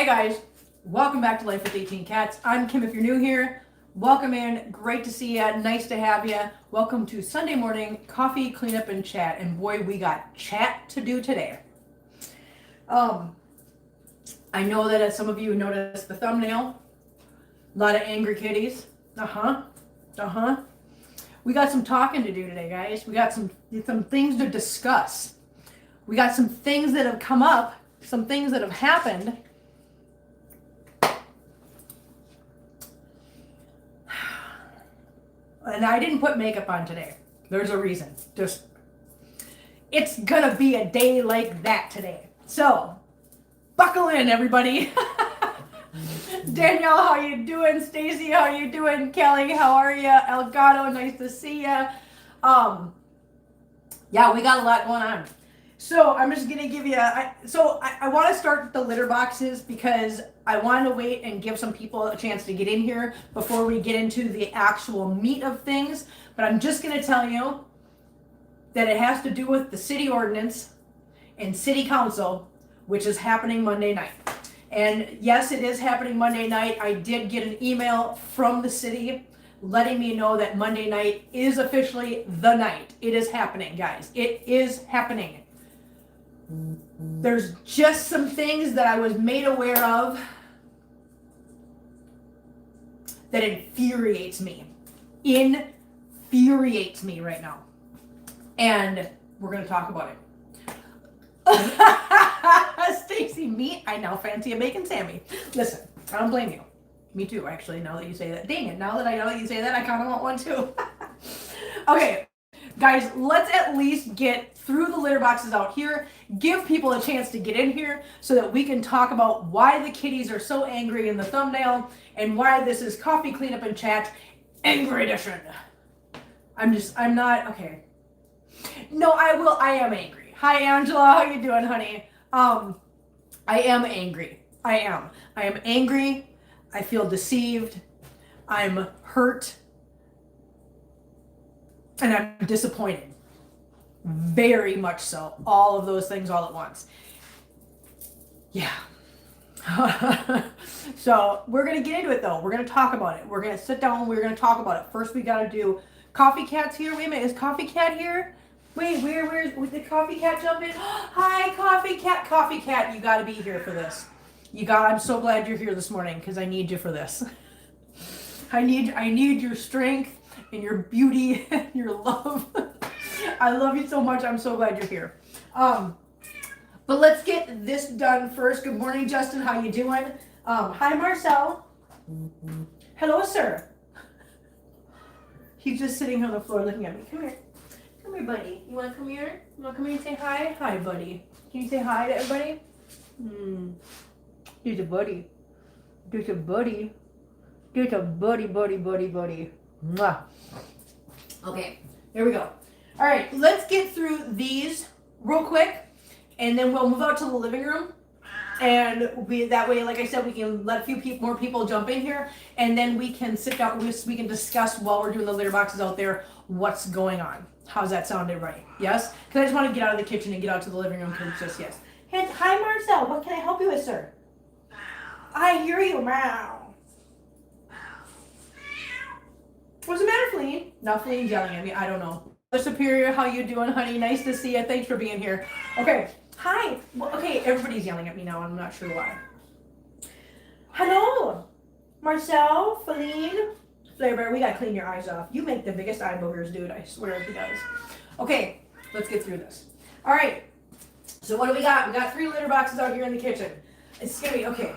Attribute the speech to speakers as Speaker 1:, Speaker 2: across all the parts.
Speaker 1: Hey guys, welcome back to Life with 18 Cats. I'm Kim if you're new here. Welcome in, great to see you, nice to have you. Welcome to Sunday morning coffee, cleanup, and chat. And boy, we got chat to do today. I know that as some of you noticed the thumbnail, a lot of angry kitties. We got some talking to do today, guys. We got some things to discuss. We got some things that have come up, some things that have happened. And I didn't put makeup on today. There's a reason. It's gonna be a day like that today. So, buckle in, everybody. Danielle, how you doing? Stacy, how you doing? Kelly, how are you? Elgato, nice to see you. Yeah, we got a lot going on. So I'm just gonna give you. I want to start with the litter boxes because I want to wait and give some people a chance to get in here before we get into the actual meat of things. But I'm just gonna tell you that it has to do with the city ordinance and city council, which is happening Monday night. And yes, it is happening Monday night. I did get an email from the city letting me know that Monday night is officially the night. It is happening, guys. It is happening. There's just some things that I was made aware of that infuriates me. Infuriates me right now. And we're going to talk about it. Stacy, me, I now fancy a bacon Sammy. Listen, I don't blame you. Me too, actually, now that you say that. Dang it, now that I know that you say that, I kind of want one too. Okay, guys, let's at least get through the litter boxes out here, give people a chance to get in here so that we can talk about why the kitties are so angry in the thumbnail and why this is Coffee Cleanup and Chat Angry Edition. I'm not, okay. No, I am angry. Hi, Angela, how you doing, honey? I am angry. I am angry. I feel deceived. I'm hurt. And I'm disappointed. Very much so. All of those things all at once. Yeah. So we're going to get into it though. We're going to talk about it. We're going to sit down. We're going to talk about it. First, we got to do Coffee Cat's here. Wait a minute. Is Coffee Cat here? Wait, where's the Coffee Cat jump in? Hi, Coffee Cat. Coffee Cat, you got to be here for this. I'm so glad you're here this morning because I need you for this. I need your strength and your beauty and your love. I love you so much. I'm so glad you're here. But let's get this done first. Good morning, Justin. How you doing? Hi, Marcel. Hello, sir. He's just sitting on the floor looking at me. Come here. Come here, buddy. You want to come here? You want to come here and say hi? Hi, buddy. Can you say hi to everybody? There's a buddy. There's a buddy. There's a buddy. Mwah. Okay, here we go. All right, let's get through these real quick, and then we'll move out to the living room. And that way, like I said, we can let a few more people jump in here, and then we can sit down. We can discuss while we're doing the litter boxes out there what's going on. How's that sound, everybody? Yes? Because I just want to get out of the kitchen and get out to the living room. Because it's just yes. Hey, hi, Marcel. What can I help you with, sir? I hear you, meow. What's the matter, Fleen? Now Fleen's yelling at me. I don't know. Superior, how you doing, honey? Nice to see you. Thanks for being here. Okay. Hi. Well, okay, everybody's yelling at me now. I'm not sure why. Hello, Marcel, Feline, Flavor. We gotta clean your eyes off. You make the biggest eye boogers, dude. I swear he does. Okay, let's get through this. All right. So what do we got? We got 3 litter boxes out here in the kitchen. It's gonna be okay.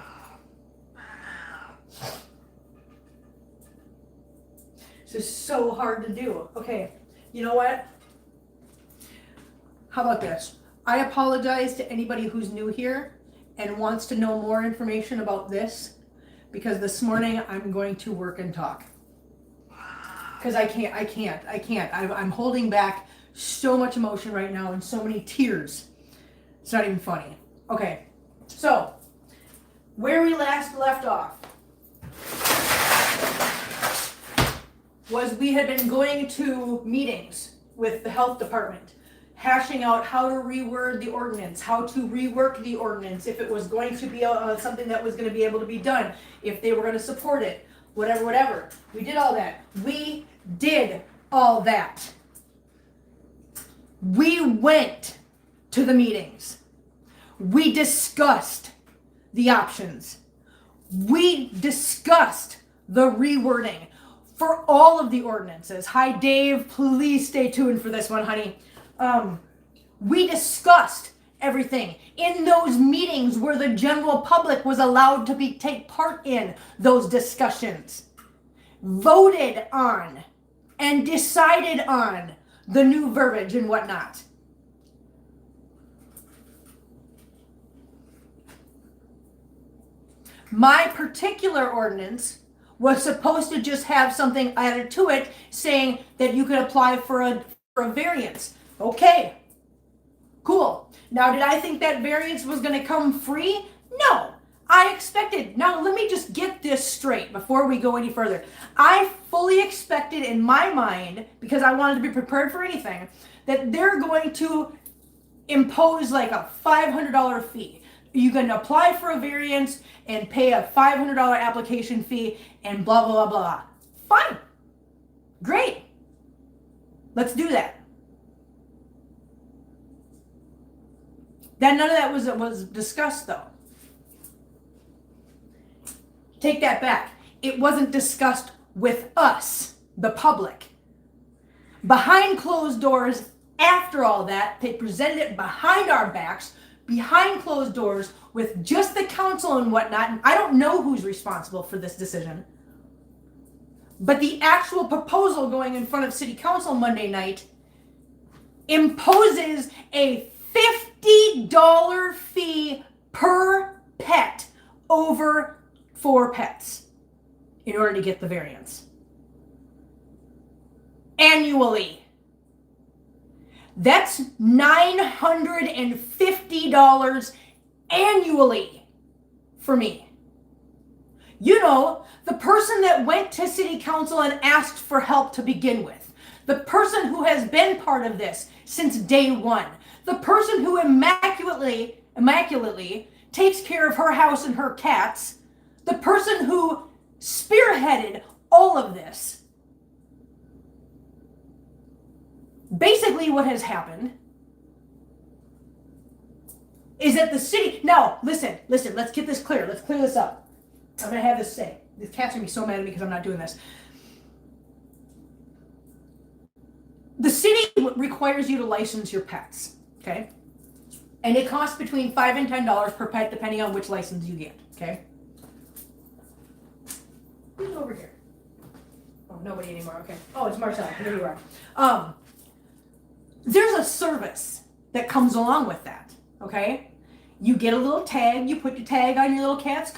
Speaker 1: This is so hard to do. Okay, you know what? How about this? I apologize to anybody who's new here and wants to know more information about this because this morning I'm going to work and talk. Because I can't. I'm holding back so much emotion right now and so many tears. It's not even funny. Okay, so where we last left off was we had been going to meetings with the health department hashing out how to reword the ordinance, how to rework the ordinance, if it was going to be something that was going to be able to be done, if they were going to support it, whatever. We did all that. We did all that. We went to the meetings. We discussed the options. We discussed the rewording for all of the ordinances. Hi, Dave. Please stay tuned for this one, honey. We discussed everything in those meetings where the general public was allowed to take part in those discussions, voted on, and decided on the new verbiage and whatnot. My particular ordinance was supposed to just have something added to it saying that you could apply for a variance. Okay, cool. Now, did I think that variance was going to come free? No, I expected. Now, let me just get this straight before we go any further. I fully expected in my mind, because I wanted to be prepared for anything, that they're going to impose like a $500 fee. You can apply for a variance and pay a $500 application fee and blah, blah, blah, blah. Fine. Great. Let's do that. None of that was discussed, though. Take that back. It wasn't discussed with us, the public. Behind closed doors, after all that, they presented it behind our backs, behind closed doors, with just the council and whatnot. And I don't know who's responsible for this decision. But the actual proposal going in front of City Council Monday night imposes a $50 fee per pet over 4 pets in order to get the variance. Annually. That's $950 annually for me. You know, the person that went to City Council and asked for help to begin with. The person who has been part of this since day one. The person who immaculately takes care of her house and her cats. The person who spearheaded all of this. Basically what has happened is that the city... Now, listen, let's get this clear. Let's clear this up. I'm going to have this say. The cats are going to be so mad at me because I'm not doing this. The city requires you to license your pets, okay? And it costs between $5 and $10 per pet, depending on which license you get, okay? Who's over here? Oh, nobody anymore, okay. Oh, it's Marcel. There you are. There's a service that comes along with that, okay? You get a little tag, you put your tag on your cat's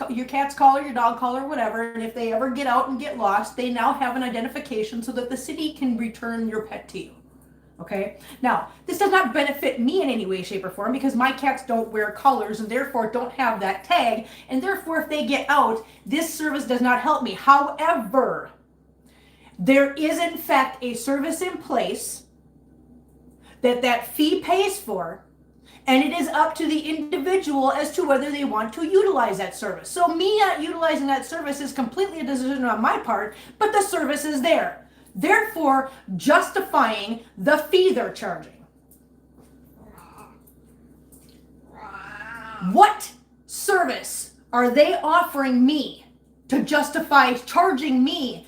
Speaker 1: collar, your dog collar, whatever, and if they ever get out and get lost, they now have an identification so that the city can return your pet to you, okay? Now, this does not benefit me in any way, shape, or form because my cats don't wear collars and therefore don't have that tag, and therefore if they get out, this service does not help me. However, there is in fact a service in place that fee pays for, and it is up to the individual as to whether they want to utilize that service. So me not utilizing that service is completely a decision on my part, but the service is there. Therefore, justifying the fee they're charging. What service are they offering me to justify charging me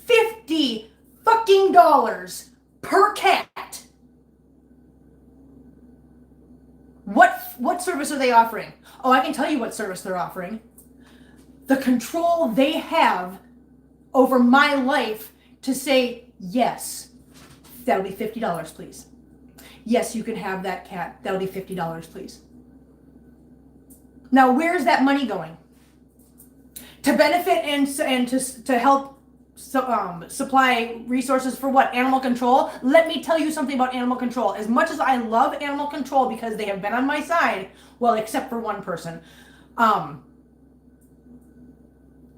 Speaker 1: $50 fucking dollars per cat? What service are they offering? Oh, I can tell you what service they're offering. The control they have over my life to say, yes, that'll be $50, please. Yes, you can have that cat. That'll be $50, please. Now, where's that money going? To benefit and to help supply resources for what? Animal control? Let me tell you something about animal control. As much as I love animal control because they have been on my side, well, except for one person.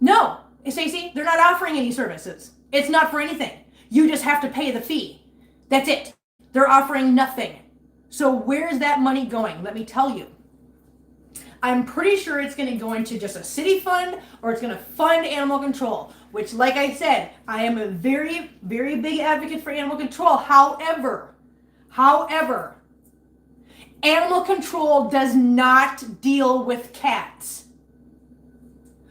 Speaker 1: No, Stacey, they're not offering any services. It's not for anything. You just have to pay the fee. That's it. They're offering nothing. So where's that money going? Let me tell you. I'm pretty sure it's going to go into just a city fund, or it's going to fund animal control, which, like I said, I am a very, very big advocate for animal control. However, animal control does not deal with cats.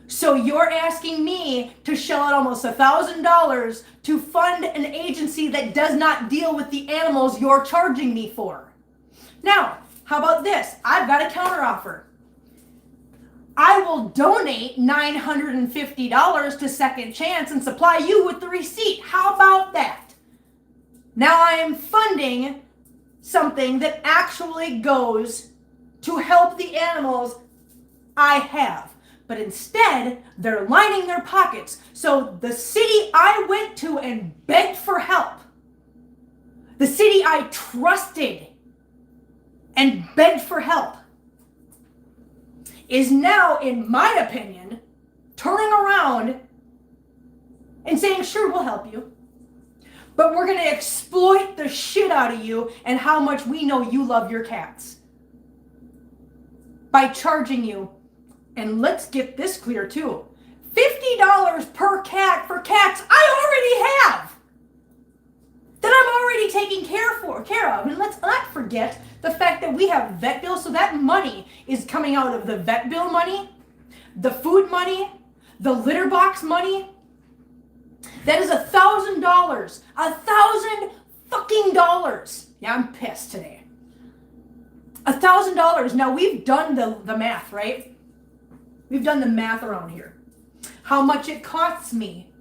Speaker 1: So you're asking me to shell out almost $1,000 to fund an agency that does not deal with the animals you're charging me for. Now, how about this? I've got a counteroffer. I will donate $950 to Second Chance and supply you with the receipt. How about that? Now I am funding something that actually goes to help the animals I have. But instead, they're lining their pockets. So the city I went to and begged for help, the city I trusted and begged for help, is now, in my opinion, turning around and saying, sure, we'll help you, but we're going to exploit the shit out of you and how much we know you love your cats by charging you, and let's get this clear too, $50 per cat for cats I already have, that I'm already taking care of. And let's not forget the fact that we have vet bills, so that money is coming out of the vet bill money, the food money, the litter box money. That is $1,000. $1,000 fucking dollars. Yeah, I'm pissed today. $1,000. Now we've done the math, right? We've done the math around here. How much it costs me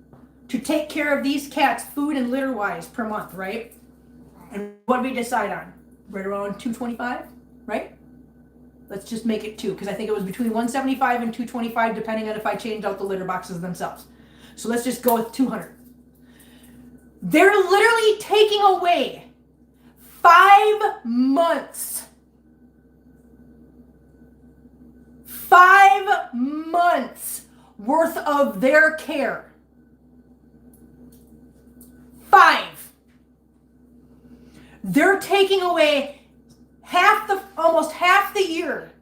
Speaker 1: to take care of these cats, food and litter wise, per month, right? And what did we decide on? Right around $225, right? Let's just make it 2, because I think it was between $175 and $225, depending on if I change out the litter boxes themselves. So let's just go with $200. They're literally taking away 5 months. 5 months worth of their care. 5. They're taking away almost half the year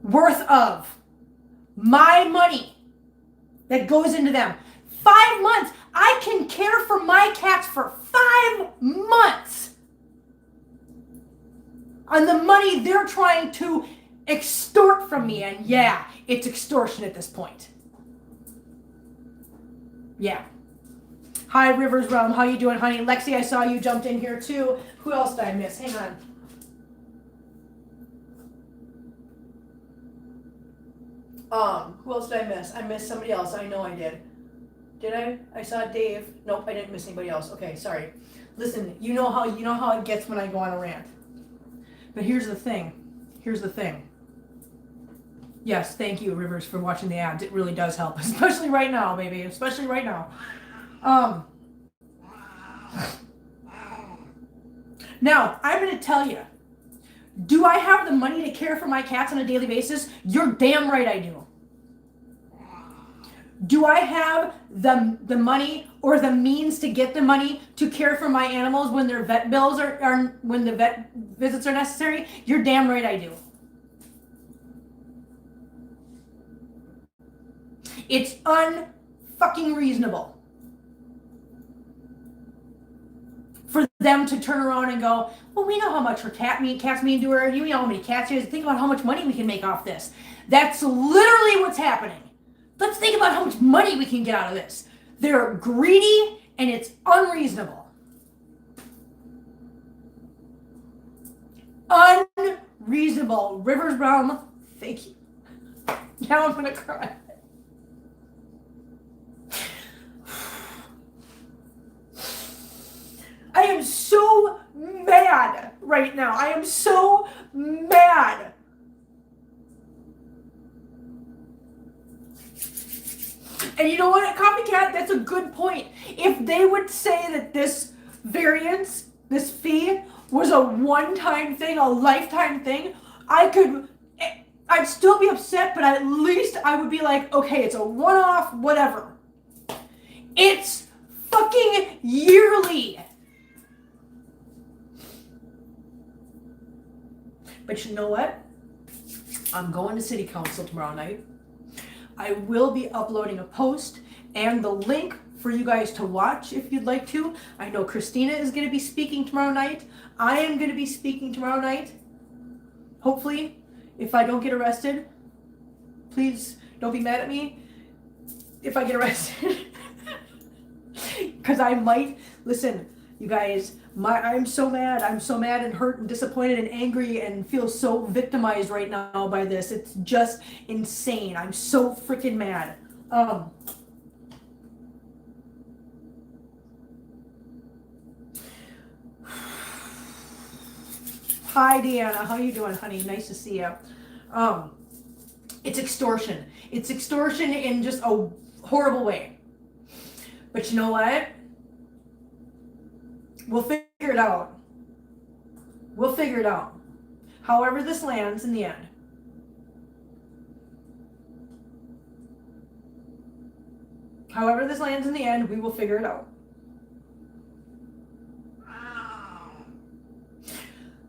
Speaker 1: worth of my money that goes into them. 5 months. I can care for my cats for 5 months on the money they're trying to extort from me. And yeah, it's extortion at this point. Yeah. Hi, Rivers Realm. How you doing, honey? Lexi, I saw you jumped in here too. Who else did I miss? Hang on. Who else did I miss? I missed somebody else. I know I did. Did I? I saw Dave. Nope, I didn't miss anybody else. Okay, sorry. Listen, you know how it gets when I go on a rant. But here's the thing. Yes, thank you, Rivers, for watching the ads. It really does help, especially right now, baby. Especially right now. Now, I'm going to tell you, do I have the money to care for my cats on a daily basis? You're damn right I do. Do I have the money or the means to get the money to care for my animals when their vet bills are when the vet visits are necessary? You're damn right I do. It's unfucking reasonable for them to turn around and go, well, we know how much cats mean to her. You know how many cats she has. Think about how much money we can make off this. That's literally what's happening. Let's think about how much money we can get out of this. They're greedy and it's unreasonable. Unreasonable. Rivers Realm, thank you. Now I'm gonna cry. I am so mad right now. I am so mad. And you know what, Copycat, that's a good point. If they would say that this variance, this fee, was a one-time thing, a lifetime thing, I'd still be upset, but at least I would be like, okay, it's a one-off, whatever. It's fucking yearly. But you know what? I'm going to city council tomorrow night. I will be uploading a post and the link for you guys to watch if you'd like to. I know Christina is going to be speaking tomorrow night. I am going to be speaking tomorrow night. Hopefully, if I don't get arrested, please don't be mad at me if I get arrested. Because I might, listen, you guys, I'm so mad and hurt and disappointed and angry and feel so victimized right now by this. It's just insane. I'm so freaking mad. Hi, Deanna. How you doing, honey? Nice to see you. It's extortion. It's extortion in just a horrible way. But you know what? We'll figure it out. We'll figure it out. However this lands in the end. However this lands in the end, we will figure it out.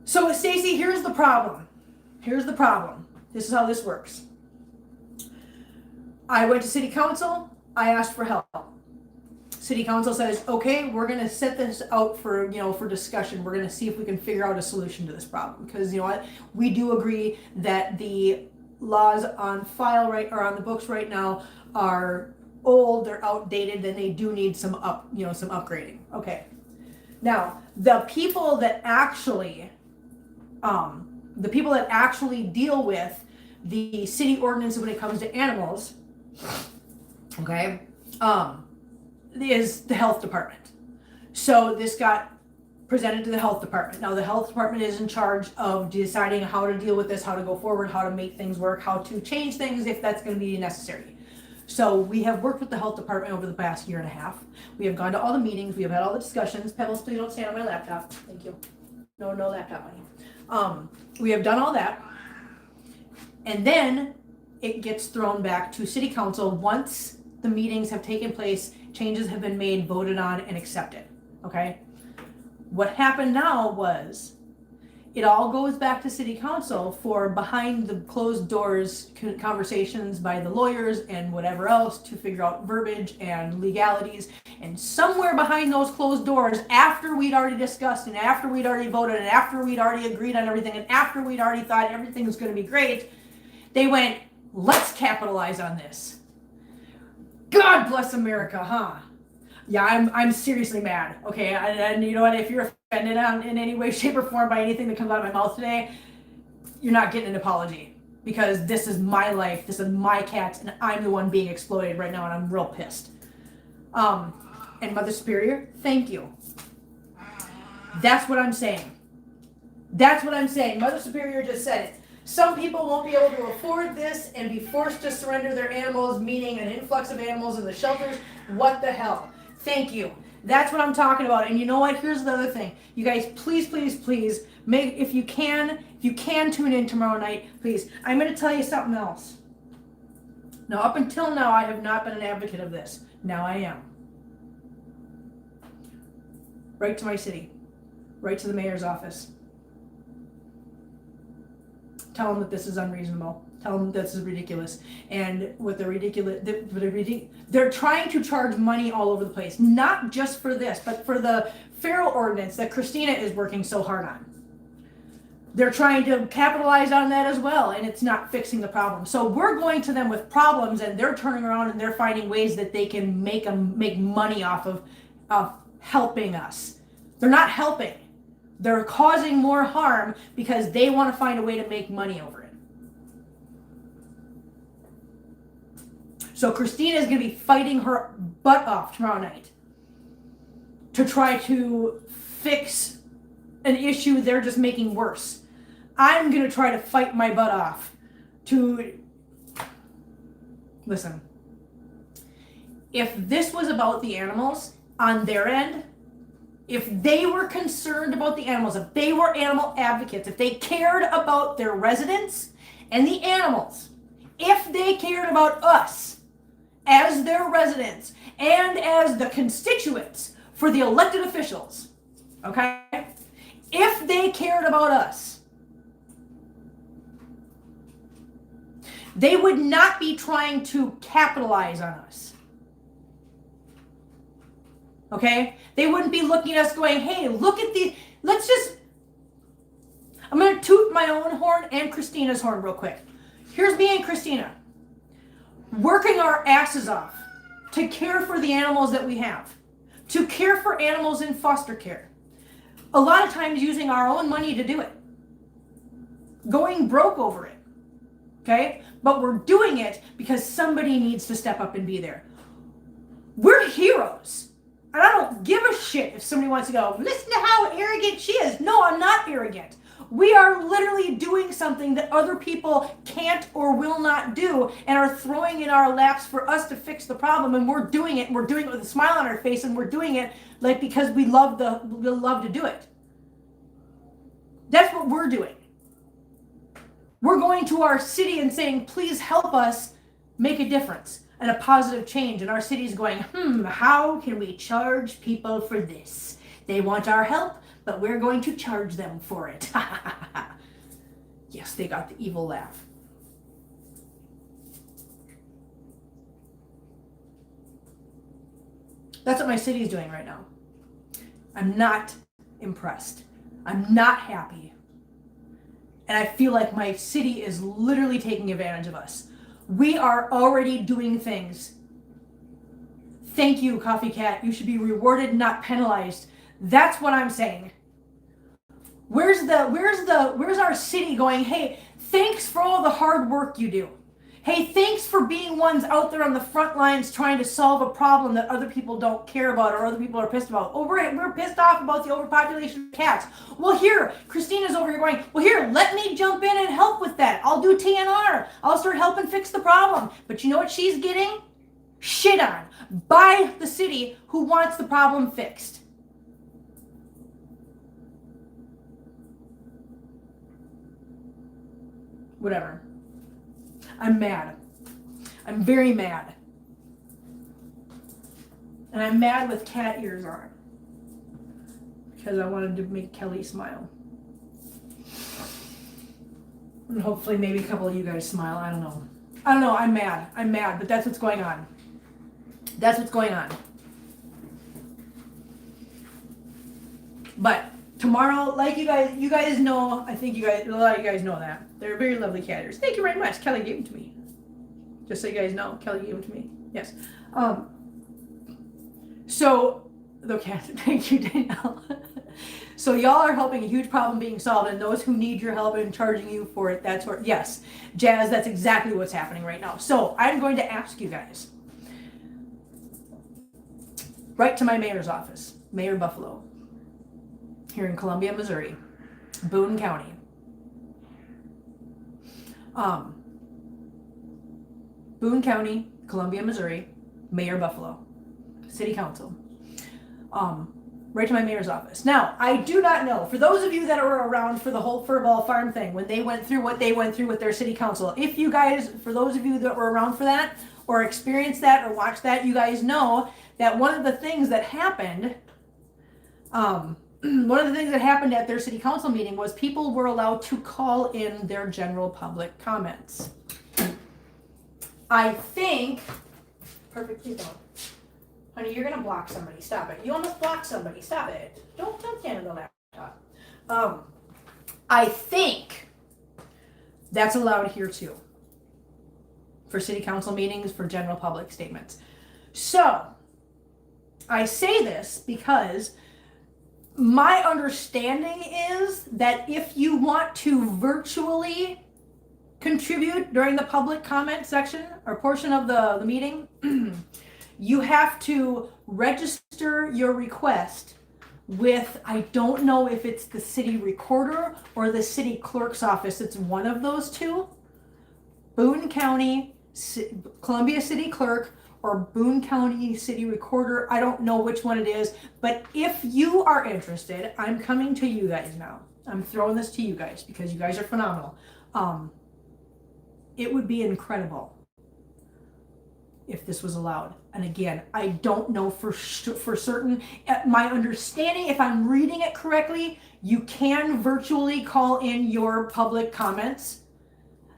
Speaker 1: So, Stacy, here's the problem. Here's the problem. This is how this works. I went to city council. I asked for help. City council says, okay, we're going to set this out for, for discussion. We're going to see if we can figure out a solution to this problem. Because, you know what? We do agree that the laws on file on the books right now are old, they're outdated, and they do need some upgrading. Okay. Now, the people that actually deal with the city ordinance when it comes to animals, okay, is the health department. So this got presented to the health department. Now the health department is in charge of deciding how to deal with this, how to go forward, how to make things work, how to change things if that's going to be necessary. So we have worked with the health department over the past year and a half. We have gone to all the meetings. We have had all the discussions. Pebbles, please don't stand on my laptop. Thank you. No laptop, honey. We have done all that. And then it gets thrown back to city council once the meetings have taken place, changes have been made, voted on, and accepted. Okay? What happened now was it all goes back to city council for behind the closed doors conversations by the lawyers and whatever else to figure out verbiage and legalities. And somewhere behind those closed doors, after we'd already discussed and after we'd already voted and after we'd already agreed on everything and after we'd already thought everything was going to be great, they went, let's capitalize on this. God bless America, huh? Yeah, I'm seriously mad. Okay, and you know what? If you're offended in any way, shape, or form by anything that comes out of my mouth today, you're not getting an apology, because this is my life, this is my cats, and I'm the one being exploited right now, and I'm real pissed. And Mother Superior, thank you. That's what I'm saying. That's what I'm saying. Mother Superior just said it. Some people won't be able to afford this and be forced to surrender their animals, meaning an influx of animals in the shelters. What the hell? Thank you. That's what I'm talking about. And you know what? Here's the other thing. You guys, please, please, please, if you can tune in tomorrow night, please. I'm going to tell you something else. Now, up until now, I have not been an advocate of this. Now I am. Right to my city. Right to the mayor's office. Tell them that this is unreasonable. Tell them this is ridiculous. And what they're trying to charge money all over the place. Not just for this, but for the feral ordinance that Christina is working so hard on. They're trying to capitalize on that as well, and it's not fixing the problem. So we're going to them with problems, and they're turning around and they're finding ways that they can make money off of helping us. They're not helping. They're causing more harm because they want to find a way to make money over it. So Christina is going to be fighting her butt off tomorrow night to try to fix an issue they're just making worse. I'm going to try to fight my butt off to... Listen. If this was about the animals on their end, if they were concerned about the animals, if they were animal advocates, if they cared about their residents and the animals, if they cared about us as their residents and as the constituents for the elected officials, okay? If they cared about us, They would not be trying to capitalize on us. Okay? They wouldn't be looking at us going, hey, look at these. I'm going to toot my own horn and Christina's horn real quick. Here's me and Christina working our asses off to care for the animals that we have, to care for animals in foster care. A lot of times using our own money to do it. Going broke over it. Okay? But we're doing it because somebody needs to step up and be there. We're heroes. And I don't give a shit if somebody wants to go, listen to how arrogant she is. No, I'm not arrogant. We are literally doing something that other people can't or will not do and are throwing in our laps for us to fix the problem. And we're doing it. And we're doing it with a smile on our face. And we're doing it like because we love to do it. That's what we're doing. We're going to our city and saying, please help us make a difference and a positive change. And our city's going, how can we charge people for this? They want our help, but we're going to charge them for it. Yes, they got the evil laugh. That's what my city's doing right now. I'm not impressed. I'm not happy. And I feel like my city is literally taking advantage of us. We are already doing things. Thank you, Coffee Cat. You should be rewarded, not penalized. That's what I'm saying. Where's our city going, hey, thanks for all the hard work you do. Hey, thanks for being ones out there on the front lines trying to solve a problem that other people don't care about or other people are pissed about. Oh, we're pissed off about the overpopulation of cats. Well, here, Christina's over here going, well, here, let me jump in and help with that. I'll do TNR. I'll start helping fix the problem. But you know what she's getting? Shit on by the city who wants the problem fixed. Whatever. I'm mad. I'm very mad. And I'm mad with cat ears on. Because I wanted to make Kelly smile. And hopefully maybe a couple of you guys smile. I don't know. I'm mad. I'm mad, but that's what's going on. That's what's going on. But tomorrow, like you guys know, I think a lot of you guys know that. They're very lovely cat ears. Thank you very much. Kelly gave them to me. Just so you guys know, Kelly gave them to me. Yes. So, the cat, thank you, Danielle. So y'all are helping a huge problem being solved, and those who need your help and charging you for it, that's what, yes. Jazz, that's exactly what's happening right now. So I'm going to ask you guys, write to my mayor's office, Mayor Buffalo, here in Columbia, Missouri, Boone County. Boone County, Columbia, Missouri, Mayor Buffalo, City Council. Right to my mayor's office. Now, I do not know, for those of you that were around for the whole Furball Farm thing, when they went through what they went through with their city council, if you guys, for those of you that were around for that, or experienced that, or watched that, you guys know that one of the things that happened, at their city council meeting was people were allowed to call in their general public comments. I think, perfect, please don't. Honey, you're gonna block somebody, stop it. You almost blocked somebody, stop it. Don't stand on the laptop. I think that's allowed here too. For city council meetings, for general public statements. So, I say this because my understanding is that if you want to virtually contribute during the public comment section or portion of the meeting, you have to register your request with, I don't know if it's the city recorder or the city clerk's office. It's one of those two. Boone County, Columbia City Clerk, or Boone County City Recorder. I don't know which one it is, but if you are interested, I'm coming to you guys now. I'm throwing this to you guys because you guys are phenomenal. It would be incredible if this was allowed. And again, I don't know for certain. My understanding, if I'm reading it correctly, you can virtually call in your public comments.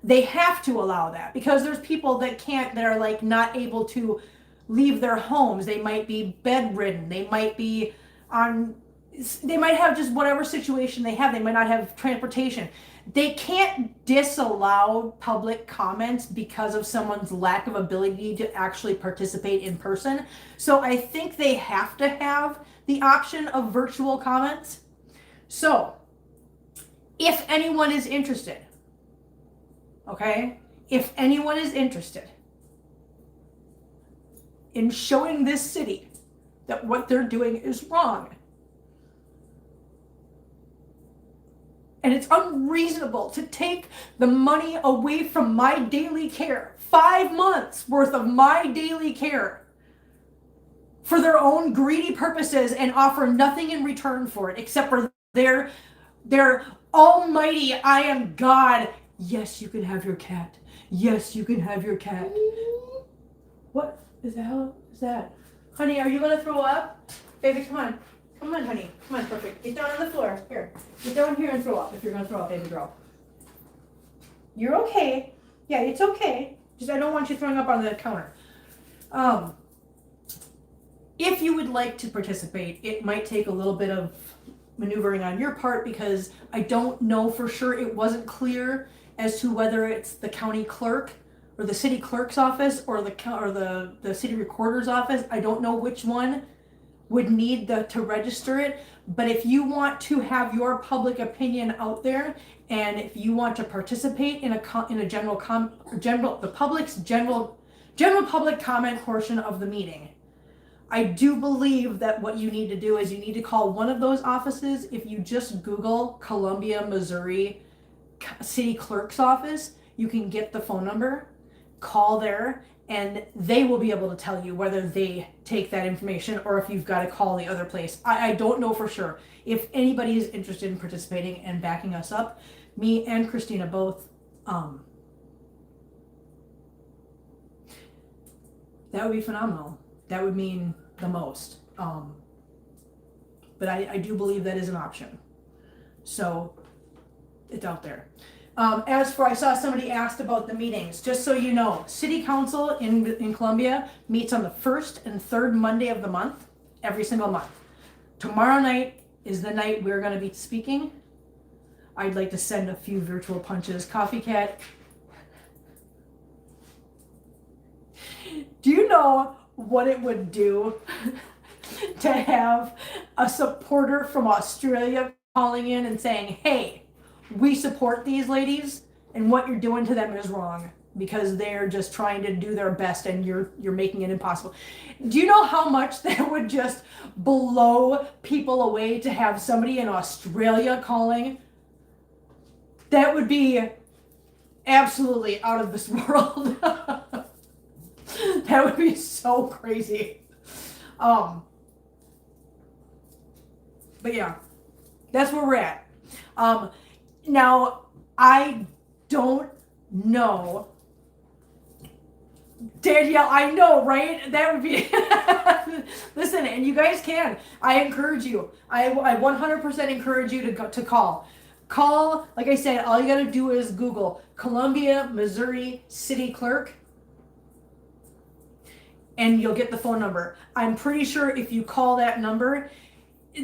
Speaker 1: they have to allow that because there's people that can't, that are like not able to leave their homes. They might be bedridden. They might be on, they might have just whatever situation they have. They might not have transportation. They can't disallow public comments because of someone's lack of ability to actually participate in person. So I think they have to have the option of virtual comments. So if anyone is interested, okay, if anyone is interested in showing this city that what they're doing is wrong, and it's unreasonable to take the money away from my daily care, 5 months worth of my daily care, for their own greedy purposes and offer nothing in return for it except for their almighty, I am God. Yes, you can have your cat. Yes, you can have your cat. What is that? How is that? Honey, are you going to throw up? Baby, come on. Come on, honey. Come on, perfect. Get down on the floor. Here. Get down here and throw up if you're going to throw up, baby girl. You're okay. Yeah, it's okay. Just I don't want you throwing up on the counter. If you would like to participate, it might take a little bit of maneuvering on your part because I don't know for sure. It wasn't clear as to whether it's the county clerk or the city clerk's office or the city recorder's office. I don't know which one would need to register it. But if you want to have your public opinion out there, and if you want to participate in a general public comment portion of the meeting, I do believe that what you need to do is you need to call one of those offices. If you just Google Columbia, Missouri City Clerk's office, you can get the phone number, call there, and they will be able to tell you whether they take that information or if you've got to call the other place. I don't know for sure. If anybody is interested in participating and backing us up, me and Christina both, that would be phenomenal. That would mean the most. But I do believe that is an option. So it's out there. As for, I saw somebody asked about the meetings. Just so you know, City Council in Columbia meets on the first and third Monday of the month, every single month. Tomorrow night is the night we're going to be speaking. I'd like to send a few virtual punches. Coffee Cat. Do you know what it would do to have a supporter from Australia calling in and saying, hey, we support these ladies and what you're doing to them is wrong because they're just trying to do their best and you're making it impossible. Do you know how much that would just blow people away to have somebody in Australia calling? That would be absolutely out of this world. That would be so crazy. But yeah, that's where we're at. Now, I don't know. Danielle, I know, right? That would be... Listen, and you guys can. I encourage you. I 100% encourage you to call. Call, like I said, all you got to do is Google Columbia, Missouri City Clerk, and you'll get the phone number. I'm pretty sure if you call that number,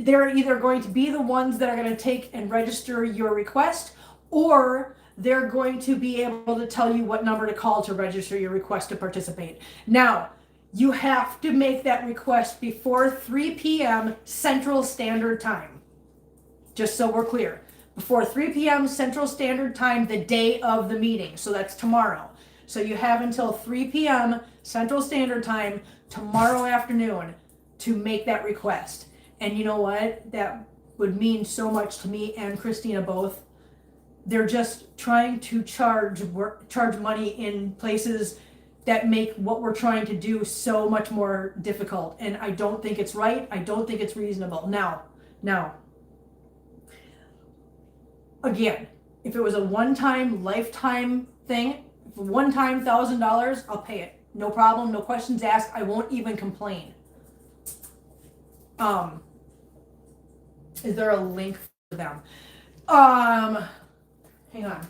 Speaker 1: they're either going to be the ones that are going to take and register your request, or they're going to be able to tell you what number to call to register your request to participate. Now, you have to make that request before 3 p.m. Central Standard Time. Just so we're clear. Before 3 p.m. Central Standard Time, the day of the meeting. So that's tomorrow. So you have until 3 p.m. Central Standard Time tomorrow afternoon to make that request. And you know what? That would mean so much to me and Christina both. They're just trying to charge money in places that make what we're trying to do so much more difficult. And I don't think it's right. I don't think it's reasonable. Now, again, if it was a one-time, lifetime thing, one-time $1,000, I'll pay it. No problem. No questions asked. I won't even complain. Is there a link for them? Hang on.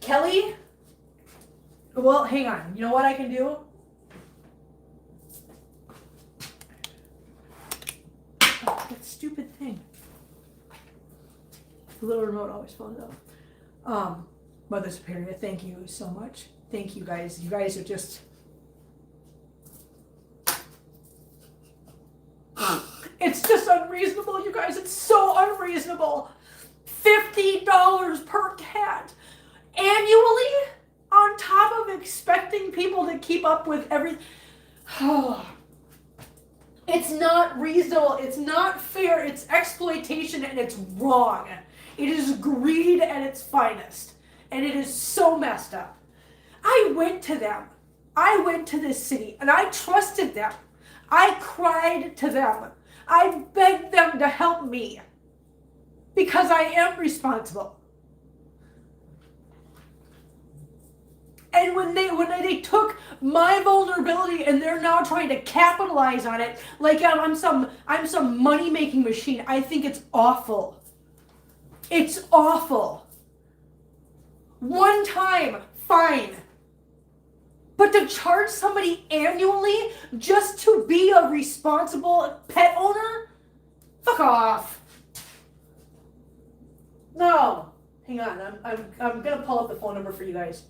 Speaker 1: Kelly, well, hang on. You know what I can do? Oh, that stupid thing. The little remote always falls out. Mother Superior, thank you so much. Thank you guys. You guys are just... It's just unreasonable, you guys. It's so unreasonable. $50 per cat annually on top of expecting people to keep up with everything. It's not reasonable. It's not fair. It's exploitation and it's wrong. It is greed at its finest. And it is so messed up. I went to them. I went to this city and I trusted them. I cried to them. I begged them to help me because I am responsible. And when they took my vulnerability and they're now trying to capitalize on it like I'm some money-making machine, I think it's awful. It's awful. One time, fine. But to charge somebody annually just to be a responsible pet owner? Fuck off. No. Hang on. I'm gonna pull up the phone number for you guys.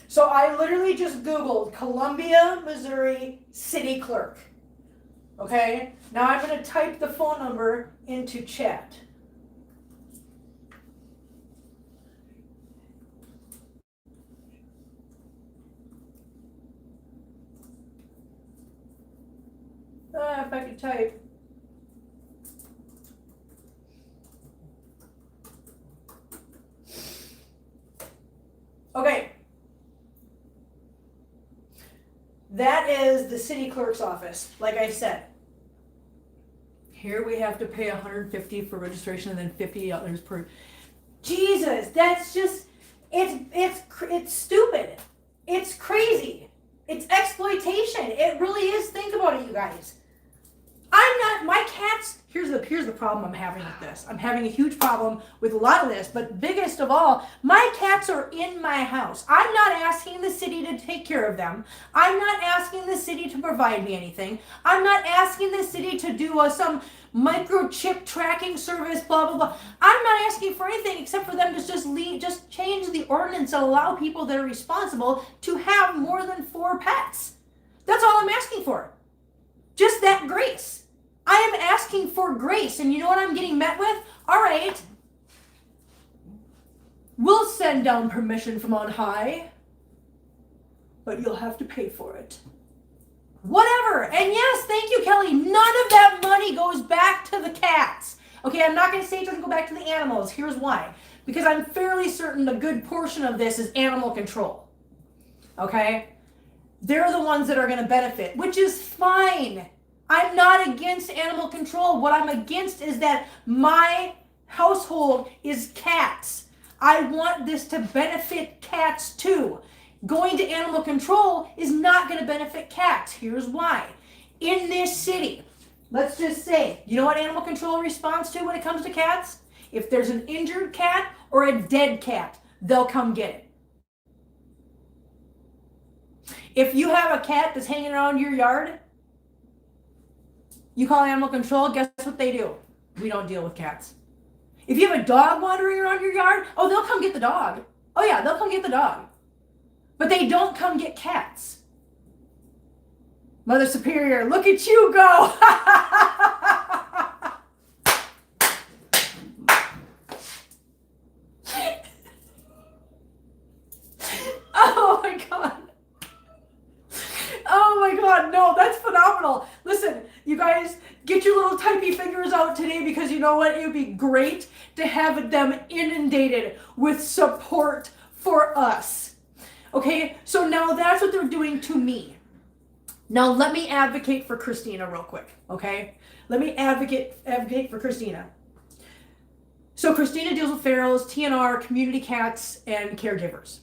Speaker 1: So I literally just Googled Columbia, Missouri city clerk. Okay, now I'm going to type the phone number into chat. If I could type. Okay. That is the city clerk's office, like I said. Here we have to pay $150 for registration and then $50 per. Jesus, that's just, it's stupid. It's crazy. It's exploitation. It really is. Think about it, you guys. My cats, here's the problem I'm having with this. I'm having a huge problem with a lot of this, but biggest of all, my cats are in my house. I'm not asking the city to take care of them. I'm not asking the city to provide me anything. I'm not asking the city to do some microchip tracking service, blah, blah, blah. I'm not asking for anything except for them to just change the ordinance and allow people that are responsible to have more than 4 pets. That's all I'm asking for. Just that grace. I am asking for grace, and you know what I'm getting met with? All right, we'll send down permission from on high, but you'll have to pay for it. Whatever. And yes, thank you, Kelly. None of that money goes back to the cats. Okay, I'm not going to say it doesn't go back to the animals. Here's why. Because I'm fairly certain a good portion of this is animal control. Okay? They're the ones that are going to benefit, which is fine. I'm not against animal control. What I'm against is that my household is cats. I want this to benefit cats too. Going to animal control is not going to benefit cats. Here's why. In this city, let's just say, you know what animal control responds to when it comes to cats? If there's an injured cat or a dead cat, they'll come get it. If you have a cat that's hanging around your yard, you call animal control, guess what they do? We don't deal with cats. If you have a dog wandering around your yard, oh, they'll come get the dog. Oh yeah, they'll come get the dog. But they don't come get cats. Mother Superior, look at you go. Oh my God. Oh my God, no, that's phenomenal. Listen, you guys, get your little typey fingers out today because you know what? It would be great to have them inundated with support for us. Okay, so now that's what they're doing to me. Now let me advocate for Christina real quick, okay? Let me advocate for Christina. So Christina deals with ferals, TNR, community cats, and caregivers.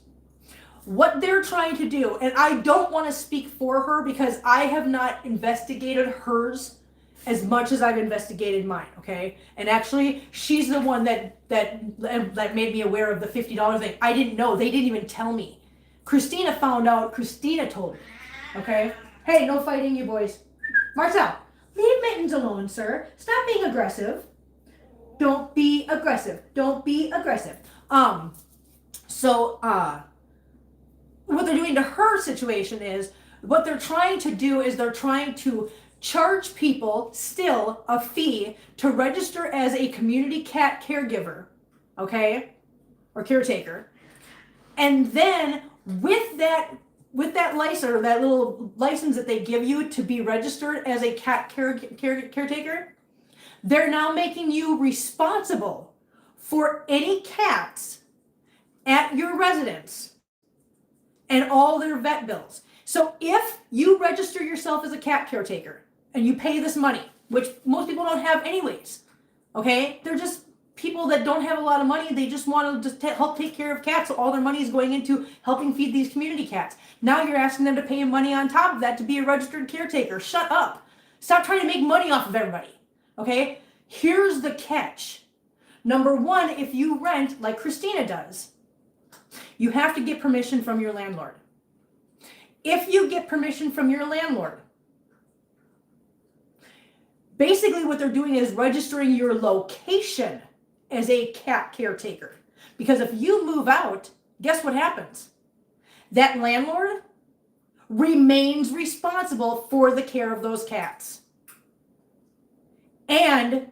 Speaker 1: What they're trying to do, and I don't want to speak for her because I have not investigated hers as much as I've investigated mine, okay? And actually, she's the one that made me aware of the $50 thing. I didn't know. They didn't even tell me. Christina found out. Christina told me, okay? Hey, no fighting, you boys. Marcel, leave Mittens alone, sir. Stop being aggressive. Don't be aggressive. Don't be aggressive. What they're doing to her situation is, what they're trying to do is they're trying to charge people still a fee to register as a community cat caregiver, okay, or caretaker. And then with that license, or that little license that they give you to be registered as a cat caretaker, they're now making you responsible for any cats at your residence and all their vet bills. So if you register yourself as a cat caretaker and you pay this money, which most people don't have anyways, okay? They're just people that don't have a lot of money. They just want to just help take care of cats. So all their money is going into helping feed these community cats. Now you're asking them to pay money on top of that to be a registered caretaker. Shut up. Stop trying to make money off of everybody, okay? Here's the catch. Number one, if you rent like Christina does, you have to get permission from your landlord. If you get permission from your landlord, basically what they're doing is registering your location as a cat caretaker. Because if you move out, guess what happens? That landlord remains responsible for the care of those cats and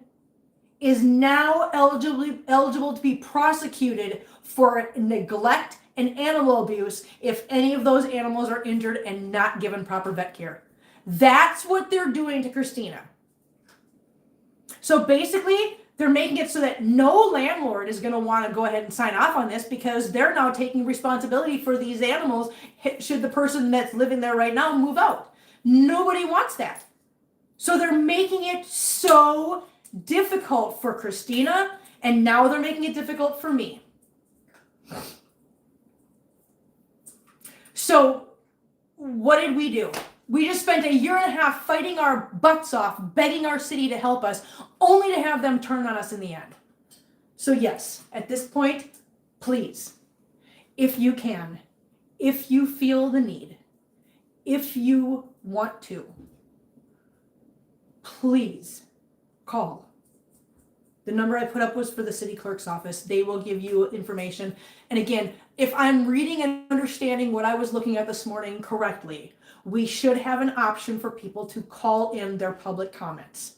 Speaker 1: is now eligible to be prosecuted for neglect and animal abuse if any of those animals are injured and not given proper vet care. That's what they're doing to Christina. So basically, they're making it so that no landlord is going to want to go ahead and sign off on this because they're now taking responsibility for these animals should the person that's living there right now move out. Nobody wants that. So they're making it so difficult for Christina, and now they're making it difficult for me. So what did we do? We just spent 1.5 years fighting our butts off, begging our city to help us, only to have them turn on us in the end. So yes, at this point, please, if you can, if you feel the need, if you want to, please call. The number I put up was for the city clerk's office. They will give you information. And again, if I'm reading and understanding what I was looking at this morning correctly, we should have an option for people to call in their public comments.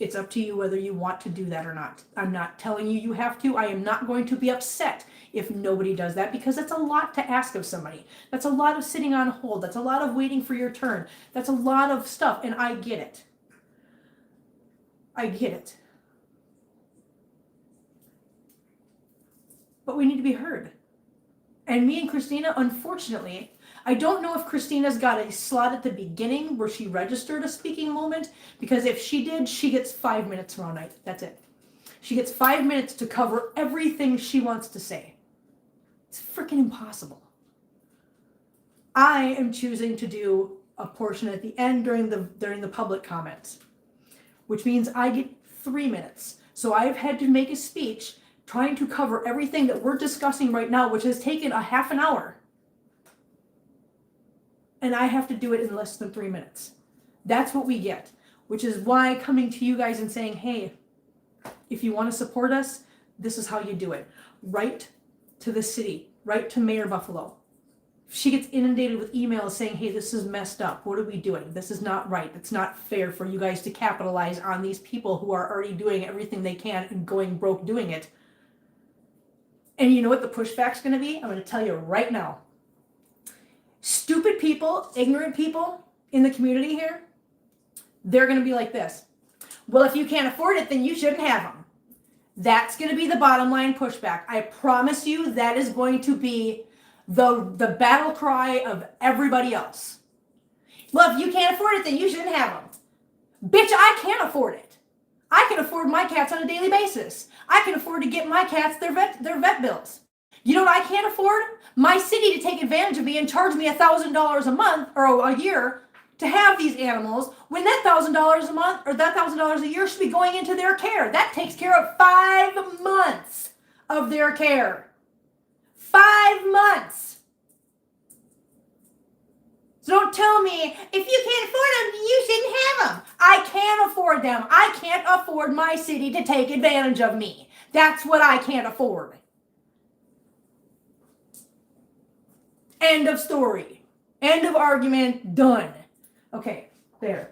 Speaker 1: It's up to you whether you want to do that or not. I'm not telling you you have to. I am not going to be upset if nobody does that because that's a lot to ask of somebody. That's a lot of sitting on hold. That's a lot of waiting for your turn. That's a lot of stuff, and I get it. I get it. But we need to be heard. And me and Christina, unfortunately, I don't know if Christina's got a slot at the beginning where she registered a speaking moment, because if she did, she gets 5 minutes tomorrow night. That's it. She gets 5 minutes to cover everything she wants to say. It's freaking impossible. I am choosing to do a portion at the end during the public comments, which means I get 3 minutes. So I've had to make a speech trying to cover everything that we're discussing right now, which has taken 1/2 hour. And I have to do it in less than 3 minutes. That's what we get, which is why coming to you guys and saying, hey, if you want to support us, this is how you do it. Write to the city, write to Mayor Buffalo. She gets inundated with emails saying, hey, this is messed up. What are we doing? This is not right. It's not fair for you guys to capitalize on these people who are already doing everything they can and going broke doing it. And you know what the pushback's going to be? I'm going to tell you right now. Stupid people, ignorant people in the community here, they're going to be like this. Well, if you can't afford it, then you shouldn't have them. That's going to be the bottom line pushback. I promise you that is going to be the battle cry of everybody else. Well, if you can't afford it, then you shouldn't have them. Bitch, I can't afford it. I can afford my cats on a daily basis. I can afford to get my cats their vet bills. You know what I can't afford? My city to take advantage of me and charge me $1,000 a month or a year to have these animals, when that $1,000 a month or that $1,000 a year should be going into their care. That takes care of 5 months of their care. 5 months. So don't tell me, if you can't afford them, you shouldn't have them. I can afford them. I can't afford my city to take advantage of me. That's what I can't afford. End of story. End of argument. Done. Okay, there.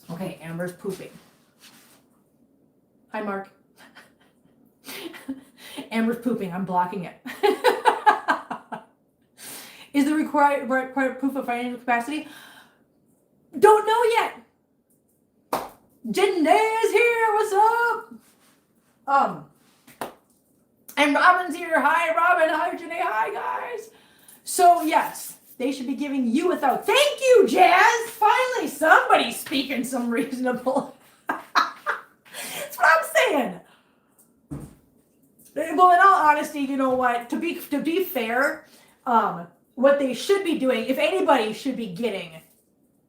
Speaker 1: Okay, Amber's pooping. Hi, Mark. Amber's pooping. I'm blocking it. Is the required proof of financial capacity? Don't know yet. Janae's here. What's up? And Robin's here. Hi, Robin. Hi, Janae. Hi, guys. So, yes, they should be giving you $1,000. Thank you, Jazz. Finally, somebody's speaking some reasonable. That's what I'm saying. Well, in all honesty, you know what? To be fair, what they should be doing, if anybody should be getting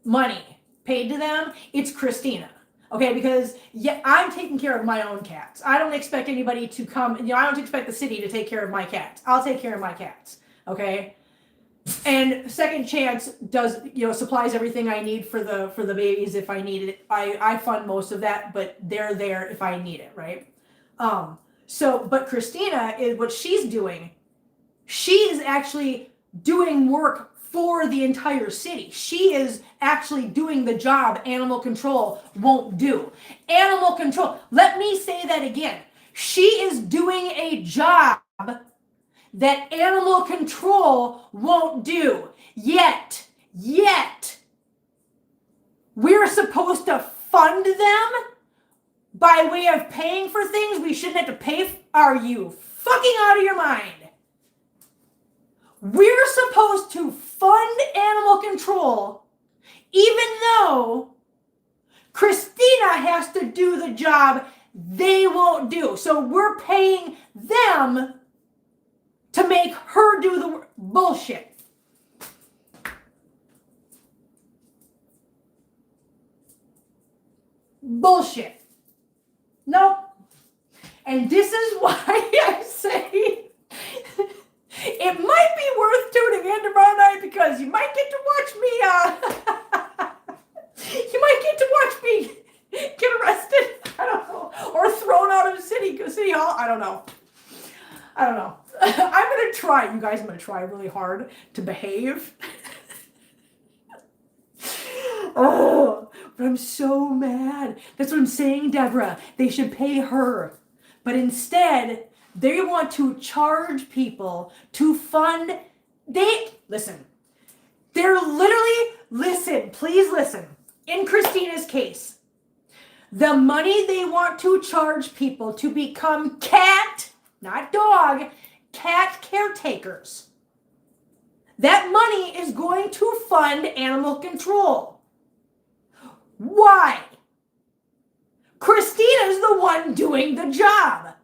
Speaker 1: money paid to them, it's Christina. Okay, because yeah, I'm taking care of my own cats. I don't expect anybody to come, I don't expect the city to take care of my cats. I'll take care of my cats. Okay? And Second Chance does, supplies everything I need for the babies if I need it. I fund most of that, but they're there if I need it, right? But Christina is what she's doing. She is actually doing work for the entire city. She is actually doing the job animal control won't do. Animal control, let me say that again. She is doing a job that animal control won't do. Yet, we're supposed to fund them by way of paying for things we shouldn't have to pay for. Are you fucking out of your mind? We're supposed to fund animal control even though Christina has to do the job they won't do. So we're paying them to make her do the work. Bullshit. Bullshit. Nope. And this is why I say it might be worth tuning in tomorrow night, because you might get to watch me, you might get to watch me get arrested, I don't know, or thrown out of City Hall, I don't know. I'm going to try, you guys, I'm going to try really hard to behave. Oh, but I'm so mad. That's what I'm saying, Deborah. They should pay her. But instead, they want to charge people to fund. Listen. They're literally, please listen. In Christina's case, the money they want to charge people to become cat, not dog, cat caretakers. That money is going to fund animal control. Why? Christina's the one doing the job,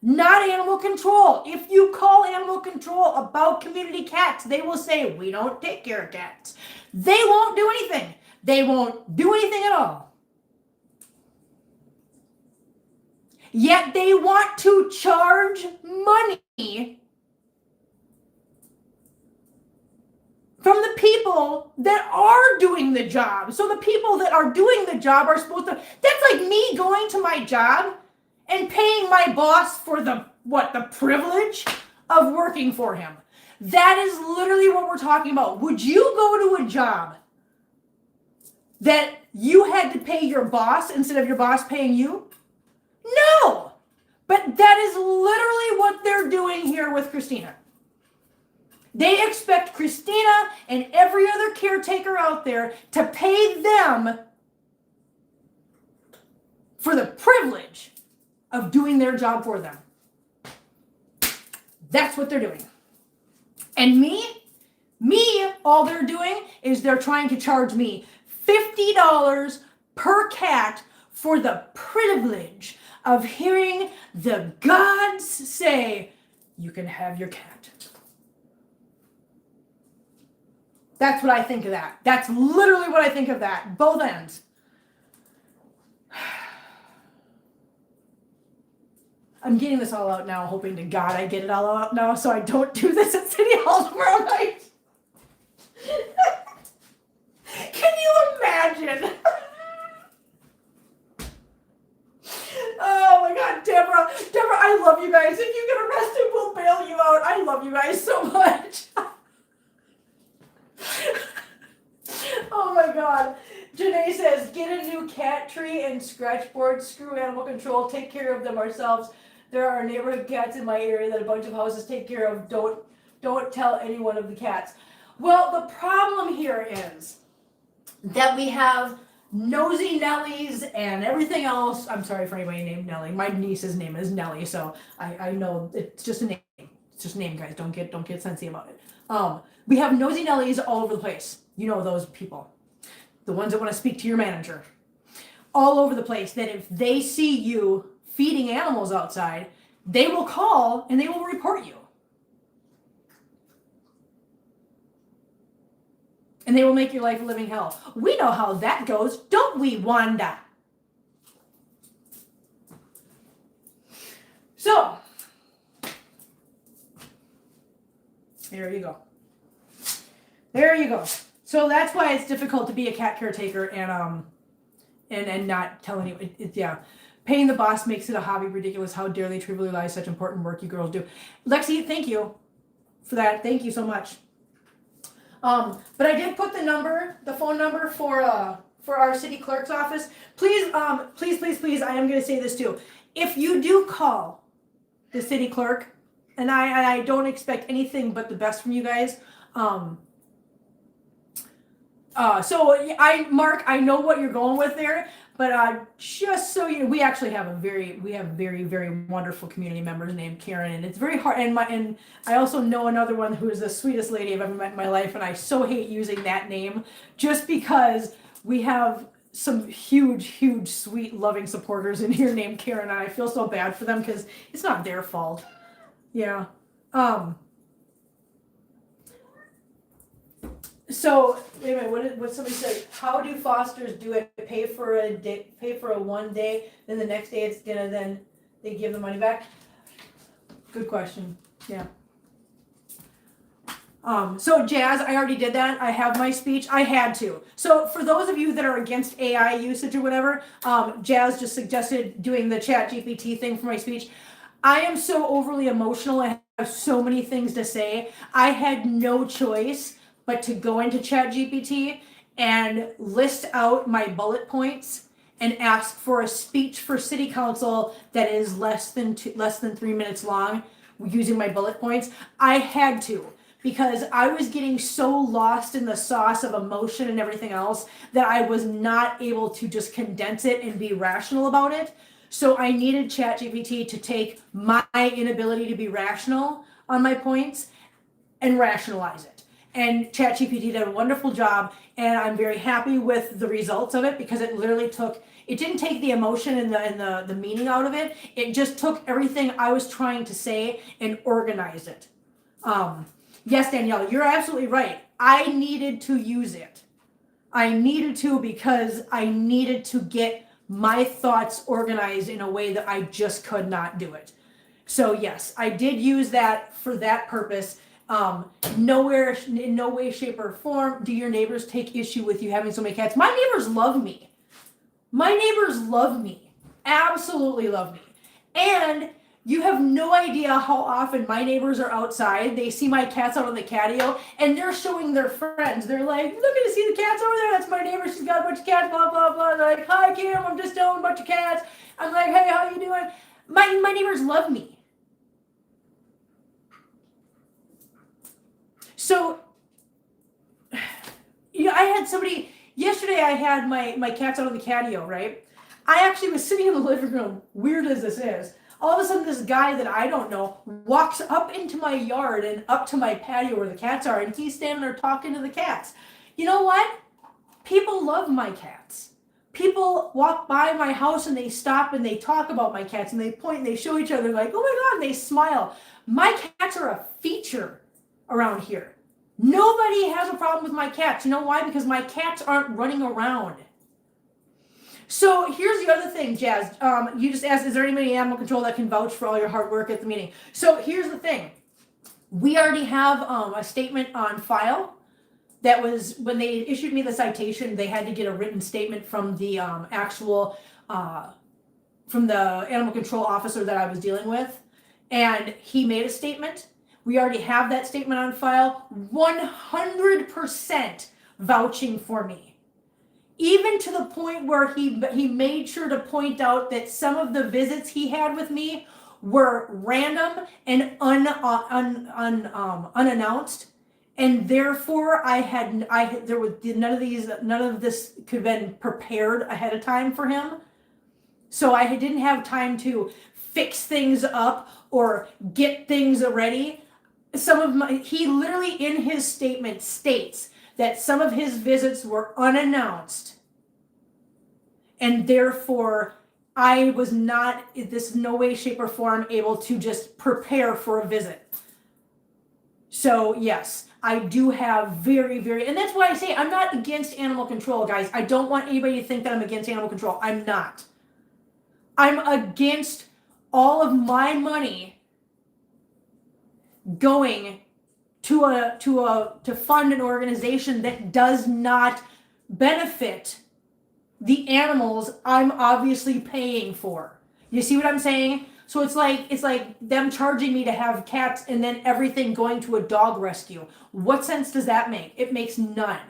Speaker 1: not animal control. If you call animal control about community cats, they will say, we don't take care of cats. They won't do anything. They won't do anything at all. Yet they want to charge money from the people that are doing the job. So the people that are doing the job are supposed to, that's like me going to my job and paying my boss for the privilege of working for him. That is literally what we're talking about. Would you go to a job that you had to pay your boss instead of your boss paying you? No. But that is literally what they're doing here with Christina. They expect Christina and every other caretaker out there to pay them for the privilege of doing their job for them. That's what they're doing. And me, all they're doing is they're trying to charge me $50 per cat for the privilege of hearing the gods say, you can have your cat. That's what I think of that. That's literally what I think of that. Both ends. I'm getting this all out now, hoping to God I get it all out now so I don't do this at City Hall tomorrow night. Can you imagine? Oh my God, Deborah, I love you guys. If you get arrested, we'll bail you out. I love you guys so much. Oh my God. Janae says, get a new cat tree and scratch board, screw animal control, take care of them ourselves. There are neighborhood cats in my area that a bunch of houses take care of. Don't tell anyone of the cats. Well, the problem here is that we have nosy Nellies and everything else. I'm sorry for anybody named Nellie. My niece's name is Nellie, so I know it's just a name. It's just a name, guys. Don't get sensitive about it. We have nosy Nellies all over the place. You know those people. The ones that want to speak to your manager. All over the place, that if they see you feeding animals outside, they will call and they will report you. And they will make your life a living hell. We know how that goes, don't we, Wanda? So, there you go. There you go. So that's why it's difficult to be a cat caretaker and not tell anyone. Yeah. Paying the boss makes it a hobby. Ridiculous. How dare they trivialize such important work you girls do. Lexi, thank you for that. Thank you so much. But I did put the phone number for our city clerk's office. Please, please, I am going to say this too. If you do call the city clerk, and I don't expect anything but the best from you guys. Mark, I know what you're going with there, but just so you know, we actually have very, very wonderful community members named Karen, and it's very hard. And I also know another one who is the sweetest lady I've ever met in my life, and I so hate using that name just because we have some huge, sweet, loving supporters in here named Karen, and I feel so bad for them because it's not their fault. Yeah. So wait a minute, what somebody said? How do fosters do it? Pay for a 1 day, then the next day it's dinner, then they give the money back. Good question. Yeah. So Jazz, I already did that. I have my speech. I had to. So for those of you that are against AI usage or whatever, Jazz just suggested doing the chat GPT thing for my speech. I am so overly emotional. I have so many things to say. I had no choice but to go into ChatGPT and list out my bullet points and ask for a speech for city council that is less than 3 minutes long using my bullet points. I had to, because I was getting so lost in the sauce of emotion and everything else that I was not able to just condense it and be rational about it. So I needed ChatGPT to take my inability to be rational on my points and rationalize it. And ChatGPT did a wonderful job, and I'm very happy with the results of it, because it literally didn't take the emotion and the meaning out of it. It just took everything I was trying to say and organized it. Yes, Danielle, you're absolutely right. I needed to use it. I needed to, because I needed to get my thoughts organized in a way that I just could not do it. So yes, I did use that for that purpose. Nowhere, in no way, shape, or form do your neighbors take issue with you having so many cats. My neighbors love me. My neighbors love me. Absolutely love me. And you have no idea how often my neighbors are outside. They see my cats out on the patio, and they're showing their friends. They're like, look at see the cats over there. That's my neighbor. She's got a bunch of cats, blah, blah, blah. They're like, hi, Kim. I'm just telling a bunch of cats. I'm like, hey, how you doing? My neighbors love me. So, I had somebody, yesterday I had my cats out on the patio, right? I actually was sitting in the living room, weird as this is. All of a sudden, this guy that I don't know walks up into my yard and up to my patio where the cats are, and he's standing there talking to the cats. You know what? People love my cats. People walk by my house and they stop and they talk about my cats and they point and they show each other like, oh my God, and they smile. My cats are a feature around here. Nobody has a problem with my cats. You know why? Because my cats aren't running around. So here's the other thing, Jazz. You just asked, is there anybody in animal control that can vouch for all your hard work at the meeting? So here's the thing. We already have a statement on file. That was when they issued me the citation, they had to get a written statement from the from the animal control officer that I was dealing with. And he made a statement. We already have that statement on file. 100% vouching for me. Even to the point where he made sure to point out that some of the visits he had with me were random and unannounced, and therefore there was none of this could have been prepared ahead of time for him. So I didn't have time to fix things up or get things ready. He literally in his statement states that some of his visits were unannounced, and therefore I was not, this no way, shape, or form able to just prepare for a visit. So yes, I do have very, and that's why I say I'm not against animal control, guys. I don't want anybody to think that I'm against animal control. I'm not. I'm against all of my money going to fund an organization that does not benefit the animals I'm obviously paying for. You see what I'm saying? So it's like them charging me to have cats and then everything going to a dog rescue. What sense does that make? It makes none.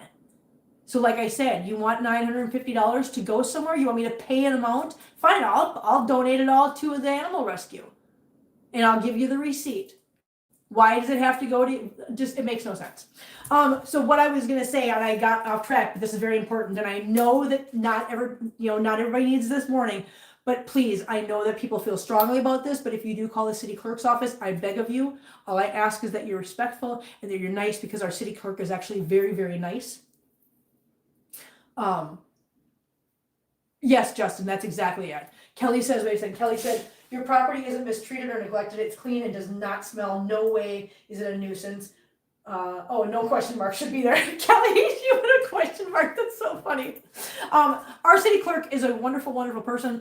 Speaker 1: So like I said, you want $950 to go somewhere? You want me to pay an amount? Fine, I'll donate it all to the animal rescue. And I'll give you the receipt. Why does it have to go to, just, it makes no sense. So what I was going to say, and I got off track, but this is very important, and I know that not everybody needs this morning, but please, I know that people feel strongly about this, but if you do call the city clerk's office, I beg of you, all I ask is that you're respectful and that you're nice, because our city clerk is actually very, very nice. Yes, Justin, that's exactly it. Kelly says, wait a second, Kelly said, your property isn't mistreated or neglected. It's clean and does not smell. No way is it a nuisance. Oh, no question mark should be there. Kelly, you put a question mark. That's so funny. Our city clerk is a wonderful, wonderful person.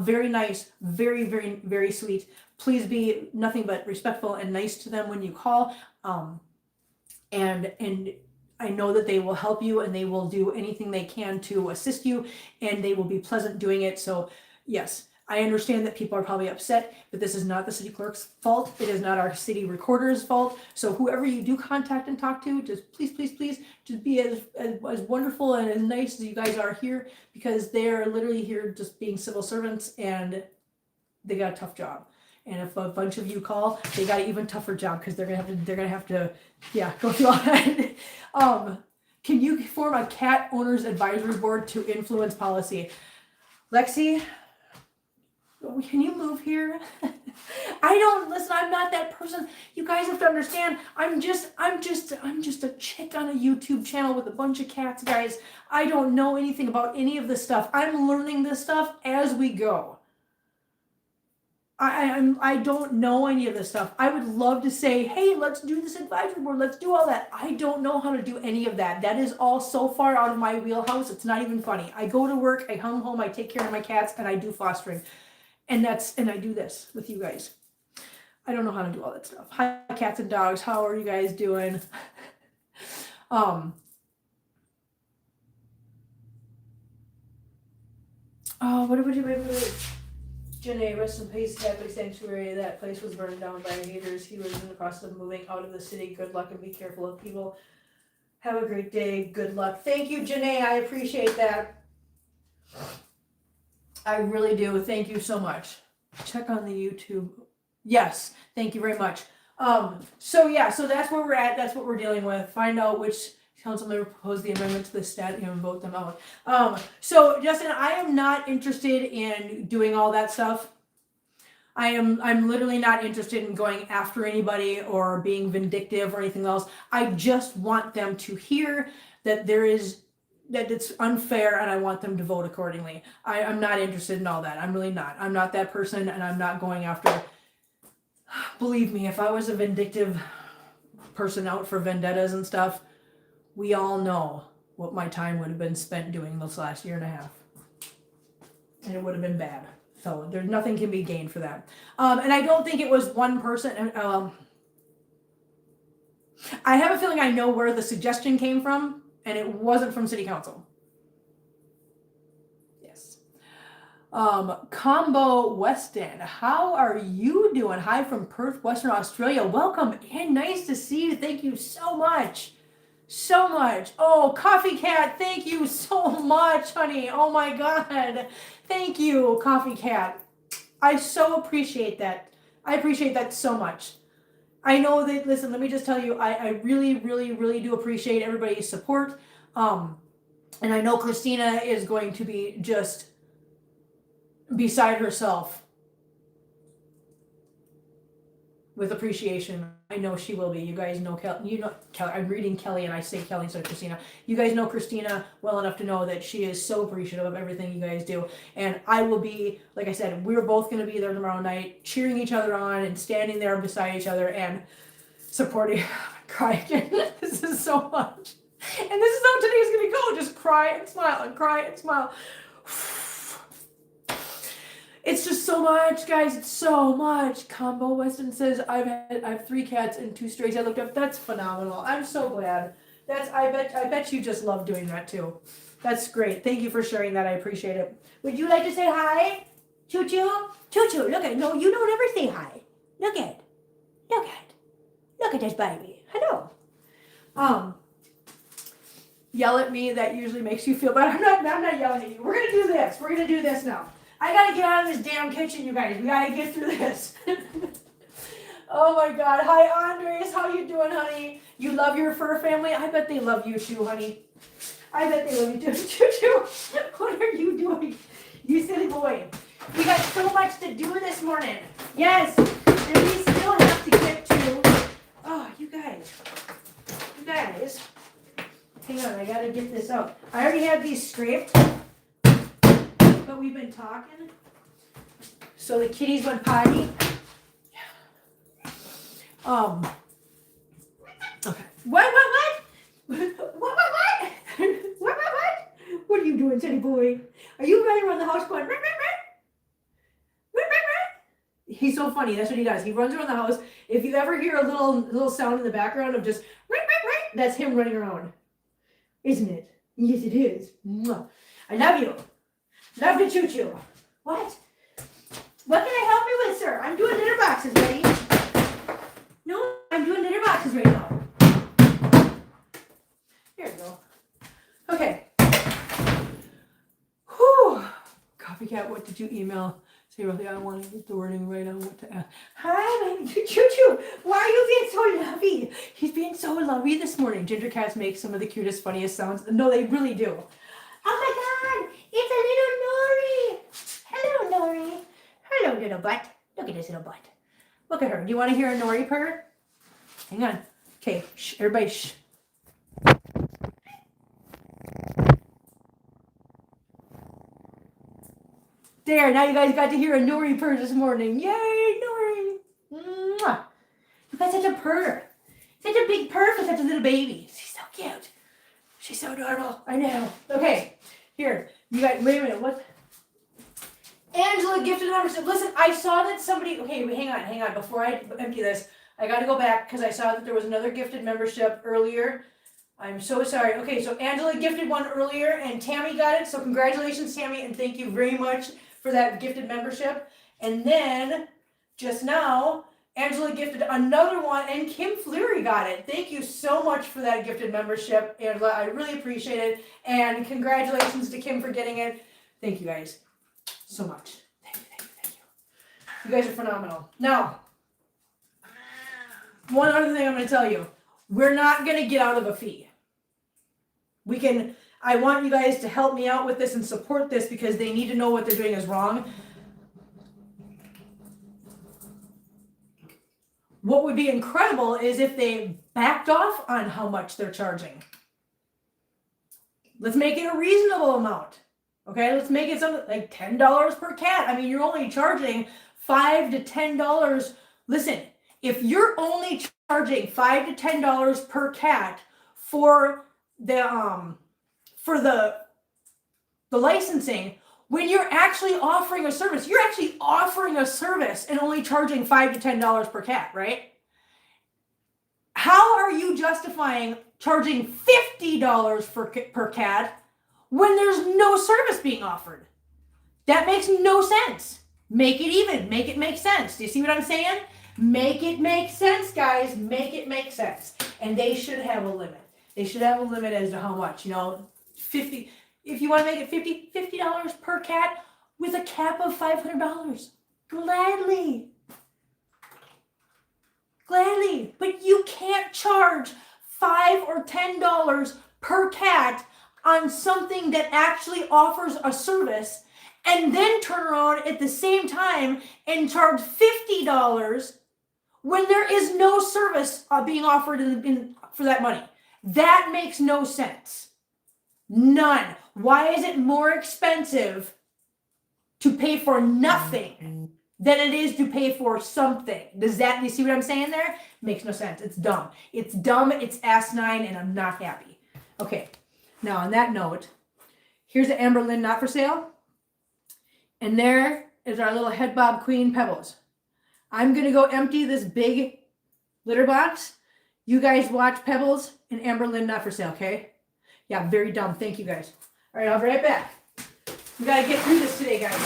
Speaker 1: Very nice, very, very, very sweet. Please be nothing but respectful and nice to them when you call. And I know that they will help you and they will do anything they can to assist you, and they will be pleasant doing it. So yes, I understand that people are probably upset, but this is not the city clerk's fault. It is not our city recorder's fault. So whoever you do contact and talk to, just please, please, please, just be as wonderful and as nice as you guys are here, because they are literally here just being civil servants, and they got a tough job. And if a bunch of you call, they got an even tougher job, because they're gonna have to, yeah, go through all that. Can you form a cat owners advisory board to influence policy? Lexi, can you move here? Listen, I'm not that person. You guys have to understand, I'm just a chick on a YouTube channel with a bunch of cats, guys. I don't know anything about any of this stuff. I'm learning this stuff as we go. I don't know any of this stuff. I would love to say, hey, let's do this advisory board. Let's do all that. I don't know how to do any of that. That is all so far out of my wheelhouse. It's not even funny. I go to work, I come home, I take care of my cats, and I do fostering. And I do this with you guys. I don't know how to do all that stuff. Hi, cats and dogs. How are you guys doing? Oh, what did we do? Wait. Janae, rest in peace, Catholic Sanctuary. That place was burned down by haters. He was in the process of moving out of the city. Good luck and be careful of people. Have a great day. Good luck. Thank you, Janae. I appreciate that. I really do. Thank you so much. Check on the YouTube. Yes. Thank you very much. So that's where we're at. That's what we're dealing with. Find out which council member proposed the amendment to the statute and vote them out. So Justin, I am not interested in doing all that stuff. I'm literally not interested in going after anybody or being vindictive or anything else. I just want them to hear that that it's unfair, and I want them to vote accordingly. I'm not interested in all that. I'm really not. I'm not that person, and I'm not going after. Believe me, if I was a vindictive person out for vendettas and stuff, we all know what my time would have been spent doing this last year and a half. And it would have been bad. So there's nothing can be gained for that. And I don't think it was one person. I have a feeling I know where the suggestion came from, and it wasn't from City Council. Yes. Combo Weston, how are you doing? Hi from Perth, Western Australia. Welcome and nice to see you. Thank you so much. So much. Oh, Coffee Cat, thank you so much, honey. Oh my God. Thank you, Coffee Cat. I so appreciate that. I appreciate that so much. I know that, listen, let me just tell you, I really, really, really do appreciate everybody's support. And I know Christina is going to be just beside herself with appreciation. I know she will be. You guys know Kelly. I'm reading Kelly and I say Kelly instead of Christina. You guys know Christina well enough to know that she is so appreciative of everything you guys do. And I will be, like I said, we're both going to be there tomorrow night, cheering each other on and standing there beside each other and supporting. Cry again. This is so much. And this is how today's going to go. Just cry and smile and cry and smile. It's just so much, guys. It's so much. Combo Weston says, I have 3 cats and 2 strays. I looked up. That's phenomenal. I'm so glad. I bet you just love doing that too. That's great. Thank you for sharing that. I appreciate it. Would you like to say hi? Choo choo? Choo choo. Look at, no, you don't ever say hi. Look at this baby. Hello. Yell at me. That usually makes you feel better. I'm not yelling at you. We're gonna do this. We're gonna do this now. I gotta get out of this damn kitchen, you guys. We gotta get through this. Oh my God. Hi, Andres. How you doing, honey? You love your fur family? I bet they love you too, honey. I bet they love you too. Choo-choo. What are you doing? You silly boy. We got so much to do this morning. Yes. And we still have to get to... Oh, you guys. You guys. Hang on. I gotta get this out. I already have these scraped. But we've been talking. So the kitties went potty. Okay. What? What are you doing, Teddy boy? Are you running around the house going? He's so funny. That's what he does. He runs around the house. If you ever hear a little sound in the background of just, that's him running around, isn't it? Yes, it is. I love you. Love to choo choo. What? What can I help you with, sir? I'm doing litter boxes, ready? No, I'm doing litter boxes right now. Here we go. Okay. Whew. Copycat, what did you email? Say really, I want to get the wording right on what to ask. Hi, baby. Choo choo. Why are you being so lovey? He's being so lovey this morning. Ginger cats make some of the cutest, funniest sounds. No, they really do. Oh my God. It's a little Nori. Hello, Nori. Hello, little butt. Look at this little butt. Look at her. Do you want to hear a Nori purr? Hang on. Okay, shh, everybody shh. There, now you guys got to hear a Nori purr this morning. Yay, Nori. Mwah. You got such a purr. Such a big purr for such a little baby. She's so cute. She's so adorable. I know. Okay, here. You guys, wait a minute. What? Angela gifted membership. Listen, I saw that somebody, okay, wait, hang on. Before I empty this, I got to go back because I saw that there was another gifted membership earlier. I'm so sorry. Okay, so Angela gifted one earlier and Tammy got it. So congratulations, Tammy, and thank you very much for that gifted membership. And then just now, Angela gifted another one and Kim Fleury got it. Thank you so much for that gifted membership, Angela. I really appreciate it. And congratulations to Kim for getting it. Thank you guys so much. Thank you. You guys are phenomenal. Now, one other thing I'm going to tell you. We're not going to get out of a fee. I want you guys to help me out with this and support this because they need to know what they're doing is wrong. What would be incredible is if they backed off on how much they're charging. Let's make it a reasonable amount. Okay, let's make it something like $10 per cat. I mean, you're only charging $5 to $10 listen, if you're only charging $5 to $10 per cat for the licensing, when you're actually offering a service, you're actually offering a service and only charging $5 to $10 per cat, right? How are you justifying charging $50 per cat when there's no service being offered? That makes no sense. Make it even. Make it make sense. Do you see what I'm saying? Make it make sense, guys. Make it make sense. And they should have a limit. They should have a limit as to how much. 50. If you want to make it $50 per cat with a cap of $500, gladly. Gladly. But you can't charge $5 or $10 per cat on something that actually offers a service and then turn around at the same time and charge $50 when there is no service being offered for that money. That makes no sense. None. Why is it more expensive to pay for nothing than it is to pay for something? You see what I'm saying there? Makes no sense. It's dumb. It's dumb, it's asinine, and I'm not happy. Okay, now on that note, here's the Amber Lynn not for sale. And there is our little head bob queen Pebbles. I'm going to go empty this big litter box. You guys watch Pebbles and Amber Lynn not for sale, okay? Yeah, very dumb. Thank you, guys. All right, I'll be right back. We got to get through this today, guys.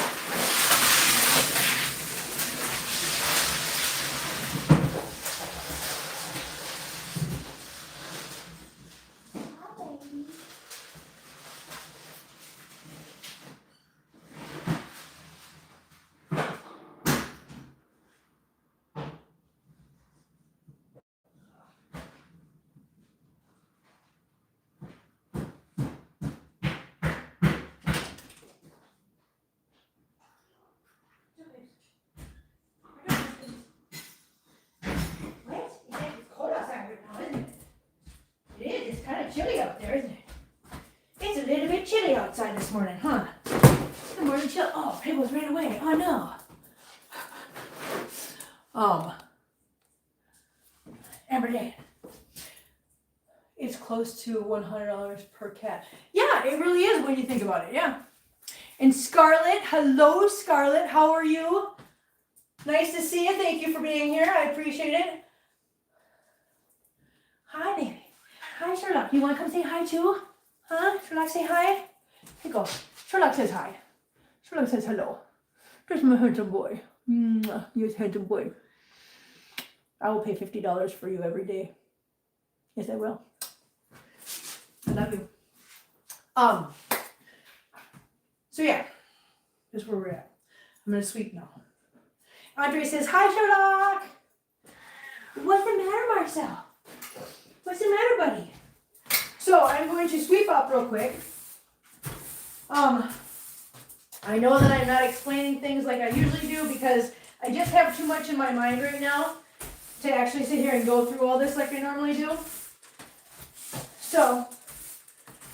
Speaker 1: Chilly out there, isn't it? It's a little bit chilly outside this morning, huh? Good morning, chill. Oh, Pebbles ran away. Oh no. Amber Day. It's close to $100 per cat. Yeah, it really is when you think about it. Yeah. And Scarlett, hello, Scarlett. How are you? Nice to see you. Thank you for being here. I appreciate it. Hi, baby. Hi, Sherlock. You want to come say hi too? Huh? Sherlock, say hi. Here you go. Sherlock says hi. Sherlock says hello. There's my handsome boy. Yes, handsome boy. I will pay $50 for you every day. Yes, I will. I love you. So yeah, this is where we're at. I'm gonna sweep now. Andre says, hi, Sherlock. What's the matter, Marcel? What's the matter, buddy? So I'm going to sweep up real quick. I know that I'm not explaining things like I usually do because I just have too much in my mind right now to actually sit here and go through all this like I normally do. So,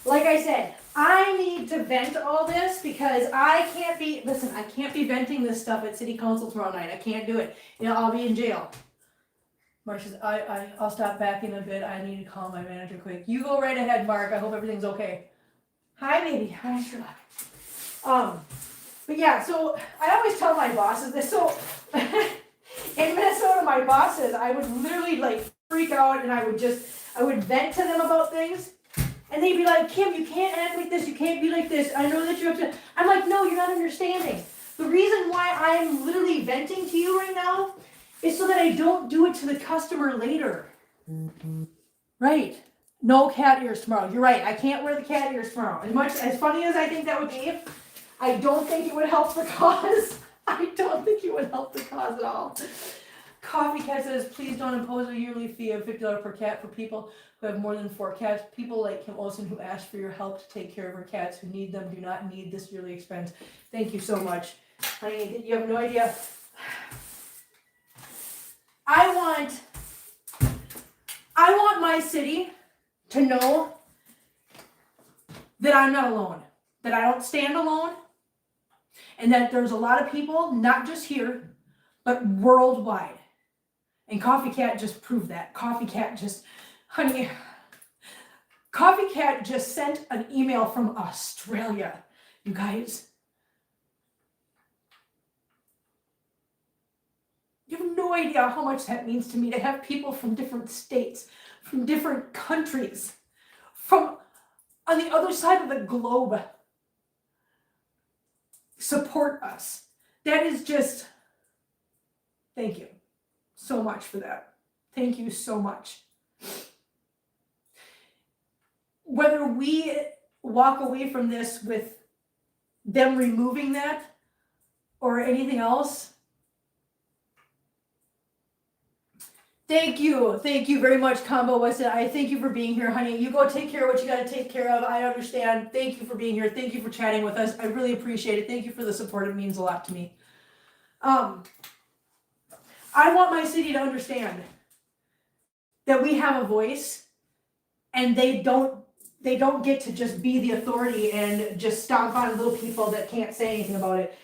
Speaker 1: like I said, I need to vent all this because I can't be venting this stuff at City Council tomorrow night. I can't do it. I'll be in jail. Mark says, I'll stop back in a bit. I need to call my manager quick. You go right ahead, Mark. I hope everything's okay. Hi, baby. Hi, Sherlock. But yeah, so I always tell my bosses this. So in Minnesota, my bosses, I would literally like freak out and I would vent to them about things. And they'd be like, Kim, you can't act like this. You can't be like this. I know that you're upset. I'm like, no, you're not understanding. The reason why I'm literally venting to you right now is so that I don't do it to the customer later. Mm-hmm. Right. No cat ears tomorrow. You're right. I can't wear the cat ears tomorrow. As funny as I think that would be, I don't think it would help the cause. I don't think it would help the cause at all. Coffee Cat says, please don't impose a yearly fee of $50 per cat for people who have more than 4 cats. People like Kim Olson who asked for your help to take care of her cats who need them do not need this yearly expense. Thank you so much. Honey, you have no idea. I want my city to know that I'm not alone, that I don't stand alone, and that there's a lot of people, not just here, but worldwide, And Coffee Cat just proved that. Coffee Cat just, honey, Coffee Cat just sent an email from Australia. You guys, you have no idea how much that means to me to have people from different states, from different countries, from on the other side of the globe support us. That is just, thank you so much for that. Thank you so much. Whether we walk away from this with them removing that or anything else, thank you very much, Combo Weston. I thank you for being here, honey. You go take care of what you got to take care of. I understand. Thank you for being here. Thank you for chatting with us. I really appreciate it. Thank you for the support. It means a lot to me. I want my city to understand that we have a voice, and they don't get to just be the authority and just stomp on little people that can't say anything about it.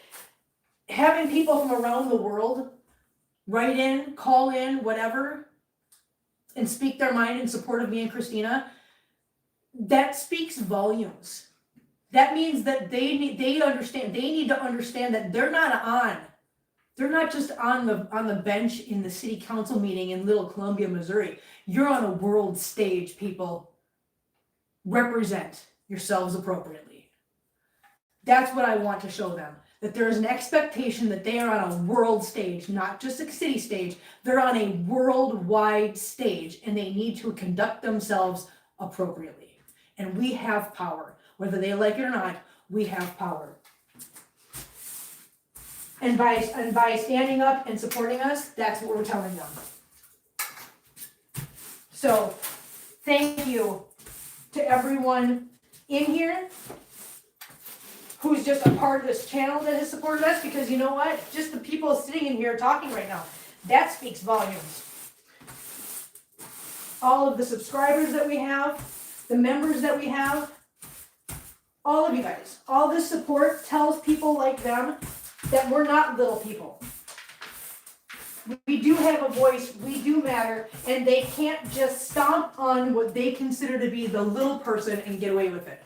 Speaker 1: Having people from around the world write in, call in, whatever, and speak their mind in support of me and Christina, that speaks volumes. That means that they need to understand that they're not just on the bench in the city council meeting in Little Columbia, Missouri. You're on a world stage, people. Represent yourselves appropriately. That's what I want to show them. That there is an expectation that they are on a world stage, not just a city stage. They're on a worldwide stage, and they need to conduct themselves appropriately. And we have power. Whether they like it or not, we have power. And by standing up and supporting us, that's what we're telling them. So, thank you to everyone in here who's just a part of this channel that has supported us, because you know what? Just the people sitting in here talking right now, that speaks volumes. All of the subscribers that we have, the members that we have, all of you guys, all this support tells people like them that we're not little people. We do have a voice, we do matter, and they can't just stomp on what they consider to be the little person and get away with it.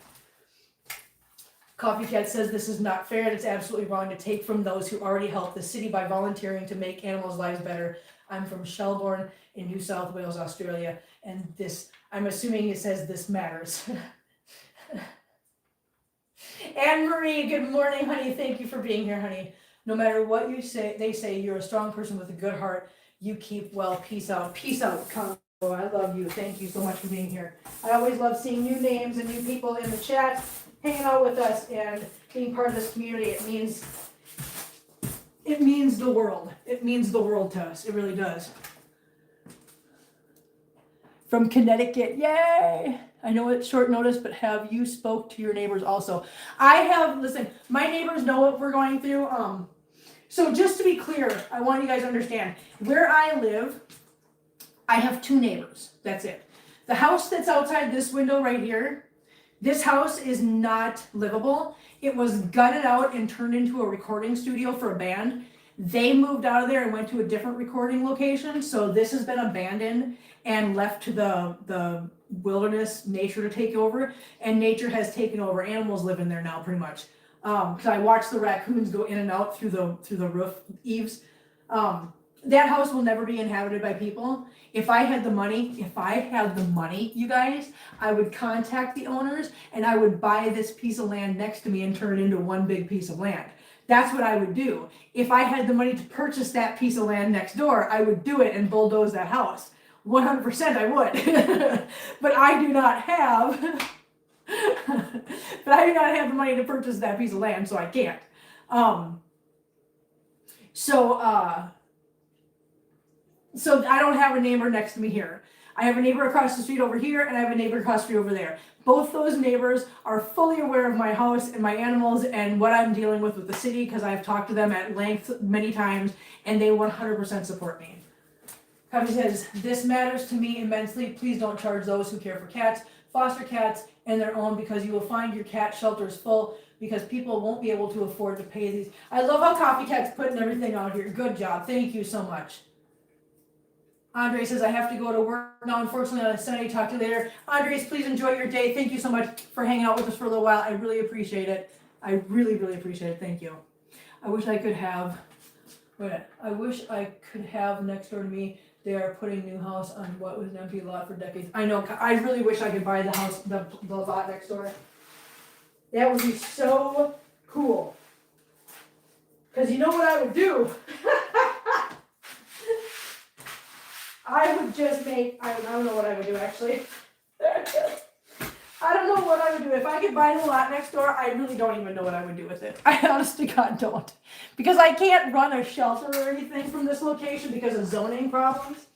Speaker 1: Coffee Cat says this is not fair, and it's absolutely wrong to take from those who already help the city by volunteering to make animals' lives better. I'm from Shelbourne in New South Wales, Australia, and this, I'm assuming it says this matters. Anne Marie, good morning, honey. Thank you for being here, honey. No matter what you say, they say you're a strong person with a good heart. You keep well. Peace out. Peace out, Congo. I love you. Thank you so much for being here. I always love seeing new names and new people in the chat, hanging out with us and being part of this community. It means the world. It means the world to us. It really does. From Connecticut, yay! I know it's short notice, but have you spoke to your neighbors also? I have, listen, my neighbors know what we're going through. So just to be clear, I want you guys to understand, where I live, I have 2 neighbors, that's it. The house that's outside this window right here, this house is not livable. It was gutted out and turned into a recording studio for a band. They moved out of there and went to a different recording location, so this has been abandoned and left to the wilderness, nature to take over, and nature has taken over. Animals live in there now, pretty much. Because I watch the raccoons go in and out through the roof eaves. That house will never be inhabited by people. If I had the money, you guys, I would contact the owners and I would buy this piece of land next to me and turn it into one big piece of land. That's what I would do. If I had the money to purchase that piece of land next door, I would do it and bulldoze that house. 100% I would. But I do not have the money to purchase that piece of land, so I can't. So I don't have a neighbor next to me here. I have a neighbor across the street over here, and I have a neighbor across the street over there. Both those neighbors are fully aware of my house and my animals and what I'm dealing with the city, because I've talked to them at length many times, and they 100% support me. Copy says, this matters to me immensely. Please don't charge those who care for cats, foster cats, and their own, because you will find your cat shelters full, because people won't be able to afford to pay these. I love how Coffee Cat's putting everything out here. Good job. Thank you so much. Andre says, I have to go to work now, unfortunately, on a Sunday. Talk to you later. Andres, please enjoy your day. Thank you so much for hanging out with us for a little while. I really appreciate it. I really, really appreciate it. Thank you. I wish I could have, next door to me, they are putting new house on what was an empty lot for decades. I know, I really wish I could buy the house, the lot next door. That would be so cool. Because you know what I would do? I would just make, I don't know what I would do actually. I don't know what I would do. If I could buy the lot next door, I really don't even know what I would do with it. I honest to God don't. Because I can't run a shelter or anything from this location because of zoning problems.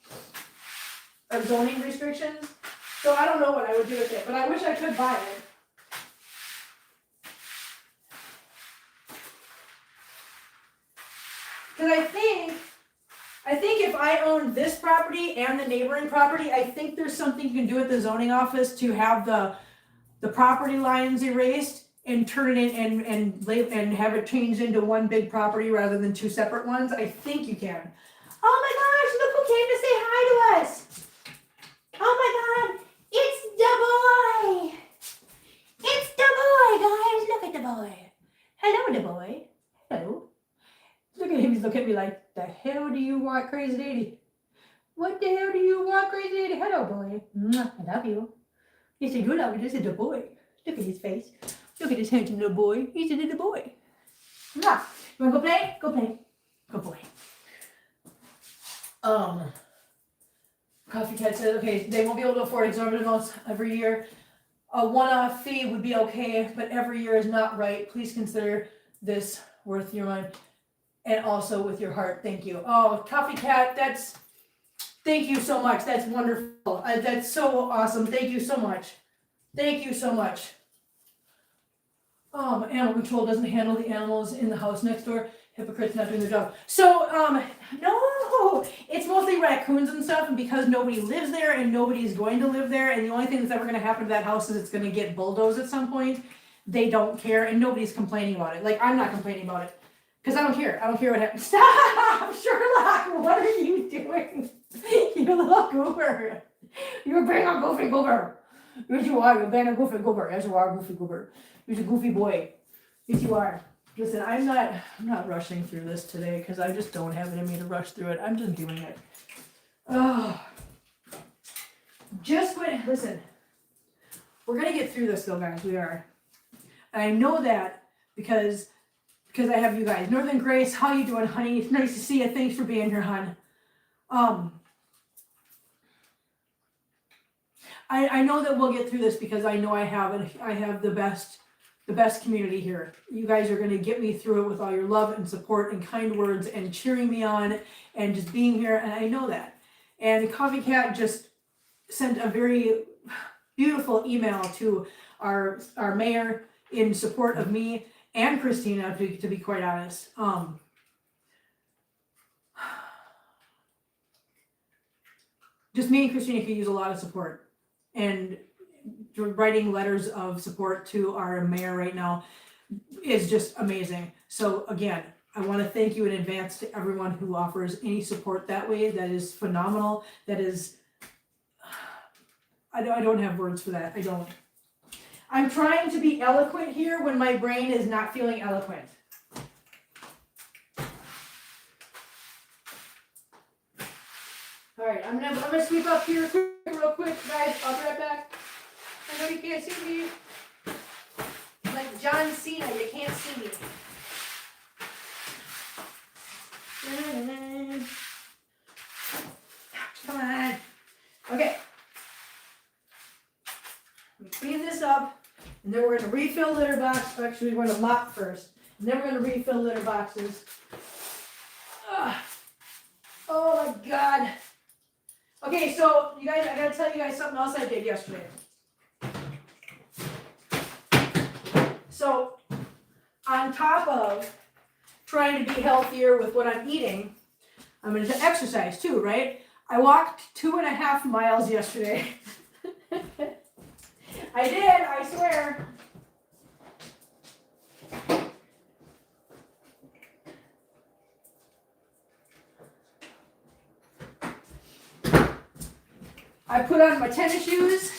Speaker 1: Or zoning restrictions. So I don't know what I would do with it, but I wish I could buy it. Because I think if I owned this property and the neighboring property, I think there's something you can do at the zoning office to have the property lines erased and turn it in and have it changed into one big property rather than two separate ones. I think you can. Oh my gosh, look who came to say hi to us. Oh my God, it's the boy. It's the boy, guys. Look at the boy. Hello, the boy. Hello. Look at him, he's looking at me like, the hell do you want, crazy lady? What the hell do you want, crazy lady? Hello, boy. I love you. Yes, I do love you. This is the boy. Look at his face. Look at this handsome little boy. He's a little boy. You wanna go play? Go play. Go play. Coffee Cat said, okay, they won't be able to afford exorbitant amounts every year. A one-off fee would be okay, but every year is not right. Please consider this worth your money. And also with your heart, thank you. Oh, Coffee Cat, thank you so much. That's wonderful. That's so awesome. Thank you so much. Thank you so much. Animal control doesn't handle the animals in the house next door. Hypocrites not doing their job. So, no, it's mostly raccoons and stuff, and because nobody lives there and nobody's going to live there, and the only thing that's ever going to happen to that house is it's going to get bulldozed at some point, they don't care, and nobody's complaining about it. Like, I'm not complaining about it. Because I don't care. I don't care what happens. Stop! Sherlock, what are you doing? You little goober. You're being a goofy goober. Yes, you are. You're being a goofy goober. Yes, you are a goofy goober. You're a goofy boy. Yes, you are. Listen, I'm not rushing through this today because I just don't have it in me to rush through it. I'm just doing it. Oh. Listen. We're going to get through this though, guys. We are. And I know that because I have you guys. Northern Grace, how you doing, honey? It's nice to see you. Thanks for being here, hon. I know that we'll get through this because I know I have the best community here. You guys are going to get me through it with all your love and support and kind words and cheering me on and just being here, and I know that. And Coffee Cat just sent a very beautiful email to our mayor in support of me and Christina, to be quite honest. Just me and Christina could use a lot of support. And writing letters of support to our mayor right now is just amazing. So again, I want to thank you in advance to everyone who offers any support that way. That is phenomenal. That is, I don't have words for that. I don't. I'm trying to be eloquent here when my brain is not feeling eloquent. All right, I'm gonna sweep up here real quick, guys. I'll be right back. I know you can't see me. Like John Cena, you can't see me. Come on. Okay. Clean this up, and then we're going to refill litter box. Actually, we're going to mop first, and then we're going to refill litter boxes. Ugh. Oh my God. Okay, so you guys, I got to tell you guys something else I did yesterday. So, on top of trying to be healthier with what I'm eating, I'm going to exercise too, right? I walked 2.5 miles yesterday. I did, I swear. I put on my tennis shoes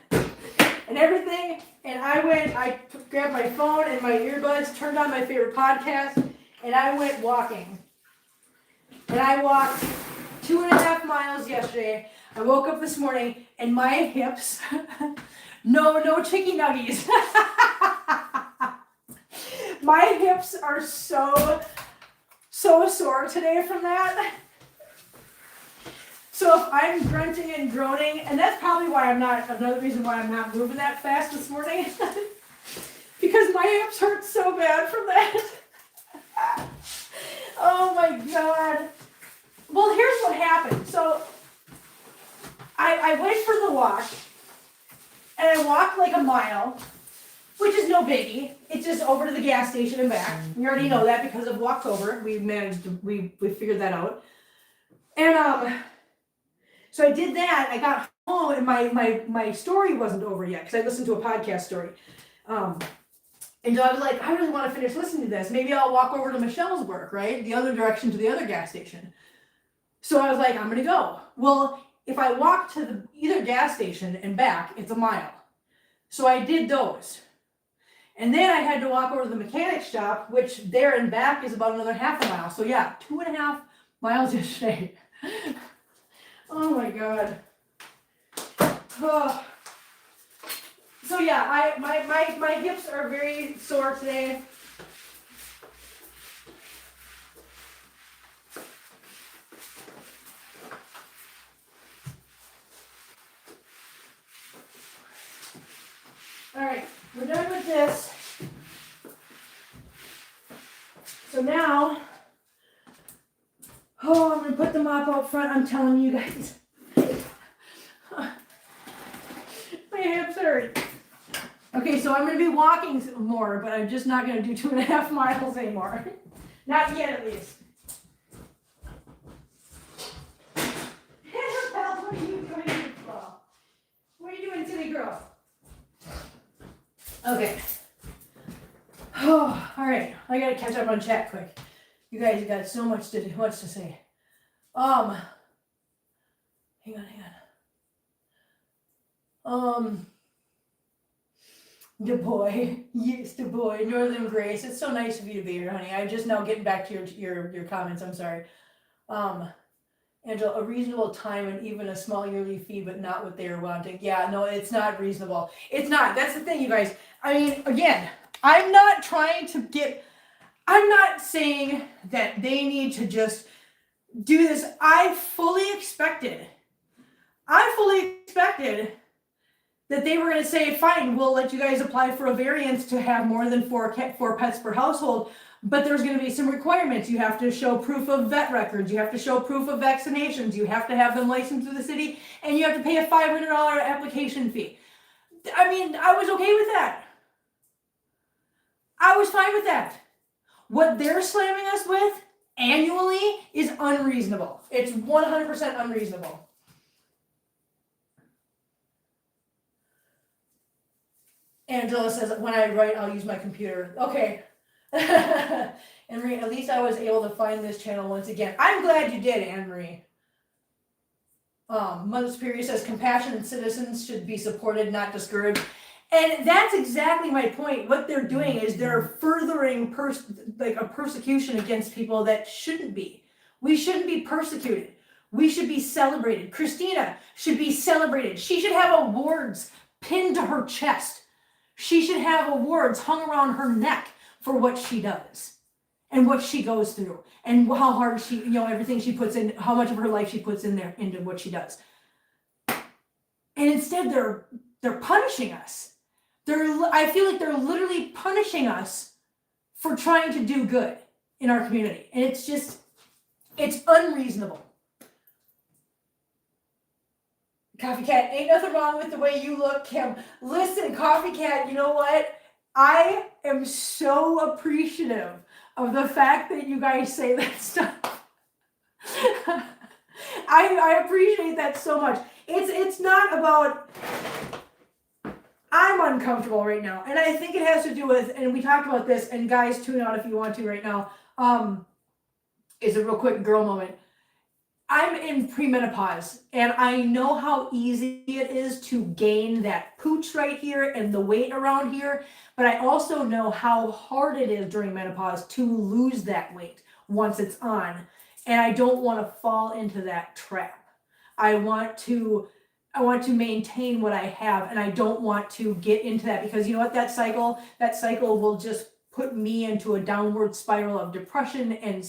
Speaker 1: and everything, and I grabbed my phone and my earbuds, turned on my favorite podcast, and I went walking. And I walked 2.5 miles yesterday. I woke up this morning and my hips, no chicky nuggies. My hips are so sore today from that. So if I'm grunting and groaning, and that's probably why another reason why I'm not moving that fast this morning, because my hips hurt so bad from that. Oh my God. Well, here's what happened. So I went for the walk, and I walked like a mile, which is no biggie. It's just over to the gas station and back. You already know that because of Walkover. We figured that out. And so I did that. I got home, and my story wasn't over yet because I listened to a podcast story. And so I was like, I really want to finish listening to this. Maybe I'll walk over to Michelle's work, right? The other direction to the other gas station. So I was like, I'm going to go. Well, if I walk to either gas station and back, it's a mile. So I did those. And then I had to walk over to the mechanic shop, which there and back is about another 1/2 mile. So yeah, 2.5 miles yesterday. Oh my God. Oh. So yeah, my hips are very sore today. All right, we're done with this. So now, I'm gonna put the mop out front. I'm telling you guys, my hips hurt. Okay, so I'm gonna be walking more, but I'm just not gonna do 2.5 miles anymore. Not yet, at least. What are you doing, girl? What are you doing, silly girl? Okay. Oh, all right. I gotta catch up on chat quick. You guys got so much to say. Hang on. Du Bois, yes, Du Bois, Northern Grace. It's so nice of you to be here, honey. I'm just now getting back to your comments. I'm sorry. Angela, a reasonable time and even a small yearly fee, but not what they are wanting. Yeah, no, it's not reasonable. It's not. That's the thing, you guys. I mean, again, I'm not saying that they need to just do this. I fully expected that they were going to say, fine, we'll let you guys apply for a variance to have more than four pets per household, but there's going to be some requirements. You have to show proof of vet records. You have to show proof of vaccinations. You have to have them licensed through the city, and you have to pay a $500 application fee. I mean, I was okay with that. I was fine with that. What they're slamming us with annually is unreasonable. It's 100% unreasonable. Angela says, when I write, I'll use my computer. Okay. Anne-Marie, at least I was able to find this channel once again. I'm glad you did, Anne-Marie. Mother Superior says, compassionate citizens should be supported, not discouraged. And that's exactly my point. What they're doing is they're furthering a persecution against people that shouldn't be. We shouldn't be persecuted. We should be celebrated. Christina should be celebrated. She should have awards pinned to her chest. She should have awards hung around her neck for what she does and what she goes through and how hard she, everything she puts in, how much of her life she puts in there into what she does. And instead they're punishing us. I feel like they're literally punishing us for trying to do good in our community. And it's unreasonable. Coffee Cat, ain't nothing wrong with the way you look, Kim. Listen, Coffee Cat, you know what? I am so appreciative of the fact that you guys say that stuff. I appreciate that so much. It's not about, I'm uncomfortable right now. And I think it has to do with, and we talked about this, and guys, tune out if you want to right now. It's a real quick girl moment. I'm in premenopause, and I know how easy it is to gain that pooch right here and the weight around here, but I also know how hard it is during menopause to lose that weight once it's on, and I don't want to fall into that trap. I want to I want to maintain what I have, and I don't want to get into that, because you know what, that cycle will just put me into a downward spiral of depression and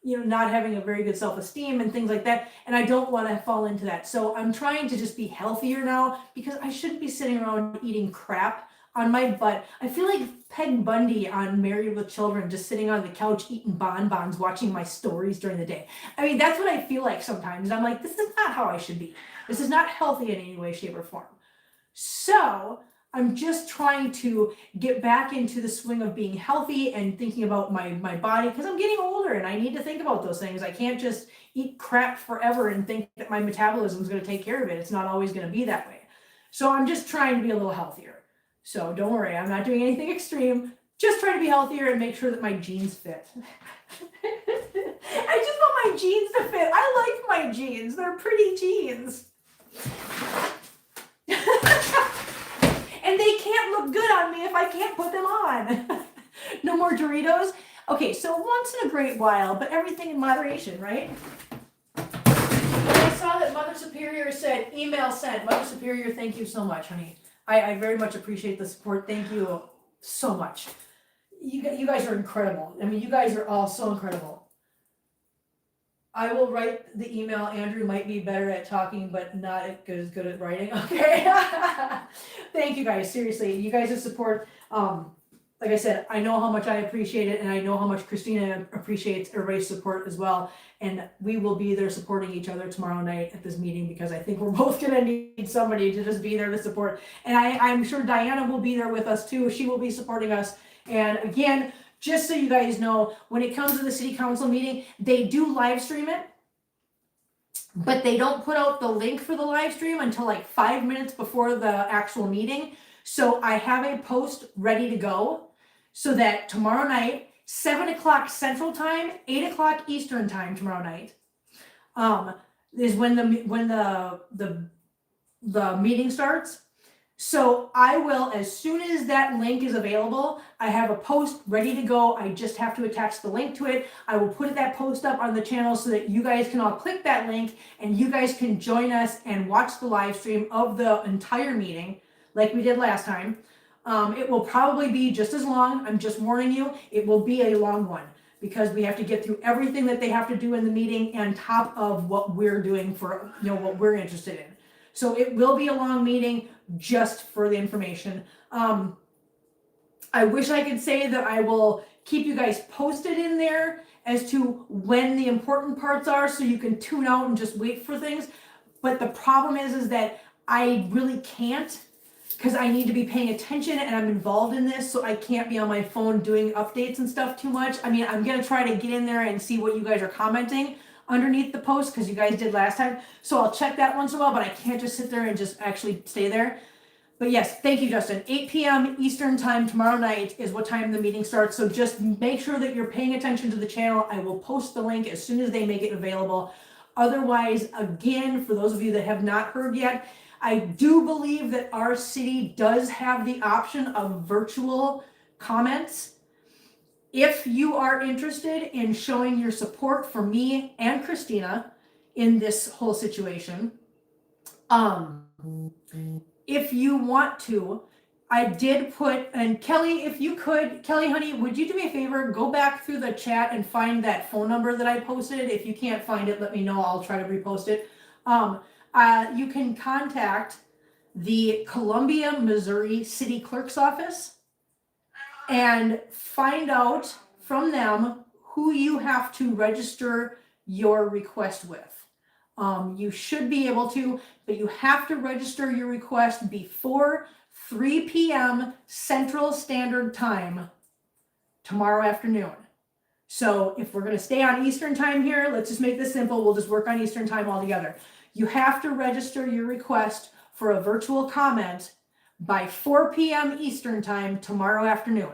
Speaker 1: not having a very good self-esteem and things like that. And I don't want to fall into that. So I'm trying to just be healthier now, because I shouldn't be sitting around eating crap on my butt. I feel like Peg Bundy on Married with Children, just sitting on the couch eating bonbons, watching my stories during the day. I mean, that's what I feel like sometimes. I'm like, this is not how I should be. This is not healthy in any way, shape, or form. So I'm just trying to get back into the swing of being healthy and thinking about my body, because I'm getting older and I need to think about those things. I can't just eat crap forever and think that my metabolism is going to take care of it. It's not always going to be that way. So I'm just trying to be a little healthier. So don't worry, I'm not doing anything extreme. Just trying to be healthier and make sure that my jeans fit. I just want my jeans to fit. I like my jeans. They're pretty jeans. And they can't look good on me if I can't put them on. No more Doritos. Okay, so once in a great while, but everything in moderation, right? I saw that Mother Superior said, email sent. Mother Superior, thank you so much, honey. I very much appreciate the support. Thank you so much. You guys are incredible. I mean, you guys are all so incredible. I will write the email. Andrew might be better at talking, but not as good at writing. Okay. Thank you guys. Seriously, you guys' support. Like I said, I know how much I appreciate it, and I know how much Christina appreciates everybody's support as well. And we will be there supporting each other tomorrow night at this meeting, because I think we're both going to need somebody to just be there to support. And I'm sure Diana will be there with us too. She will be supporting us. And again, just so you guys know, when it comes to the city council meeting, they do live stream it, but they don't put out the link for the live stream until like 5 minutes before the actual meeting. So I have a post ready to go, so that tomorrow night, 7 o'clock Central Time, 8 o'clock Eastern Time tomorrow night, is when the meeting starts. So I will, as soon as that link is available, I have a post ready to go. I just have to attach the link to it. I will put that post up on the channel so that you guys can all click that link and you guys can join us and watch the live stream of the entire meeting like we did last time. It will probably be just as long. I'm just warning you, it will be a long one, because we have to get through everything that they have to do in the meeting on top of what we're doing for, what we're interested in. So it will be a long meeting, just for the information. I wish I could say that I will keep you guys posted in there as to when the important parts are, so you can tune out and just wait for things. But the problem is that I really can't, because I need to be paying attention and I'm involved in this, so I can't be on my phone doing updates and stuff too much. I mean, I'm going to try to get in there and see what you guys are commenting underneath the post, because you guys did last time. So I'll check that once in a while, but I can't just sit there and just actually stay there. But yes, thank you, Justin. 8 p.m. Eastern Time tomorrow night is what time the meeting starts. So just make sure that you're paying attention to the channel. I will post the link as soon as they make it available. Otherwise, again, for those of you that have not heard yet, I do believe that our city does have the option of virtual comments. If you are interested in showing your support for me and Christina in this whole situation, if you want to, I did put, and Kelly, if you could, Kelly, honey, would you do me a favor? Go back through the chat and find that phone number that I posted. If you can't find it, let me know. I'll try to repost it. You can contact the Columbia, Missouri City Clerk's Office and find out from them who you have to register your request with. You should be able to, but you have to register your request before 3 p.m. Central Standard Time tomorrow afternoon. So if we're going to stay on Eastern Time here, let's just make this simple. We'll just work on Eastern Time all together. You have to register your request for a virtual comment by 4 p.m. Eastern Time tomorrow afternoon.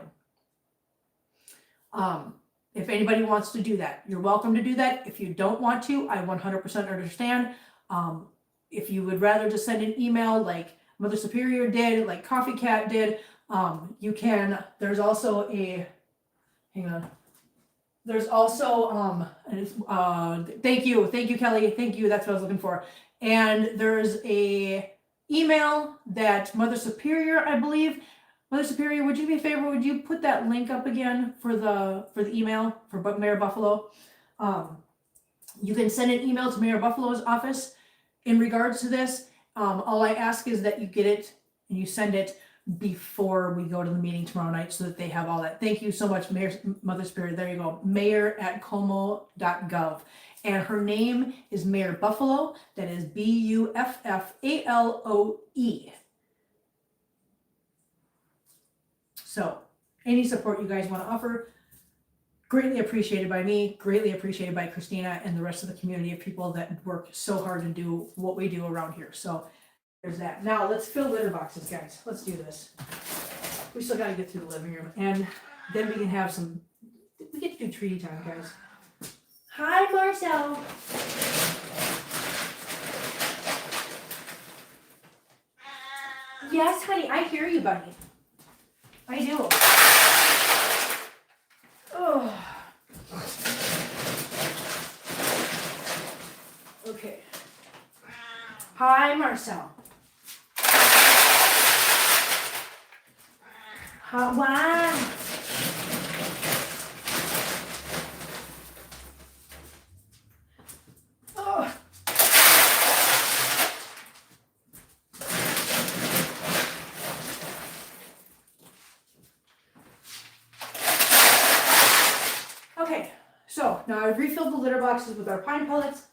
Speaker 1: If anybody wants to do that, you're welcome to do that. If you don't want to, I 100% understand. If you would rather just send an email like Mother Superior did, like Coffee Cat did, you can. There's also a, hang on. There's also, thank you, Kelly, thank you, that's what I was looking for. And there's a email that Mother Superior, I believe. Mother Superior, would you be a favor? Would you put that link up again for the email for Mayor Buffalo? You can send an email to Mayor Buffalo's office in regards to this. All I ask is that you get it and you send it before we go to the meeting tomorrow night so that they have all that. Thank you so much, Mother Superior. There you go. mayor@como.gov. And her name is Mayor Buffalo. That is Buffaloe. So any support you guys want to offer, greatly appreciated by me, greatly appreciated by Christina and the rest of the community of people that work so hard to do what we do around here. So there's that. Now let's fill litter boxes, guys. Let's do this. We still got to get through the living room, and then we can have some, we get to do treaty time, guys. Hi, Marcel. Yes, honey, I hear you, buddy. I do. Oh. Okay. Hi, Marcel. Wow. Oh. Okay, so now I've refilled the litter boxes with our pine pellets.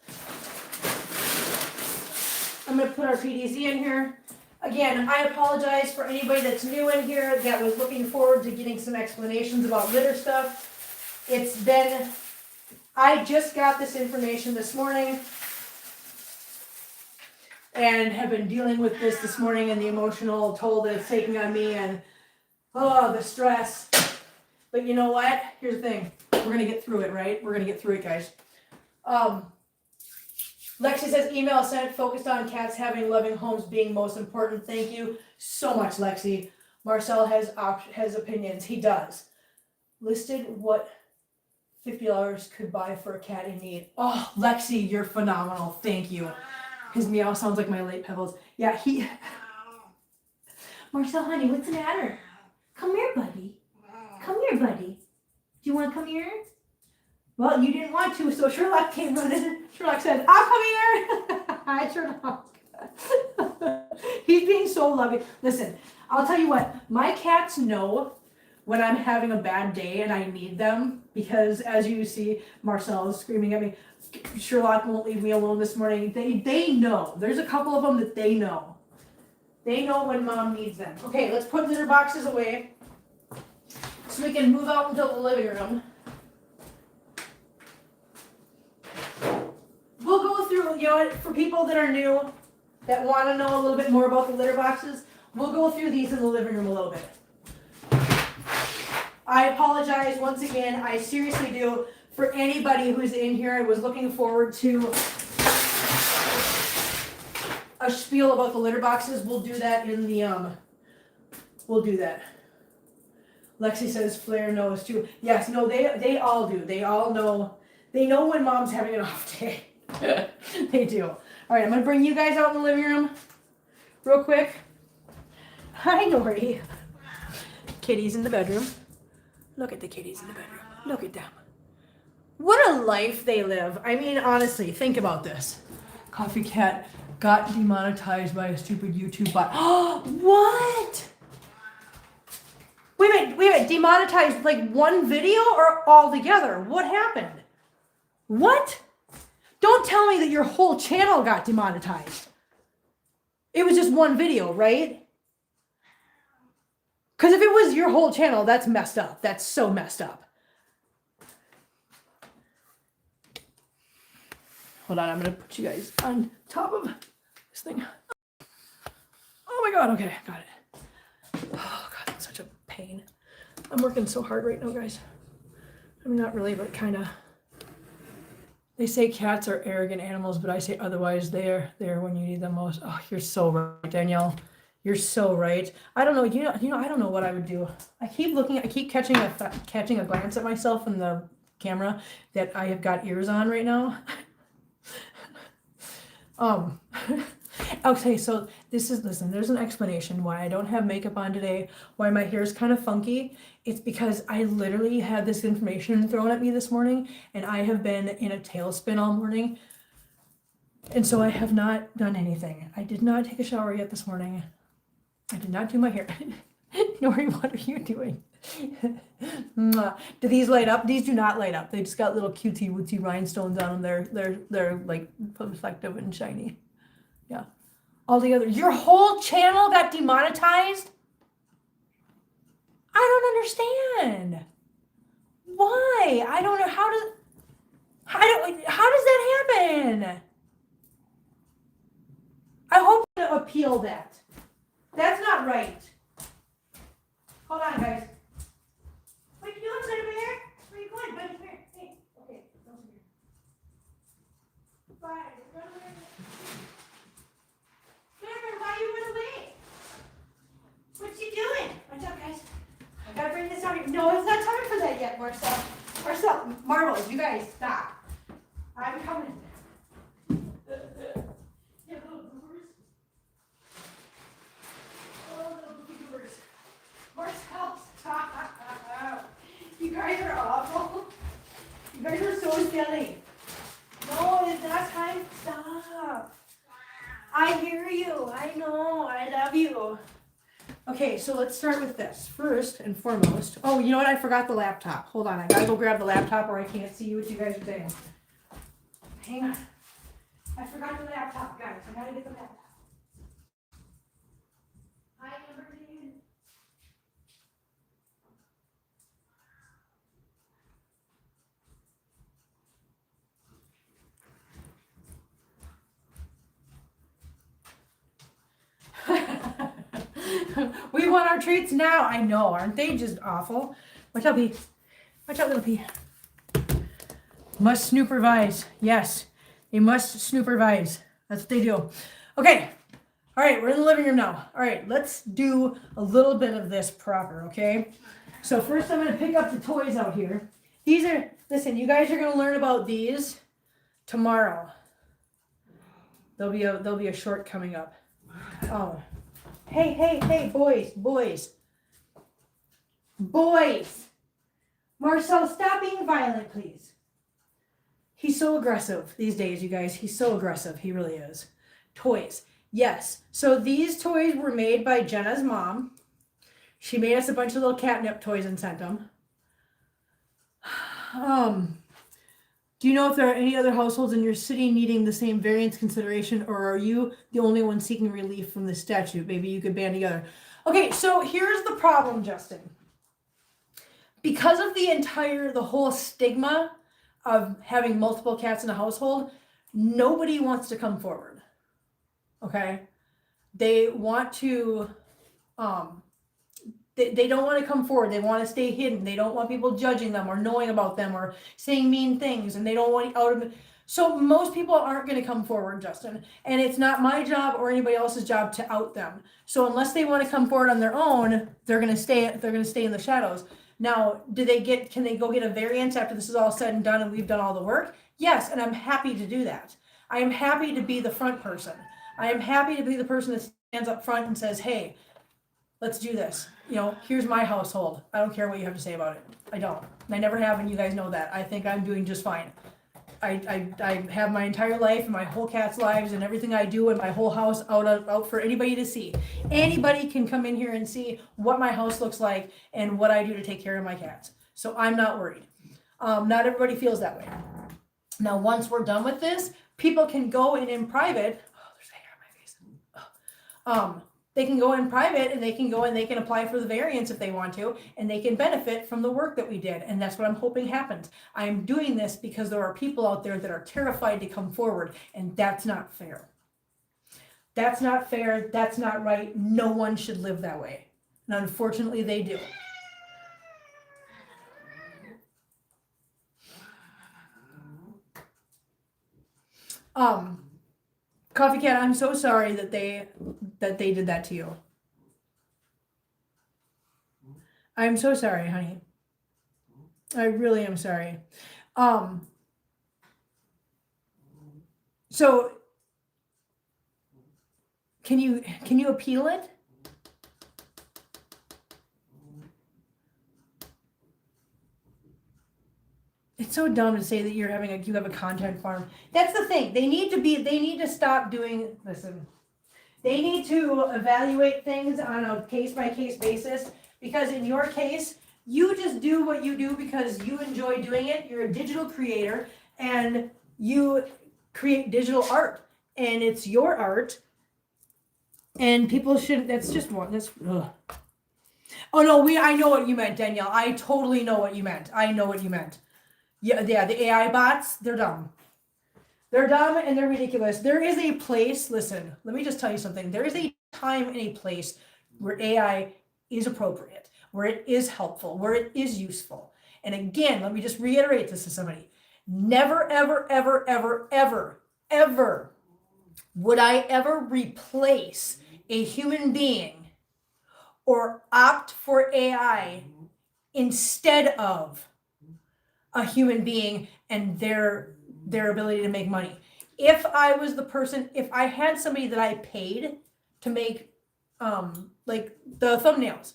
Speaker 1: I'm going to put our PDZ in here. Again, I apologize for anybody that's new in here that was looking forward to getting some explanations about litter stuff. It's been, I just got this information this morning and have been dealing with this morning and the emotional toll that it's taking on me and, oh, the stress. But you know what? Here's the thing. We're going to get through it, right? We're going to get through it, guys. Lexi says, email sent, focused on cats having loving homes being most important. Thank you so much, Lexi. Marcel has opinions. He does. Listed what $50 could buy for a cat in need. Oh, Lexi, you're phenomenal. Thank you. His meow sounds like my late Pebbles. Yeah, he... Marcel, honey, what's the matter? Come here, buddy. Come here, buddy. Do you want to come here? Well, you didn't want to, so Sherlock came running. Sherlock said, I'll come here. Hi, Sherlock. He's being so loving. Listen, I'll tell you what. My cats know when I'm having a bad day and I need them because, as you see, Marcel is screaming at me. Sherlock won't leave me alone this morning. They know. There's a couple of them that they know. They know when Mom needs them. Okay, let's put litter boxes away so we can move out into the living room. We'll go through, you know, for people that are new, that want to know a little bit more about the litter boxes, we'll go through these in the living room a little bit. I apologize once again, I seriously do, for anybody who's in here. I was looking forward to a spiel about the litter boxes. We'll do that in the, we'll do that. Lexi says Flair knows too. Yes, no, they all do. They all know. They know when Mom's having an off day. They do. All right, I'm going to bring you guys out in the living room real quick. Hi, Nori. Kitties in the bedroom. Look at the kitties in the bedroom. Look at them. What a life they live. I mean, honestly, think about this. Coffee Cat got demonetized by a stupid YouTube bot. Oh, what? Wait a minute, demonetized like one video or all together? What happened? What? Don't tell me that your whole channel got demonetized. It was just one video, right? Because if it was your whole channel, that's messed up. That's so messed up. Hold on, I'm going to put you guys on top of this thing. Oh my God, okay, got it. Oh God, that's such a pain. I'm working so hard right now, guys. mean, not really, but kind of. They say cats are arrogant animals, but I say otherwise. They're there when you need them most. Oh, you're so right, Danielle. You're so right. I don't know. I don't know what I would do. I keep catching a glance at myself in the camera that I have got ears on right now. Okay, so listen, there's an explanation why I don't have makeup on today, why my hair is kind of funky. It's because I literally had this information thrown at me this morning, and I have been in a tailspin all morning. And so I have not done anything. I did not take a shower yet this morning. I did not do my hair. Nori, what are you doing? Do these light up? These do not light up. They just got little cutesy wootsy rhinestones on them. They're like reflective and shiny. Yeah. All together. Your whole channel got demonetized? I don't understand. Why? I don't know. How does that happen? I hope to appeal that. That's not right. Hold on, guys. What are you doing, Buddy Bear? Where are you going, Buddy Bear? Hey, okay, over here. Bye. Run away. Bear, why you run away? What's you doing? What's up, guys? I gotta bring this out here. No, it's not time for that yet, Marcel. Marbles, you guys, stop. I'm coming. Marcel, stop. You guys are awful. You guys are so silly. No, it's not time. Stop. I hear you. I know. I love you. Okay, so let's start with this. First and foremost. Oh, you know what? I forgot the laptop. Hold on. I gotta go grab the laptop or I can't see what you guys are saying. Hang on. I forgot the laptop, guys. I gotta get the laptop. Hi, number 10. We want our treats now. I know, aren't they just awful? Watch out, P. Watch out, little P. Must snoopervise. Yes, they must snoopervise. That's what they do. Okay. All right, we're in the living room now. All right, let's do a little bit of this proper, okay? So first I'm going to pick up the toys out here. These are, listen, you guys are going to learn about these tomorrow. There'll be a short coming up. Oh. Hey, boys. Marcel, stop being violent, please. He's so aggressive these days, you guys. He's so aggressive. He really is. Toys. Yes. So these toys were made by Jenna's mom. She made us a bunch of little catnip toys and sent them. Do you know if there are any other households in your city needing the same variance consideration, or are you the only one seeking relief from the statute? Maybe you could band together. Okay, so here's the problem, Justin. Because of the whole stigma of having multiple cats in a household, nobody wants to come forward. Okay? They want to, they don't want to come forward. They want to stay hidden. They don't want people judging them or knowing about them or saying mean things, and they don't want out of it. So most people aren't going to come forward, Justin, and it's not my job or anybody else's job to out them. So unless they want to come forward on their own, they're going to stay in the shadows. Now, can they go get a variance after this is all said and done and we've done all the work? Yes, and I'm happy to do that. I am happy to be the front person. I am happy to be the person that stands up front and says, hey, let's do this. Here's my household. I don't care what you have to say about it. I don't. And I never have, and you guys know that. I think I'm doing just fine. I have my entire life and my whole cat's lives and everything I do and my whole house out for anybody to see. Anybody can come in here and see what my house looks like and what I do to take care of my cats. So I'm not worried. Not everybody feels that way. Now, once we're done with this, people can go in private. Oh, there's hair on my face. They can go in private and they can apply for the variance if they want to, and they can benefit from the work that we did. And that's what I'm hoping happens. I'm doing this because there are people out there that are terrified to come forward, and that's not fair. That's not fair. That's not right. No one should live that way. And unfortunately, they do. Coffee Cat, I'm so sorry that they did that to you. I'm so sorry, honey. I really am sorry. So can you appeal it? It's so dumb to say that you have a content farm. That's the thing. They need to stop doing, listen. They need to evaluate things on a case by case basis, because in your case, you just do what you do because you enjoy doing it. You're a digital creator and you create digital art, and it's your art, and people shouldn't, that's just one, that's, ugh. Oh no, I know what you meant, Danielle. I totally know what you meant. I know what you meant. Yeah, the AI bots, they're dumb. They're dumb and they're ridiculous. There is a place, listen, let me just tell you something. There is a time and a place where AI is appropriate, where it is helpful, where it is useful. And again, let me just reiterate this to somebody. Never, ever, ever, ever, ever, ever would I ever replace a human being or opt for AI instead of a human being and their ability to make money. If I was the person, if I had somebody that I paid to make like the thumbnails,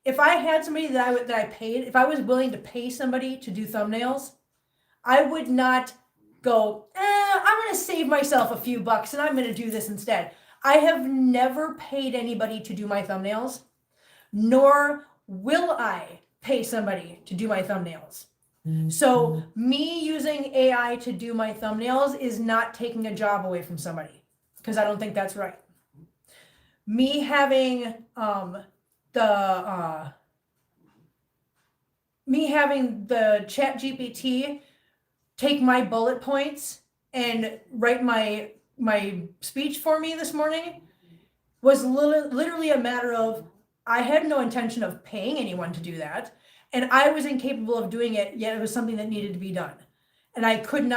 Speaker 1: if I had somebody that I paid, if I was willing to pay somebody to do thumbnails, I would not go, I'm going to save myself a few bucks and I'm going to do this instead. I have never paid anybody to do my thumbnails, nor will I pay somebody to do my thumbnails. So me using AI to do my thumbnails is not taking a job away from somebody, because I don't think that's right. Me having the chat GPT take my bullet points and write my speech for me this morning was literally a matter of, I had no intention of paying anyone to do that. And I was incapable of doing it, yet it was something that needed to be done. And I couldn't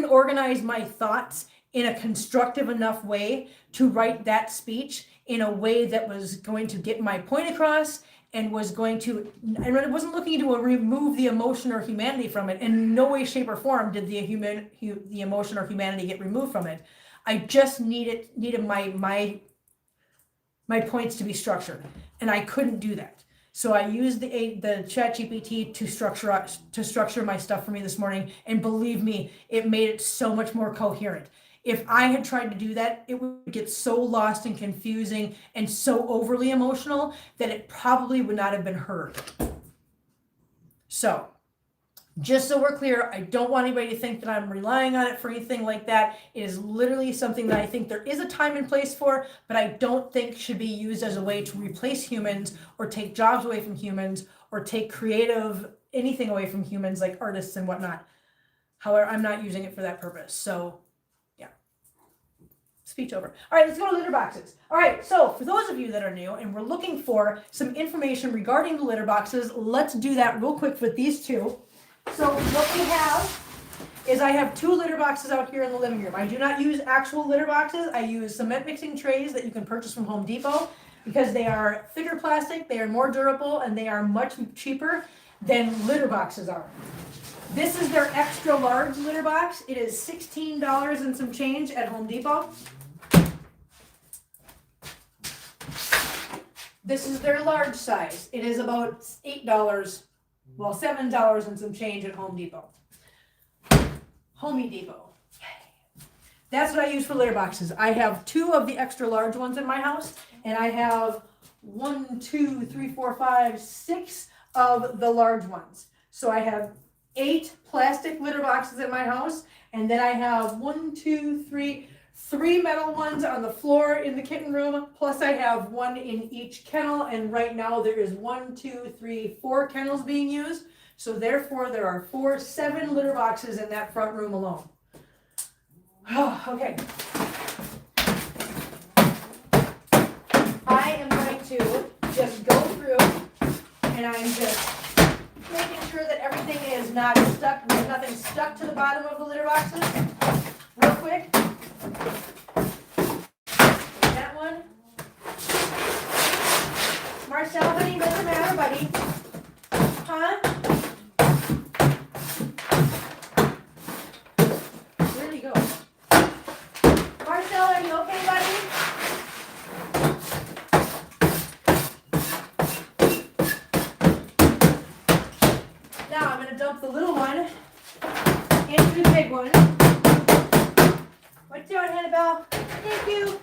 Speaker 1: organize my thoughts in a constructive enough way to write that speech in a way that was going to get my point across and was going to, I wasn't looking to remove the emotion or humanity from it. In no way, shape, or form did the emotion or humanity get removed from it. I just needed my points to be structured, and I couldn't do that. So I used the ChatGPT to structure my stuff for me this morning, and believe me, it made it so much more coherent. If I had tried to do that, it would get so lost and confusing and so overly emotional that it probably would not have been heard. So, just so we're clear, I don't want anybody to think that I'm relying on it for anything like that. It is literally something that I think there is a time and place for, but I don't think should be used as a way to replace humans or take jobs away from humans or take creative anything away from humans like artists and whatnot. However, I'm not using it for that purpose. So, yeah. Speech over. All right, let's go to litter boxes. All right, so for those of you that are new and we're looking for some information regarding the litter boxes, let's do that real quick with these two. So what we have is I have two litter boxes out here in the living room. I do not use actual litter boxes. I use cement mixing trays that you can purchase from Home Depot because they are thicker plastic, they are more durable, and they are much cheaper than litter boxes are. This is their extra large litter box. It is $16 and some change at Home Depot. This is their large size. It is about $8. Well, $7 and some change at Home Depot. Home Depot. That's what I use for litter boxes. I have two of the extra large ones in my house, and I have 6 of the large ones. So I have 8 plastic litter boxes in my house, and then I have 3 metal ones on the floor in the kitten room, plus I have 1 in each kennel, and right now there is 4 kennels being used, so therefore there are 7 litter boxes in that front room alone. Okay. I am going to just go through, and I'm just making sure that everything is not stuck, there's nothing stuck to the bottom of the litter boxes. Real quick. That one. Marcel, honey, doesn't matter, buddy. Huh? Where'd he go? Marcel, are you okay, buddy? Now I'm going to dump the little one into the big one. What's doing, Annabelle? Thank you.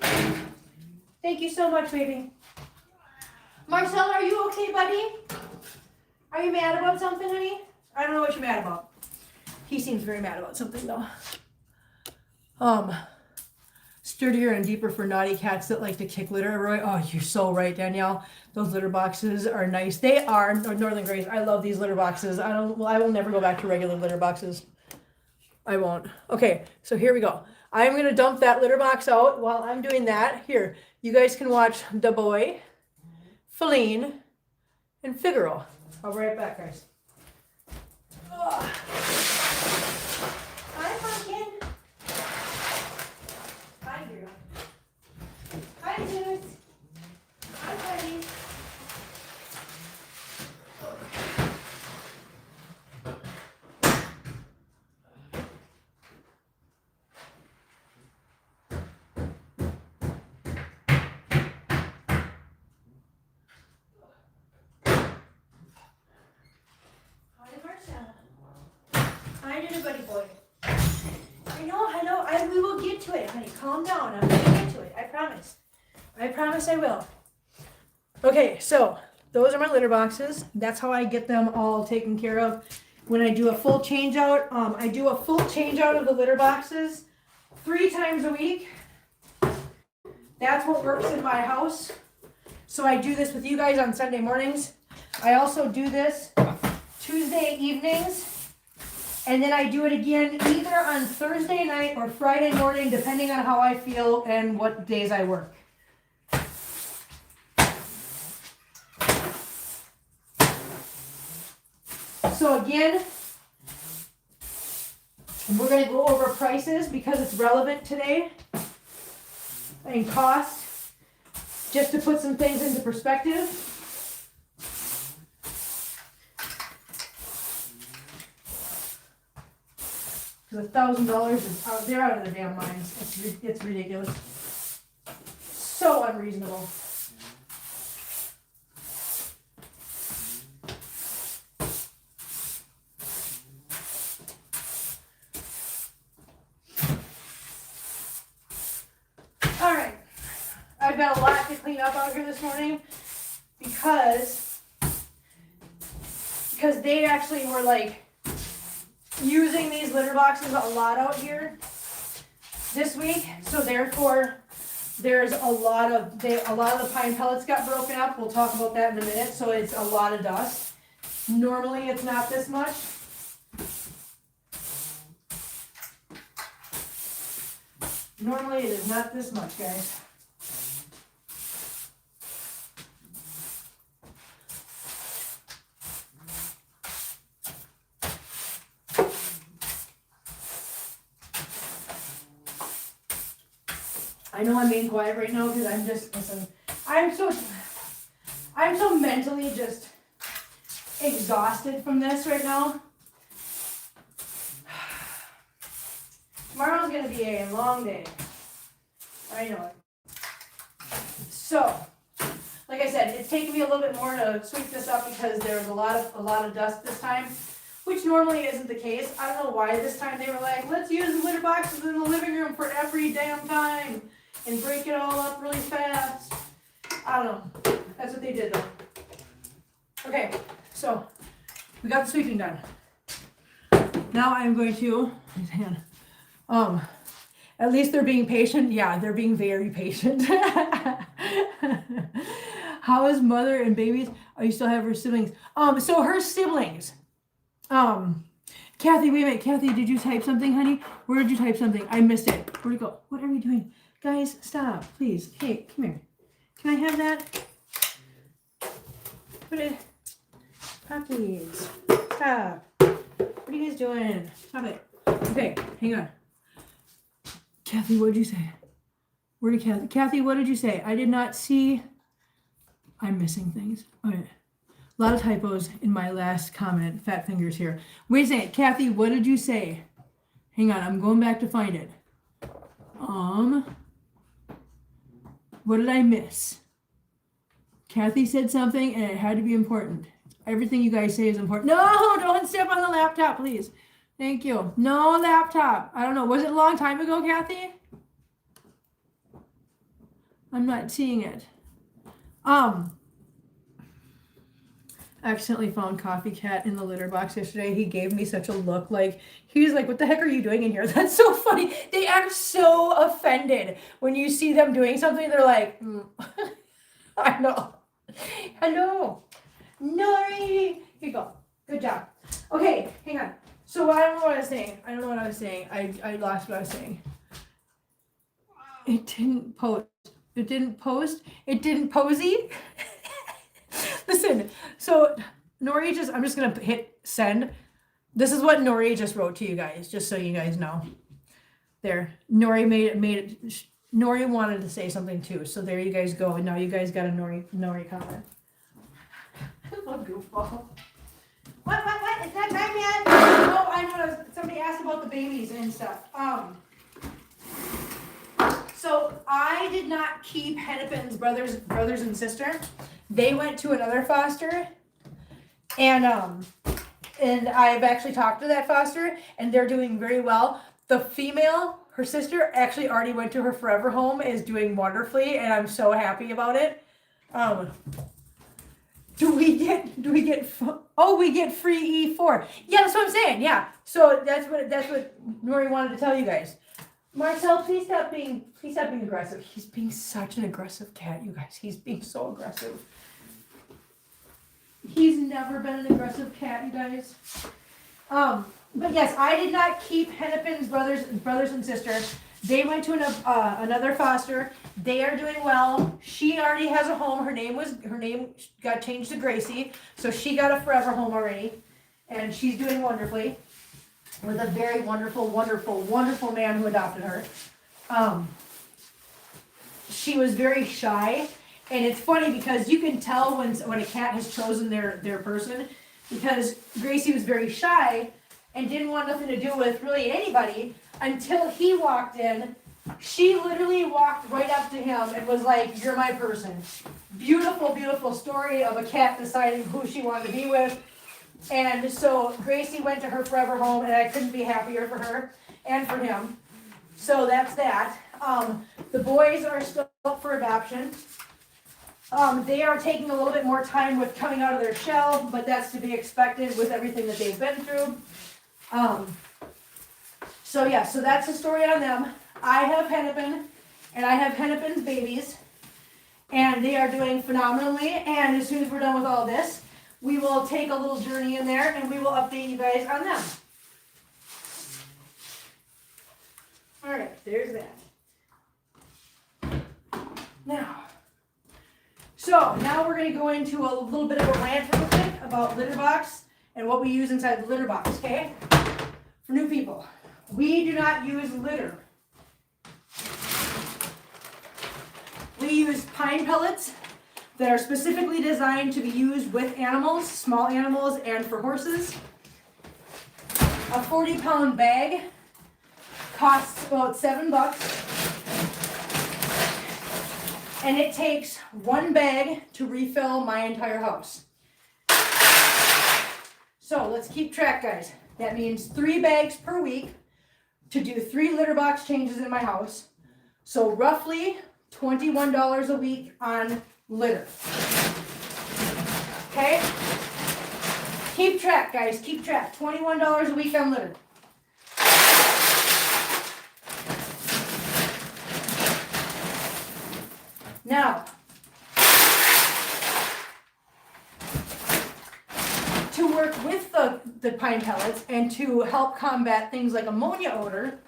Speaker 1: Thank you so much, baby. Marcel, are you okay, buddy? Are you mad about something, honey? I don't know what you're mad about. He seems very mad about something, though. Sturdier and deeper for naughty cats that like to kick litter, Roy. Oh, you're so right, Danielle. Those litter boxes are nice. They are Northern Grays. I love these litter boxes. I will never go back to regular litter boxes. I won't. Okay, so here we go. I'm gonna dump that litter box out. While I'm doing that, here, you guys can watch Da Boy, Feline, and Figaro. I'll be right back, guys. Ugh. Hi, Pumpkin. Hi, girl. Hi, Zeus. Hi, buddy. Hi, little buddy boy. I know. We will get to it, honey. Calm down. I'm going to get to it. I promise. I promise I will. Okay, so those are my litter boxes. That's how I get them all taken care of. When I do a full change out, I do a full change out of the litter boxes 3 times a week. That's what works in my house. So I do this with you guys on Sunday mornings. I also do this Tuesday evenings. And then I do it again either on Thursday night or Friday morning, depending on how I feel and what days I work. So again, we're going to go over prices because it's relevant today and cost, just to put some things into perspective. Because $1,000 is out, they're out of their damn minds. It's ridiculous. So unreasonable. All right. I've got a lot to clean up out here this morning because they actually were like using these litter boxes a lot out here this week, so therefore there's a lot of the pine pellets got broken up. We'll talk about that in a minute. So it's a lot of dust. Normally it's not this much. Normally it is not this much, guys. I know I'm being quiet right now because I'm just, listen, I'm so mentally just exhausted from this right now. Tomorrow's going to be a long day. I know it. So, like I said, it's taken me a little bit more to sweep this up because there was a lot of dust this time, which normally isn't the case. I don't know why this time they were like, let's use the litter boxes in the living room for every damn time and break it all up really fast. I don't know. That's what they did though. Okay, so we got the sweeping done. Now I'm going to, at least they're being patient. Yeah, they're being very patient. How is mother and babies? Oh, you still have her siblings? So her siblings. Kathy, wait a minute. Kathy, did you type something, honey? Where did you type something? I missed it. Where'd it go? What are we doing? Guys, stop, please. Hey, come here. Can I have that? Put it. Puppies. Stop. doing? Stop it. Okay, hang on. Kathy, what did you say? Where did Kathy? Kathy, what did you say? I did not see. I'm missing things. Okay. A lot of typos in my last comment. Fat fingers here. Wait a second. Kathy, what did you say? Hang on. I'm going back to find it. What did I miss? Kathy said something and it had to be important. Everything you guys say is important. No, don't step on the laptop, please. Thank you. No laptop. I don't know. Was it a long time ago, Kathy? I'm not seeing it. I accidentally found Coffee Cat in the litter box yesterday. He gave me such a look like, he's like, what the heck are you doing in here? That's so funny. They act so offended when you see them doing something. They're like, I know. Hello. Nori. Here you go. Good job. Okay, hang on. So I don't know what I was saying. I lost what I was saying. It didn't post. It didn't post. It didn't posy. Listen, so Nori I'm just going to hit send. This is what Nori just wrote to you guys, just so you guys know. There. Nori made it. Nori wanted to say something too. So there you guys go. And now you guys got a Nori comment. What goofball. What? It's not time yet. No, I know. Somebody asked about the babies and stuff. So I did not keep Hennepin's brothers and sister. They went to another foster, and I've actually talked to that foster, and they're doing very well. The female, her sister, actually already went to her forever home, is doing wonderfully, and I'm so happy about it. We get free E4. Yeah, that's what I'm saying. Yeah, so that's what Nori wanted to tell you guys. Marcel, please stop being aggressive. He's being such an aggressive cat, you guys. He's being so aggressive. He's never been an aggressive cat, you guys. But yes, I did not keep Hennepin's brothers and sisters. They went to another foster. They are doing well. She already has a home. Her name got changed to Gracie, so she got a forever home already, and she's doing wonderfully with a very wonderful, wonderful, wonderful man who adopted her. She was very shy, and it's funny because you can tell when a cat has chosen their person, because Gracie was very shy and didn't want nothing to do with really anybody until he walked in. She literally walked right up to him and was like, "You're my person." Beautiful, beautiful story of a cat deciding who she wanted to be with. And so Gracie went to her forever home, and I couldn't be happier for her and for him. So that's that. The boys are still up for adoption. They are taking a little bit more time with coming out of their shell, but that's to be expected with everything that they've been through. So that's the story on them. I have Hennepin, and I have Hennepin's babies, and they are doing phenomenally. And as soon as we're done with all this, we will take a little journey in there, and we will update you guys on them. All right, there's that. Now we're going to go into a little bit of a rant real quick about litter box and what we use inside the litter box, okay? For new people, we do not use litter. We use pine pellets that are specifically designed to be used with animals, small animals, and for horses. A 40-pound bag costs about $7. And it takes one bag to refill my entire house. So let's keep track, guys. That means 3 bags per week to do 3 litter box changes in my house. So roughly $21 a week on litter. Okay? Keep track, guys. Keep track. $21 a week on litter. Now, to work with the pine pellets and to help combat things like ammonia odor,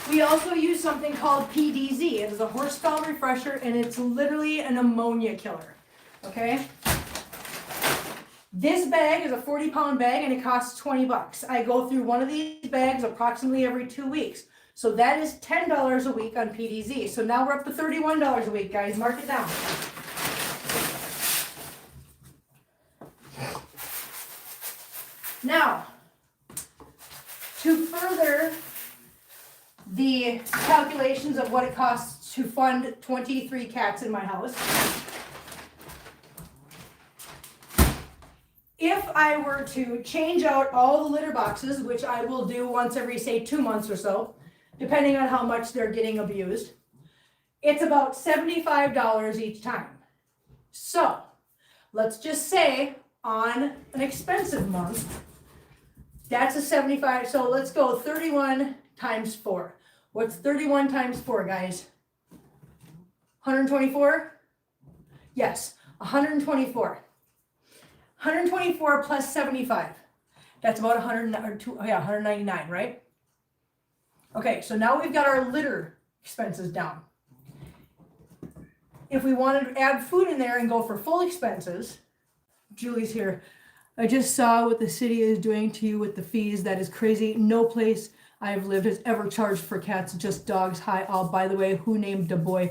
Speaker 1: we also use something called PDZ. It is a horse stall refresher, and it's literally an ammonia killer. Okay. This bag is a 40-pound bag and it costs $20. I go through one of these bags approximately every 2 weeks. So that is $10 a week on PDZ. So now we're up to $31 a week, guys. Mark it down. Now, to further the calculations of what it costs to fund 23 cats in my house, if I were to change out all the litter boxes, which I will do once every, say, 2 months or so, depending on how much they're getting abused, it's about $75 each time. So let's just say on an expensive month, that's a 75. So let's go 31 times 4. What's 31 times 4, guys? 124? Yes, 124. 124 plus 75. That's about 199, right? Okay, so now we've got our litter expenses down. If we wanted to add food in there and go for full expenses, Julie's here. I just saw what the city is doing to you with the fees. That is crazy. No place I have lived has ever charged for cats, just dogs. Hi, all. By the way, who named Du Bois?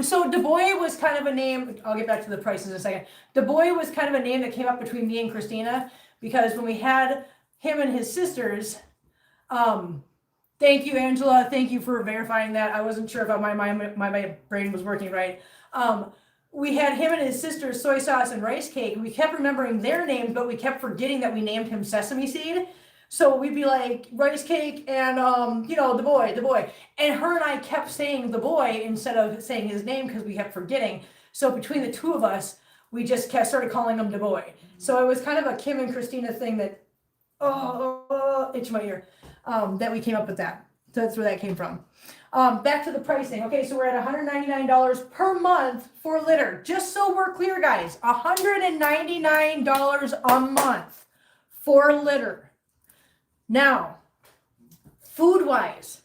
Speaker 1: So Du Bois was kind of a name. I'll get back to the prices in a second. Du Bois was kind of a name that came up between me and Christina because when we had him and his sisters, thank you, Angela. Thank you for verifying that. I wasn't sure if my brain was working right. We had him and his sisters, Soy Sauce and Rice Cake. We kept remembering their names, but we kept forgetting that we named him Sesame Seed. So we'd be like Rice Cake and the boy. And her and I kept saying the boy instead of saying his name because we kept forgetting. So between the two of us, we just started calling him Du Bois. So it was kind of a Kim and Christina thing that itch my ear. That we came up with that. So that's where that came from. Back to the pricing. Okay, so we're at $199 per month for litter. Just so we're clear, guys, $199 a month for litter. Now, food-wise,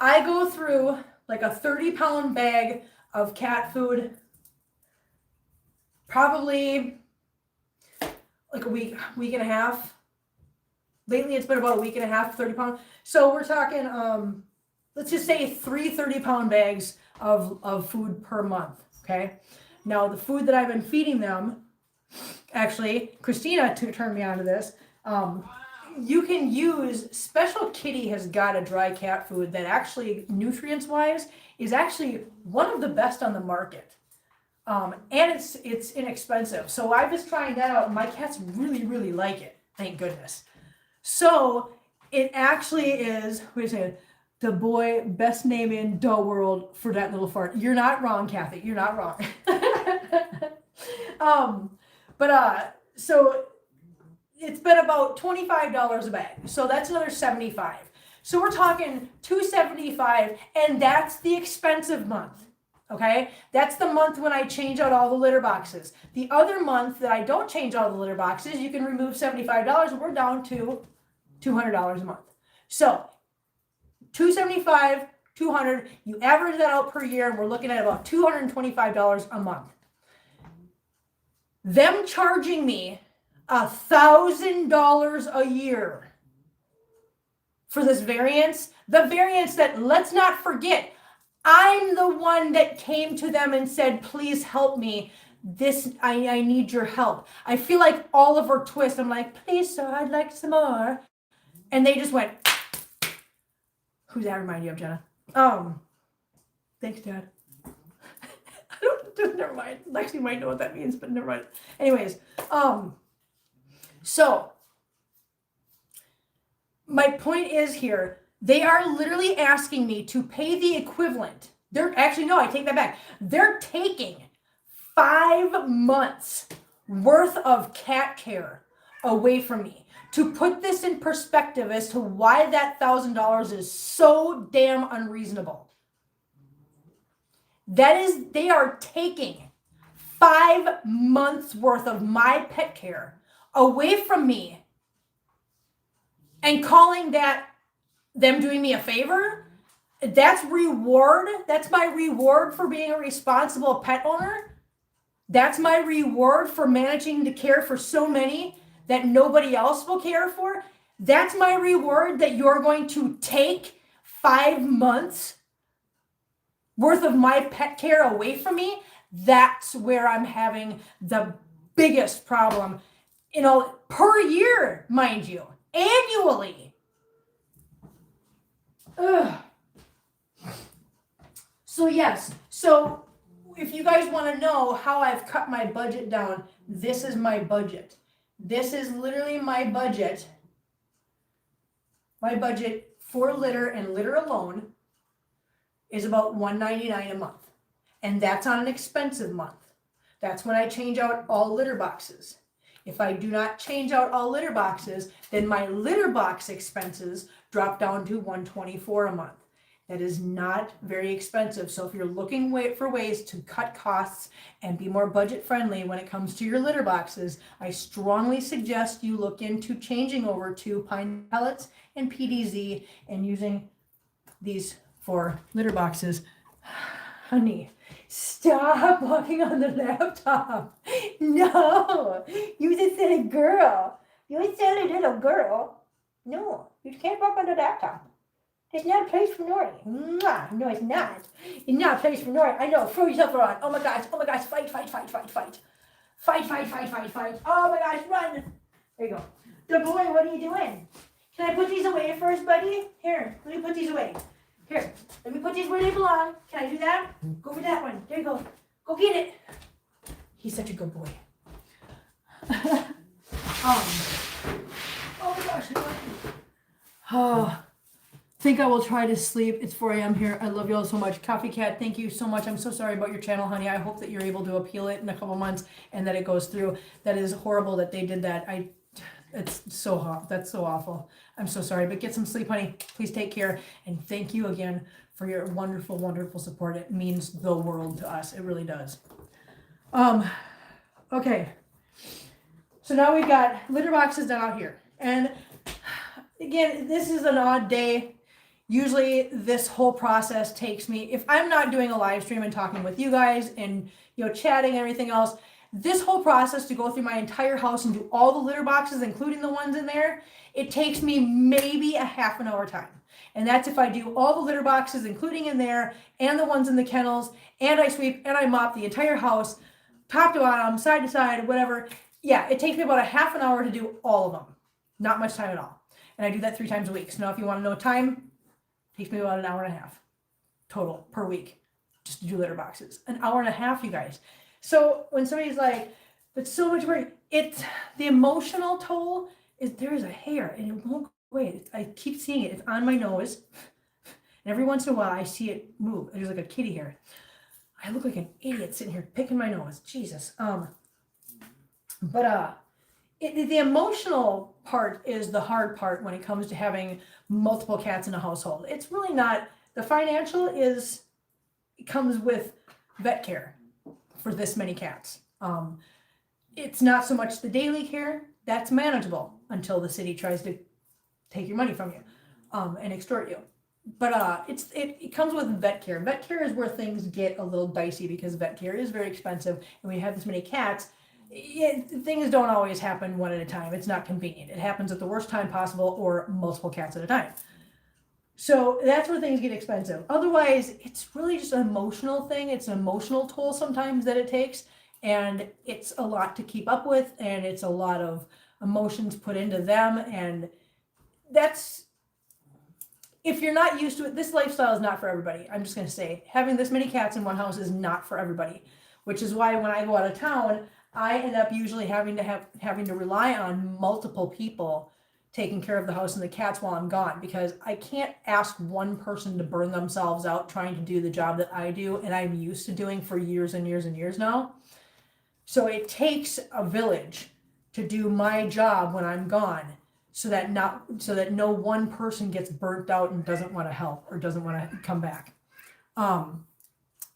Speaker 1: I go through like a 30-pound bag of cat food, probably like a week and a half. Lately, it's been about a week and a half, 30 pounds. So we're talking, let's just say 3 30-pound bags of food per month, okay? Now, the food that I've been feeding them, actually, Christina turned me on to this. You can use, Special Kitty has got a dry cat food that actually, nutrients-wise, is actually one of the best on the market. And it's inexpensive. So I was trying that out, and my cats really, really like it. Thank goodness. So it actually is, wait a second, Du Bois, best name in the world for that little fart. You're not wrong, Kathy. You're not wrong. So it's been about $25 a bag. So that's another $75. So we're talking $275, and that's the expensive month. Okay, that's the month when I change out all the litter boxes. The other month that I don't change all the litter boxes, you can remove $75, and we're down to $200 a month. So $275, $200, you average that out per year, and we're looking at about $225 a month. Them charging me $1,000 a year for this variance, the variance that, let's not forget, I'm the one that came to them and said, please help me. I need your help. I feel like Oliver Twist. I'm like, please, sir, I'd like some more. And they just went, who's that remind you of, Jenna? Thanks, Dad. Never mind. Lexi might know what that means, but never mind. Anyways, so my point is here, they are literally asking me to pay the equivalent. I take that back. They're taking 5 months worth of cat care away from me. To put this in perspective as to why that $1,000 is so damn unreasonable. They are taking 5 months worth of my pet care away from me and calling that them doing me a favor. That's reward. That's my reward for being a responsible pet owner. That's my reward for managing to care for so many that nobody else will care for. That's my reward, that you're going to take 5 months worth of my pet care away from me. That's where I'm having the biggest problem, per year, mind you, annually. Ugh. So yes, so if you guys want to know how I've cut my budget down, this is my budget. This is literally my budget. My budget for litter and litter alone is about $199 a month. And that's on an expensive month. That's when I change out all litter boxes. If I do not change out all litter boxes, then my litter box expenses drop down to $124 a month. That is not very expensive. So if you're looking for ways to cut costs and be more budget friendly when it comes to your litter boxes, I strongly suggest you look into changing over to pine pellets and PDZ and using these for litter boxes. Honey, stop walking on the laptop. No, you just said a girl. You said a little girl. No, you can't walk on the laptop. It's not a place for Nori. Mwah. No, it's not. It's not a place for Nori. I know. Throw yourself around. Oh my gosh. Oh my gosh. Fight, fight, fight, fight, fight. Fight, fight, fight, fight, fight. Oh my gosh. Run. There you go. Good boy. What are you doing? Can I put these away first, buddy? Here. Let me put these away. Here. Let me put these where they belong. Can I do that? Go for that one. There you go. Go get it. He's such a good boy. Oh my gosh. Oh. Think I will try to sleep. It's 4 a.m. here. I love you all so much. Coffee Cat, thank you so much. I'm so sorry about your channel, honey. I hope that you're able to appeal it in a couple months and that it goes through. That is horrible that they did that. It's so hot. That's so awful. I'm so sorry, but get some sleep, honey. Please take care. And thank you again for your wonderful, wonderful support. It means the world to us. It really does. Okay. So now we've got litter boxes down out here. And again, this is an odd day. Usually this whole process takes me, if I'm not doing a live stream and talking with you guys and, chatting and everything else, this whole process to go through my entire house and do all the litter boxes, including the ones in there, it takes me maybe a half an hour time. And that's if I do all the litter boxes, including in there, and the ones in the kennels, and I sweep and I mop the entire house, top to bottom, side to side, whatever. Yeah, it takes me about a half an hour to do all of them. Not much time at all. And I do that 3 times a week. So now if you want to know time, it takes me about an hour and a half total per week just to do litter boxes. An hour and a half, you guys. So when somebody's like, but so much work, it's the emotional toll is there's a hair and it won't go away. I keep seeing it. It's on my nose. And every once in a while I see it move. There's like a kitty hair. I look like an idiot sitting here picking my nose. Jesus. The emotional part is the hard part when it comes to having multiple cats in a household. It's really not. The financial it comes with vet care for this many cats. It's not so much the daily care. That's manageable until the city tries to take your money from you and extort you. But it comes with vet care. Vet care is where things get a little dicey because vet care is very expensive, and when you have this many cats, things don't always happen one at a time. It's not convenient. It happens at the worst time possible or multiple cats at a time. So that's where things get expensive. Otherwise, it's really just an emotional thing. It's an emotional toll sometimes that it takes, and it's a lot to keep up with, and it's a lot of emotions put into them, and that's, if you're not used to it, this lifestyle is not for everybody. I'm just going to say, having this many cats in one house is not for everybody, which is why when I go out of town, I end up usually having to rely on multiple people taking care of the house and the cats while I'm gone, because I can't ask one person to burn themselves out trying to do the job that I do and I'm used to doing for years and years and years now. So it takes a village to do my job when I'm gone, so that no one person gets burnt out and doesn't want to help or doesn't want to come back.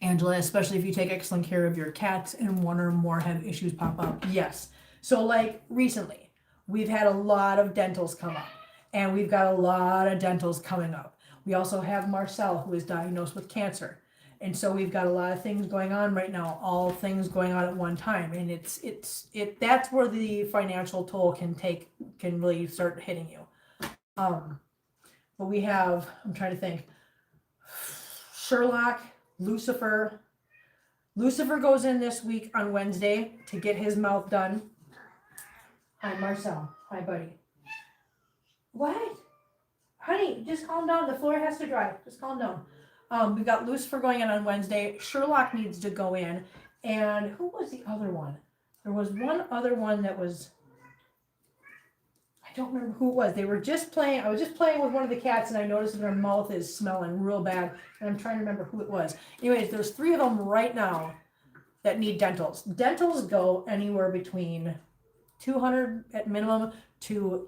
Speaker 1: Angela, especially if you take excellent care of your cats and one or more have issues pop up. Yes. So like recently, we've had a lot of dentals come up, and we've got a lot of dentals coming up. We also have Marcel, who is diagnosed with cancer. And so we've got a lot of things going on right now, all things going on at one time. And that's where the financial toll can really start hitting you. But we have, I'm trying to think, Sherlock, Lucifer. Lucifer goes in this week on Wednesday to get his mouth done. Hi, Marcel. Hi, buddy. What? Honey, just calm down. The floor has to dry. Just calm down. We've got Lucifer going in on Wednesday. Sherlock needs to go in. And who was the other one? There was one other one that was, I don't remember who it was. They were just playing. I was just playing with one of the cats, and I noticed that their mouth is smelling real bad. And I'm trying to remember who it was. Anyways, there's 3 of them right now that need dentals. Dentals go anywhere between $200 at minimum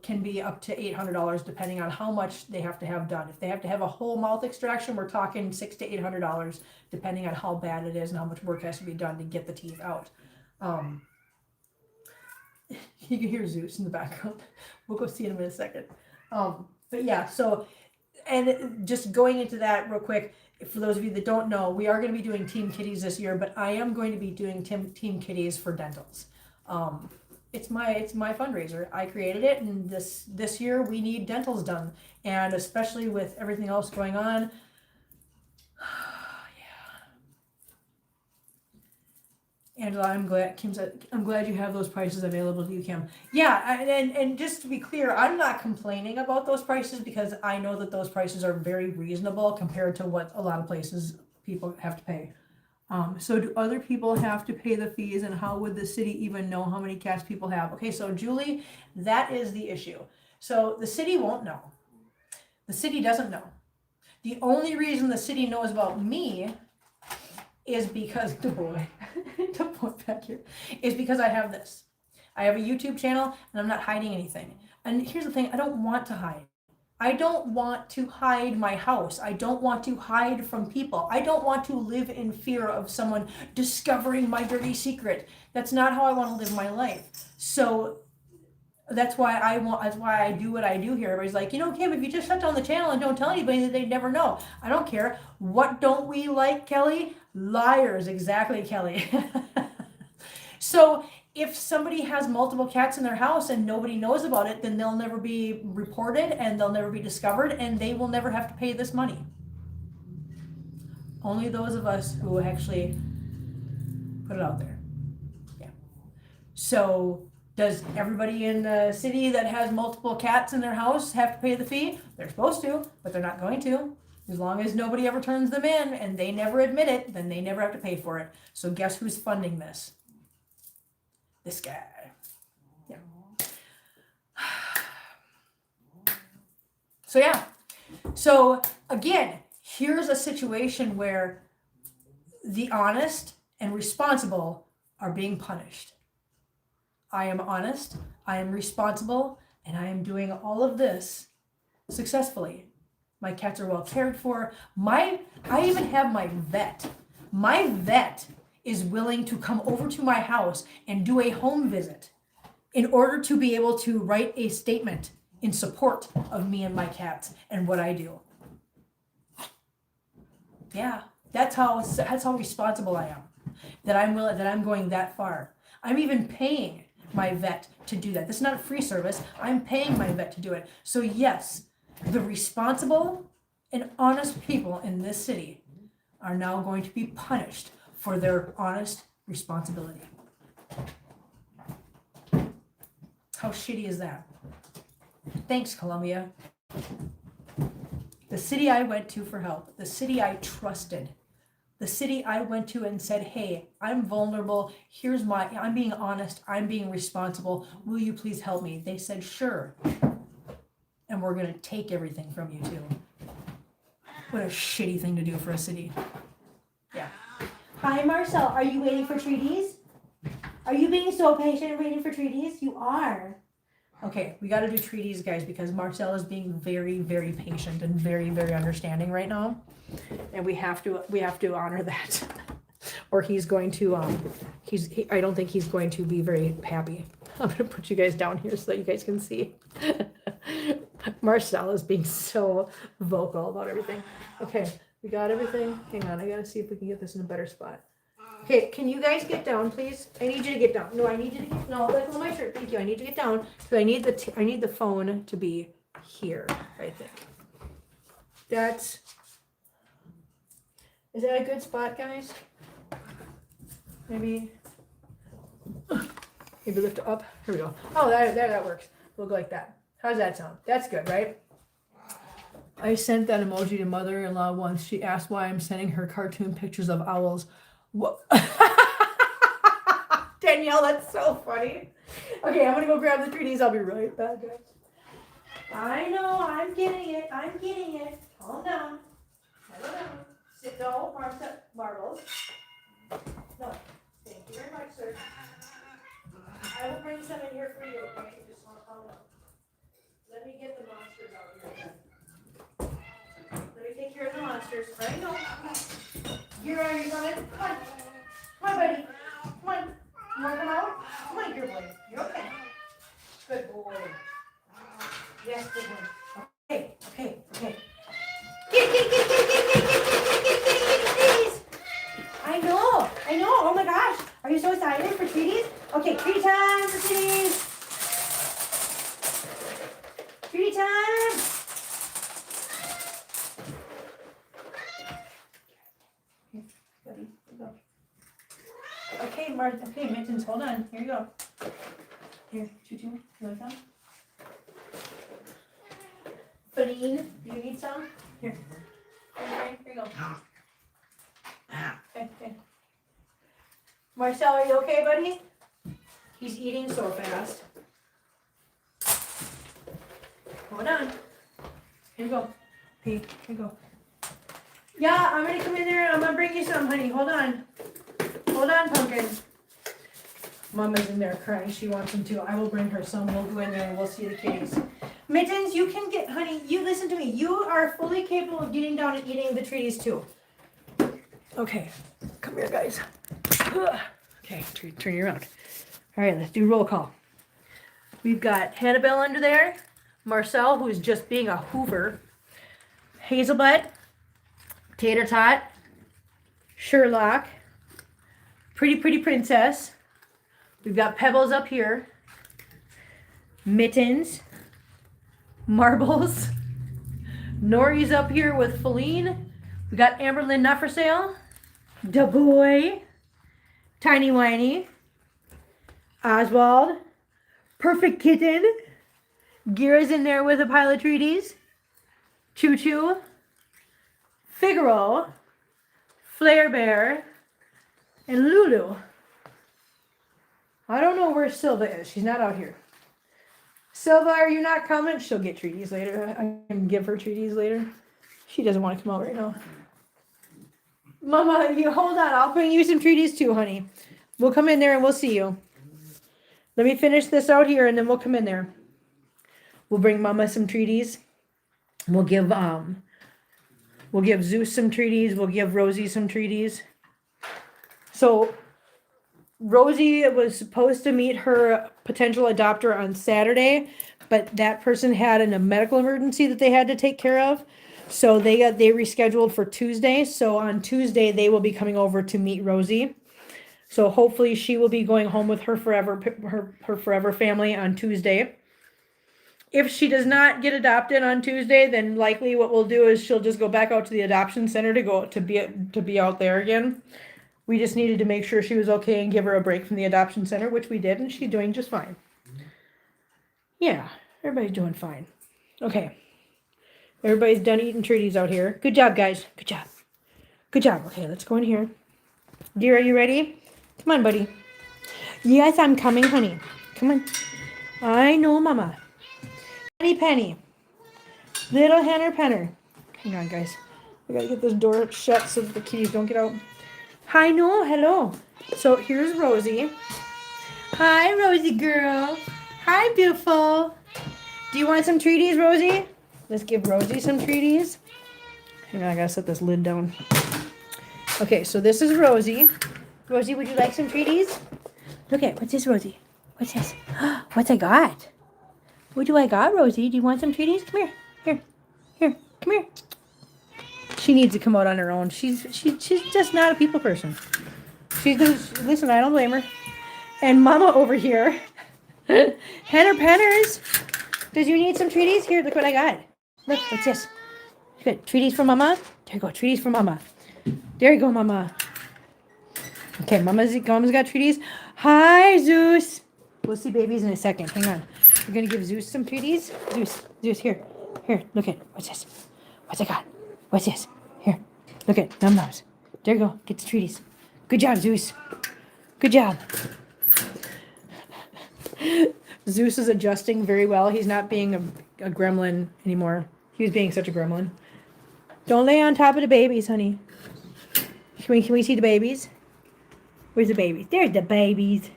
Speaker 1: can be up to $800 depending on how much they have to have done. If they have to have a whole mouth extraction, we're talking $600 to $800 depending on how bad it is and how much work has to be done to get the teeth out. You can hear Zeus in the background. We'll go see him in a second. But yeah, so, and just going into that real quick, for those of you that don't know, we are going to be doing Team Kitties this year, but I am going to be doing Team Kitties for dentals. It's my fundraiser. I created it, and this year we need dentals done, and especially with everything else going on. Yeah, Angela, I'm glad. Kim said, I'm glad you have those prices available to you, Kim. Yeah, and just to be clear, I'm not complaining about those prices because I know that those prices are very reasonable compared to what a lot of places people have to pay. So do other people have to pay the fees, and how would the city even know how many cats people have? Okay, so Julie, that is the issue. So the city won't know. The city doesn't know. The only reason the city knows about me is because, the boy back here, is because I have this. I have a YouTube channel, and I'm not hiding anything. And here's the thing, I don't want to hide. I don't want to hide my house. I don't want to hide from people. I don't want to live in fear of someone discovering my dirty secret. That's not how I want to live my life. So that's why I do what I do here. Everybody's like, Kim, if you just shut down the channel and don't tell anybody, that they'd never know. I don't care. What don't we like, Kelly? Liars. Exactly, Kelly. So if somebody has multiple cats in their house and nobody knows about it, then they'll never be reported and they'll never be discovered and they will never have to pay this money. Only those of us who actually put it out there. Yeah. So does everybody in the city that has multiple cats in their house have to pay the fee? They're supposed to, but they're not going to. As long as nobody ever turns them in and they never admit it, then they never have to pay for it. So guess who's funding this? This guy. Yeah. So yeah. So again, here's a situation where the honest and responsible are being punished. I am honest, I am responsible, and I am doing all of this successfully. My cats are well cared for. I even have my vet. My vet is willing to come over to my house and do a home visit in order to be able to write a statement in support of me and my cats and what I do. Yeah, that's how responsible I am. That I'm going that far. I'm even paying my vet to do that. This is not a free service. I'm paying my vet to do it. So yes, the responsible and honest people in this city are now going to be punished for their honest responsibility. How shitty is that? Thanks, Columbia. The city I went to for help, the city I trusted, the city I went to and said, hey, I'm vulnerable, I'm being honest, I'm being responsible, will you please help me? They said, sure. And we're gonna take everything from you too. What a shitty thing to do for a city. Yeah. Hi, Marcel. Are you waiting for treaties? Are you being so patient and waiting for treaties? You are. Okay, we got to do treaties, guys, because Marcel is being very, very patient and very, very understanding right now, and we have to honor that, or he's going to I don't think he's going to be very happy. I'm gonna put you guys down here so that you guys can see. Marcel is being so vocal about everything. Okay, We got everything. Hang on, I gotta see if we can get this in a better spot. Okay, can you guys get down, please? I need you to get down. No, I need you to get, no, let go of my shirt. Thank you. I need you to get down because I need the phone to be here, I think. Is that a good spot, guys? Maybe lift it up. Here we go. Oh, that works. We'll go like that. How's that sound? That's good, right? I sent that emoji to mother-in-law once. She asked why I'm sending her cartoon pictures of owls. What? Danielle, that's so funny. Okay, I'm gonna go grab the treaties. I'll be right back, guys. I know, I'm getting it. Calm down. Settle down. Sit down, arms up, marbles. No, thank you very much, sir. I will bring some in here for you, okay? You just want to calm down. Let me get the monsters out here. Let me take care of the monsters. I know. Here are you coming? Come on. Come on, buddy. Come on. You want to come out? Come on, good boy. You're okay. Good boy. Yes, good boy. Okay. Treaties. I know. Oh my gosh. Are you so excited for treaties? Okay, treaty time for treaties. Treaty time. Okay, Mittens, hold on. Here you go. Here, Choo, you like that? Feline, do you need some? Here. Okay, here you go. Okay. Marcel, are you okay, buddy? He's eating so fast. Hold on. Here you go. Here you go. Yeah, I'm gonna come in there and I'm gonna bring you some, honey. Hold on, Pumpkin. Mama's in there crying. She wants them too. I will bring her some. We'll go in there and we'll see the kitties. Mittens, you can get, honey, you listen to me. You are fully capable of getting down and eating the treaties too. Okay, come here, guys. Okay, turn you around. All right, let's do roll call. We've got Hannibal under there, Marcel, who is just being a hoover, Hazelbutt, Tater Tot, Sherlock, Pretty Princess. We've got Pebbles up here, Mittens, Marbles, Nori's up here with Feline. We got Amberlynn not for sale, Da Boy, Tiny Whiny, Oswald, Perfect Kitten, Gira's in there with a pile of treaties, Choo Choo, Figaro, Flare Bear, and Lulu. I don't know where Silva is. She's not out here. Silva, are you not coming? She'll get treaties later. I can give her treaties later. She doesn't want to come out right now. Mama, you hold on. I'll bring you some treaties too, honey. We'll come in there and we'll see you. Let me finish this out here and then we'll come in there. We'll bring Mama some treaties. We'll give Zeus some treaties. We'll give Rosie some treaties. So Rosie was supposed to meet her potential adopter on Saturday, but that person had a medical emergency that they had to take care of. So they rescheduled for Tuesday. So on Tuesday, they will be coming over to meet Rosie. So hopefully she will be going home with her forever family on Tuesday. If she does not get adopted on Tuesday, then likely what we'll do is she'll just go back out to the adoption center to be out there again. We just needed to make sure she was okay and give her a break from the adoption center, which we did, and she's doing just fine. Yeah, everybody's doing fine. Okay. Everybody's done eating treaties out here. Good job, guys. Good job. Good job. Okay, let's go in here. Dear, are you ready? Come on, buddy. Yes, I'm coming, honey. Come on. I know, Mama. Penny. Little Henner Penner. Hang on, guys. I gotta get this door shut so that the kitties don't get out. Hi, no, hello. So here's Rosie. Hi, Rosie girl. Hi, beautiful. Do you want some treaties, Rosie? Let's give Rosie some treaties. Hang on, I gotta set this lid down. Okay, so this is Rosie. Rosie, would you like some treaties? Look at, what's this, Rosie? What's this? What's I got? What do I got, Rosie? Do you want some treaties? Come here. Here. Come here. She needs to come out on her own. She's just not a people person. Listen, I don't blame her. And Mama over here, Henner Penners. Does you need some treaties? Here, look what I got. Look, what's this? Good. Treaties for Mama. There you go. Treaties for Mama. There you go, Mama. Okay, Mama's got treaties. Hi, Zeus. We'll see babies in a second. Hang on. We're gonna give Zeus some treaties. Zeus, here. Look at what's this? What's I got? What's this? Here. Look at nums. There you go. Get the treaties. Good job, Zeus. Good job. Zeus is adjusting very well. He's not being a gremlin anymore. He was being such a gremlin. Don't lay on top of the babies, honey. Can we see the babies? Where's the babies? There's the babies.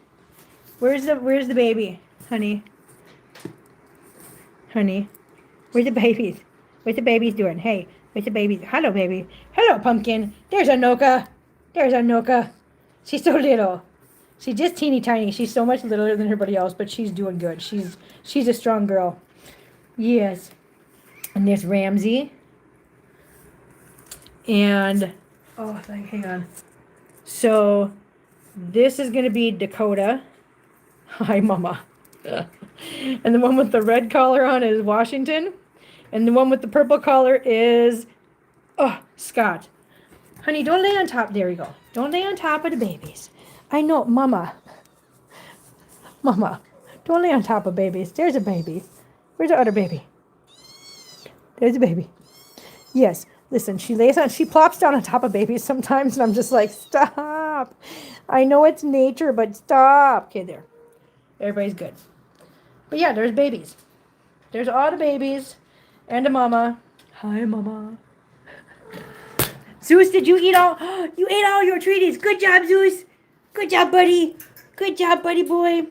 Speaker 1: Where's the baby, honey? Honey, where's the babies? What's the babies doing? Hey, what's the babies? Hello, baby. Hello, pumpkin. There's Anoka. She's so little. She's just teeny tiny. She's so much littler than everybody else, but she's doing good. She's a strong girl. Yes. And there's Ramsey. And hang on. So this is gonna be Dakota. Hi, Mama. And the one with the red collar on is Washington. And the one with the purple collar is Scott. Honey, don't lay on top. There we go. Don't lay on top of the babies. I know, Mama. Don't lay on top of babies. There's a baby. Where's the other baby? There's a baby. Yes. Listen, she plops down on top of babies sometimes, and I'm just like, stop. I know it's nature, but stop. Okay, there. Everybody's good. But yeah, there's babies. There's all the babies and a mama. Hi, Mama. Zeus, did you eat all? You ate all your treaties. Good job, Zeus. Good job, buddy. Good job, buddy boy.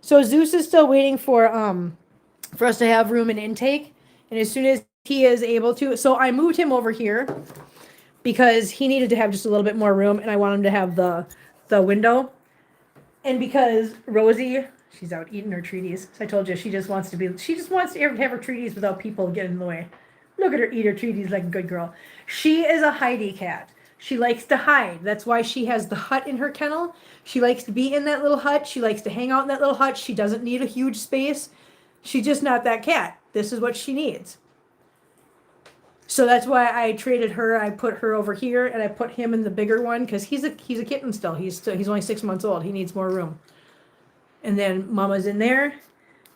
Speaker 1: So Zeus is still waiting for us to have room and intake, and as soon as he is able to, so I moved him over here because he needed to have just a little bit more room, and I want him to have the window, and because Rosie, she's out eating her treaties. So I told you she just wants to have her treaties without people getting in the way. Look at her eat her treaties like a good girl. She is a hidey cat. She likes to hide. That's why she has the hut in her kennel. She likes to be in that little hut. She likes to hang out in that little hut. She doesn't need a huge space. She's just not that cat. This is what she needs. So that's why I traded her. I put her over here, and I put him in the bigger one because he's a kitten still. He's only 6 months old. He needs more room. And then Mama's in there,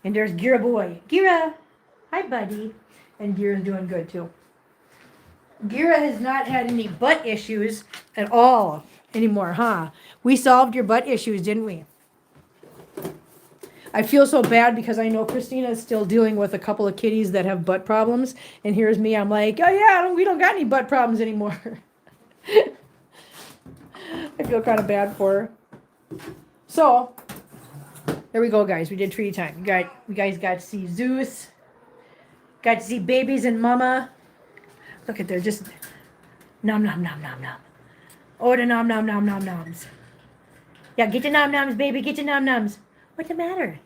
Speaker 1: and there's Gira boy. Gira, hi buddy. And Gira's doing good too. Gira has not had any butt issues at all anymore, huh? We solved your butt issues, didn't we? I feel so bad because I know Christina is still dealing with a couple of kitties that have butt problems. And here's me, I'm like, oh yeah, we don't got any butt problems anymore. I feel kind of bad for her. So, there we go, guys. We did treaty time. You guys got to see Zeus. Got to see babies and Mama. Look at, they're just nom nom nom nom nom. Oh, the nom nom nom nom noms. Yeah, get the nom noms, baby. Get the nom noms. What's the matter?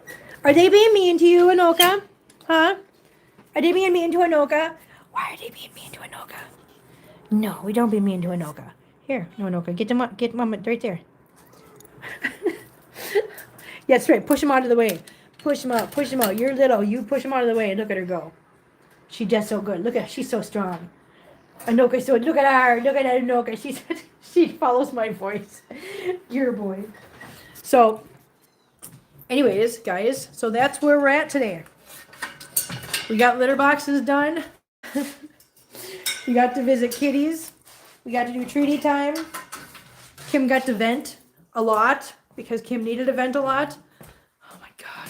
Speaker 1: Are they being mean to you, Anoka? Huh? Are they being mean to Anoka? Why are they being mean to Anoka? No, we don't be mean to Anoka. Here, no, Anoka. Get Mama right there. Yeah, that's right. Push him out of the way. Push him out. Push him out. You're little. You push him out of the way. Look at her go. She does so good. Look at her. She's so strong. Anoka, so look at her. Look at Anoka. She follows my voice. Your boy. So, anyways, guys, so that's where we're at today. We got litter boxes done. We got to visit kitties. We got to do treaty time. Kim got to vent a lot because Kim needed to vent a lot. Oh my God.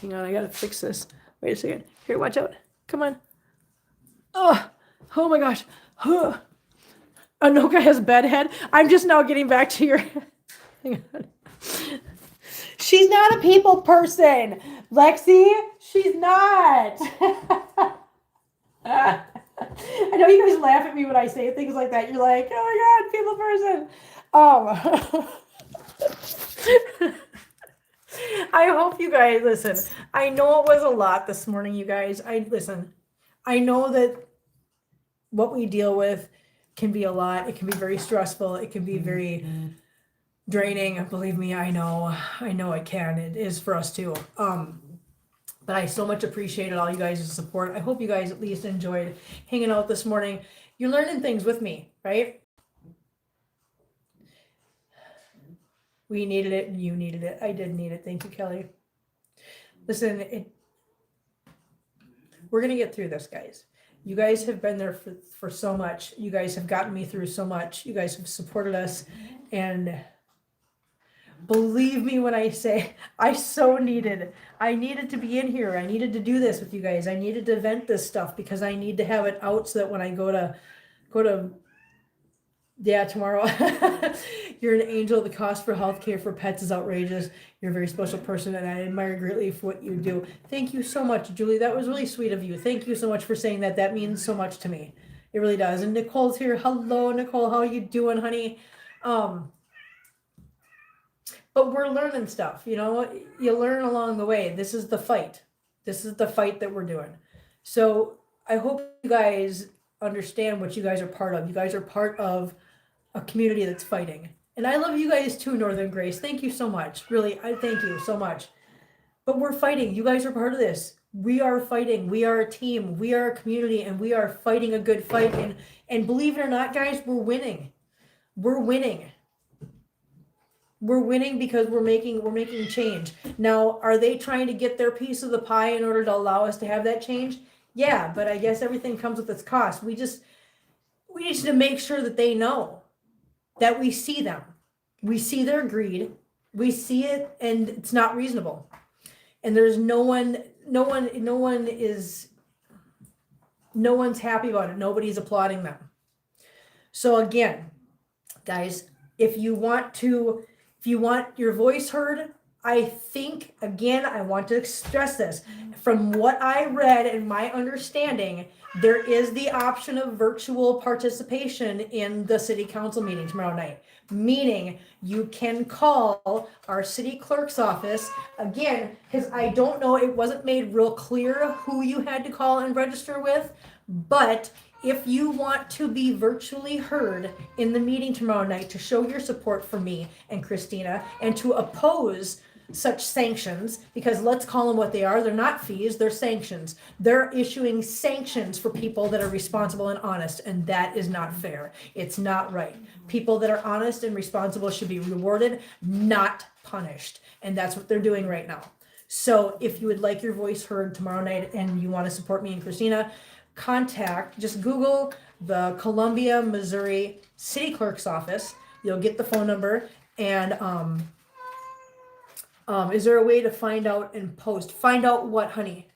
Speaker 1: Hang on, I gotta fix this. Wait a second. Here, watch out. Come on. Oh my gosh. Anoka has bedhead. I'm just now getting back to your... Hang on. She's not a people person. Lexi, she's not. I know you guys laugh at me when I say things like that. You're like, oh my God, people person. I hope you guys listen. I know it was a lot this morning, you guys. I know that what we deal with, can be a lot. It can be very stressful. It can be very draining. Believe me, I know it can. It is for us too. But I so much appreciated all you guys' support. I hope you guys at least enjoyed hanging out this morning. You're learning things with me, right? We needed it and you needed it. I did need it. Thank you, Kelly. Listen, we're going to get through this, guys. You guys have been there for so much. You guys have gotten me through so much. You guys have supported us. And believe me when I say I needed to be in here. I needed to do this with you guys. I needed to vent this stuff because I need to have it out so that when I go to tomorrow. You're an angel. The cost for healthcare for pets is outrageous. You're a very special person, and I admire greatly for what you do. Thank you so much, Julie. That was really sweet of you. Thank you so much for saying that. That means so much to me. It really does. And Nicole's here. Hello, Nicole. How are you doing, honey? But we're learning stuff. You know, you learn along the way. This is the fight. This is the fight that we're doing. So I hope you guys understand what you guys are part of. You guys are part of a community that's fighting. And I love you guys too, Northern Grace. Thank you so much. Really, I thank you so much. But we're fighting. You guys are part of this. We are fighting. We are a team. We are a community, and we are fighting a good fight. And believe it or not, guys, we're winning. We're winning. We're winning because we're making change. Now, are they trying to get their piece of the pie in order to allow us to have that change? Yeah, but I guess everything comes with its cost. We need to make sure that they know that we see them. We see their greed. We see it, and it's not reasonable. And there's no one's happy about it. Nobody's applauding them. So again, guys, if you want your voice heard, I think, again, I want to stress this. From what I read and my understanding, there is the option of virtual participation in the city council meeting tomorrow night, meaning you can call our city clerk's office. Again, because I don't know, it wasn't made real clear who you had to call and register with, but if you want to be virtually heard in the meeting tomorrow night to show your support for me and Christina and to oppose such sanctions, because let's call them what they are. They're not fees, they're sanctions. They're issuing sanctions for people that are responsible and honest, and that is not fair. It's not right. People that are honest and responsible should be rewarded, not punished. And that's what they're doing right now. So if you would like your voice heard tomorrow night and you want to support me and Christina, just Google the Columbia, Missouri City Clerk's Office. You'll get the phone number. And is there a way to find out and post? Find out what, honey?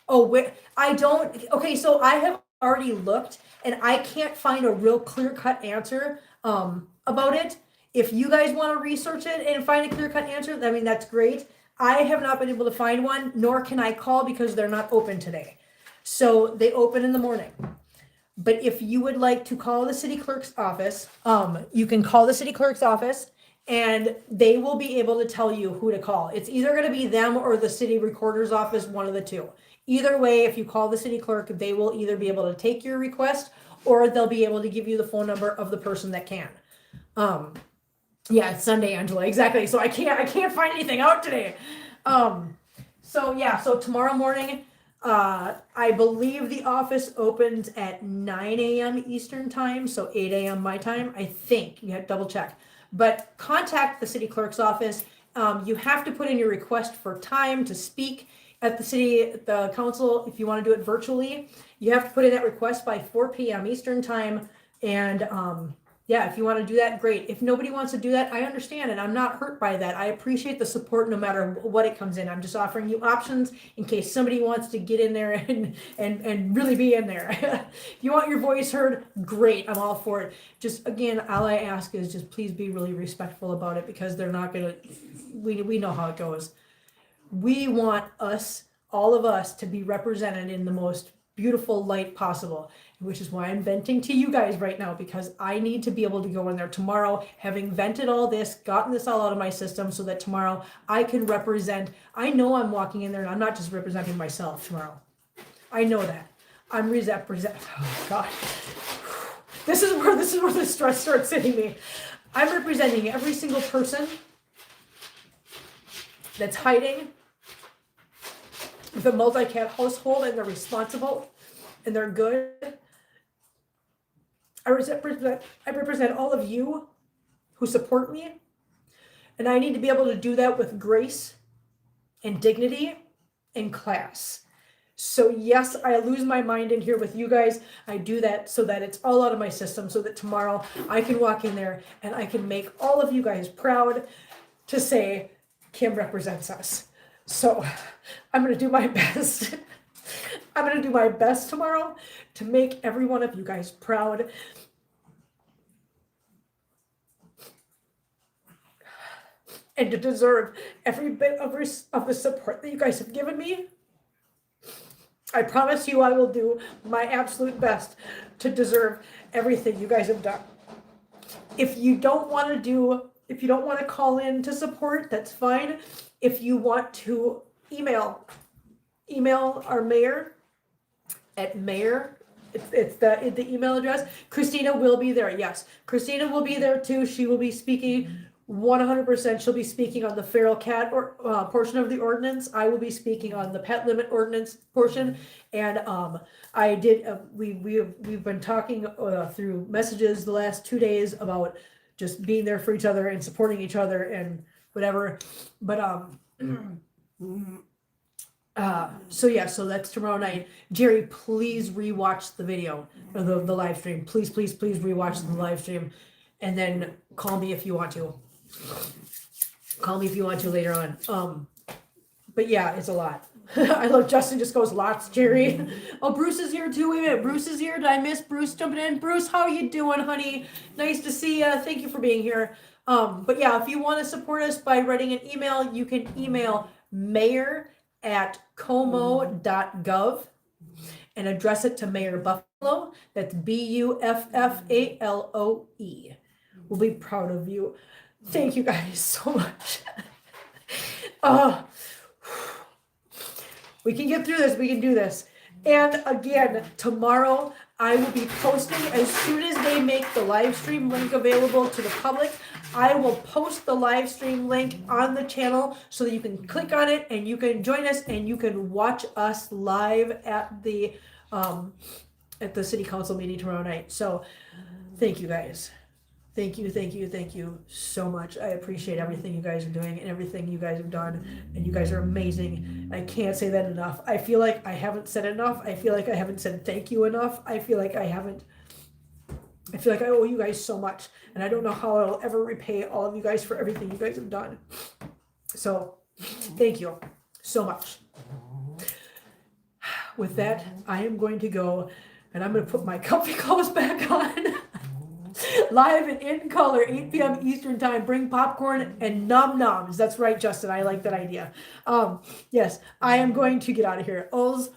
Speaker 1: Oh, wait, okay, so I have already looked and I can't find a real clear-cut answer about it. If you guys want to research it and find a clear-cut answer, I mean, that's great. I have not been able to find one, nor can I call because they're not open today. So they open in the morning. But if you would like to call the city clerk's office, you can call the city clerk's office and they will be able to tell you who to call. It's either going to be them or the city recorder's office, one of the two. Either way, if you call the city clerk, they will either be able to take your request or they'll be able to give you the phone number of the person that can. Yeah, it's Sunday, Angela. Exactly. So I can't find anything out today. So tomorrow morning, I believe the office opens at 9 a.m. Eastern time, so 8 a.m. my time. I think you have to double check. But contact the city clerk's office. You have to put in your request for time to speak at the council. If you want to do it virtually, you have to put in that request by 4 p.m. Eastern time. And if you want to do that, great. If nobody wants to do that, I understand, and I'm not hurt by that. I appreciate the support no matter what it comes in. I'm just offering you options in case somebody wants to get in there and really be in there. If you want your voice heard, great. I'm all for it. Just, again, all I ask is just please be really respectful about it because they're not going to, we know how it goes. We want all of us, to be represented in the most beautiful light possible, which is why I'm venting to you guys right now, because I need to be able to go in there tomorrow, having vented all this, gotten this all out of my system, so that tomorrow I can represent. I know I'm walking in there and I'm not just representing myself tomorrow. I know that. I'm representing. Oh God. This is where the stress starts hitting me. I'm representing every single person that's hiding with a multi-cat household, and they're responsible and they're good. I represent all of you who support me, and I need to be able to do that with grace and dignity and class. So yes, I lose my mind in here with you guys. I do that so that it's all out of my system, so that tomorrow I can walk in there and I can make all of you guys proud to say Kim represents us. So I'm going to do my best. I'm going to do my best tomorrow to make every one of you guys proud. And to deserve every bit of the support that you guys have given me. I promise you I will do my absolute best to deserve everything you guys have done. If you don't want to call in to support, that's fine. If you want to email our mayor at mayor, it's the email address. Christina will be there. Yes, Christina will be there too. She will be speaking 100%. She'll be speaking on the feral cat portion of the ordinance. I will be speaking on the pet limit ordinance portion. And I did. We've been talking through messages the last 2 days about just being there for each other and supporting each other and whatever. But so yeah, so that's tomorrow night. Jerry, please rewatch the video or the live stream. Please rewatch the live stream, and then call me if you want to. Call me if you want to later on. But yeah, it's a lot. I love Justin just goes lots, Jerry. Oh, Bruce is here too. Wait a minute, Bruce is here. Did I miss Bruce jumping in? Bruce, how are you doing, honey? Nice to see you. Thank you for being here. But yeah, if you want to support us by writing an email, you can email mayor@como.gov and address it to Mayor Buffalo. That's BUFFALOE. We'll be proud of you. Thank you guys so much. We can get through this. We can do this. And again, tomorrow I will be posting, as soon as they make the live stream link available to the public, I will post the live stream link on the channel so that you can click on it and you can join us and you can watch us live at the city council meeting tomorrow night. So thank you guys. Thank you so much. I appreciate everything you guys are doing and everything you guys have done, and you guys are amazing. I can't say that enough. I feel like I haven't said enough. I feel like I haven't said thank you enough. I feel like I owe you guys so much, and I don't know how I'll ever repay all of you guys for everything you guys have done. So thank you so much. With that, I am going to go, and I'm going to put my comfy clothes back on. Live and in color, 8 p.m. Eastern time. Bring popcorn and nom-noms. That's right, Justin. I like that idea. Yes, I am going to get out of here. Ols,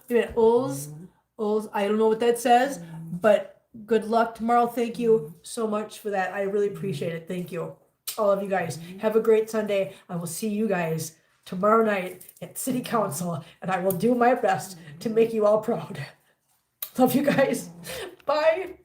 Speaker 1: I don't know what that says, but good luck tomorrow. Thank you so much for that. I really appreciate it. Thank you. All of you guys. Have a great Sunday. I will see you guys tomorrow night at City Council, and I will do my best to make you all proud. Love you guys. Bye.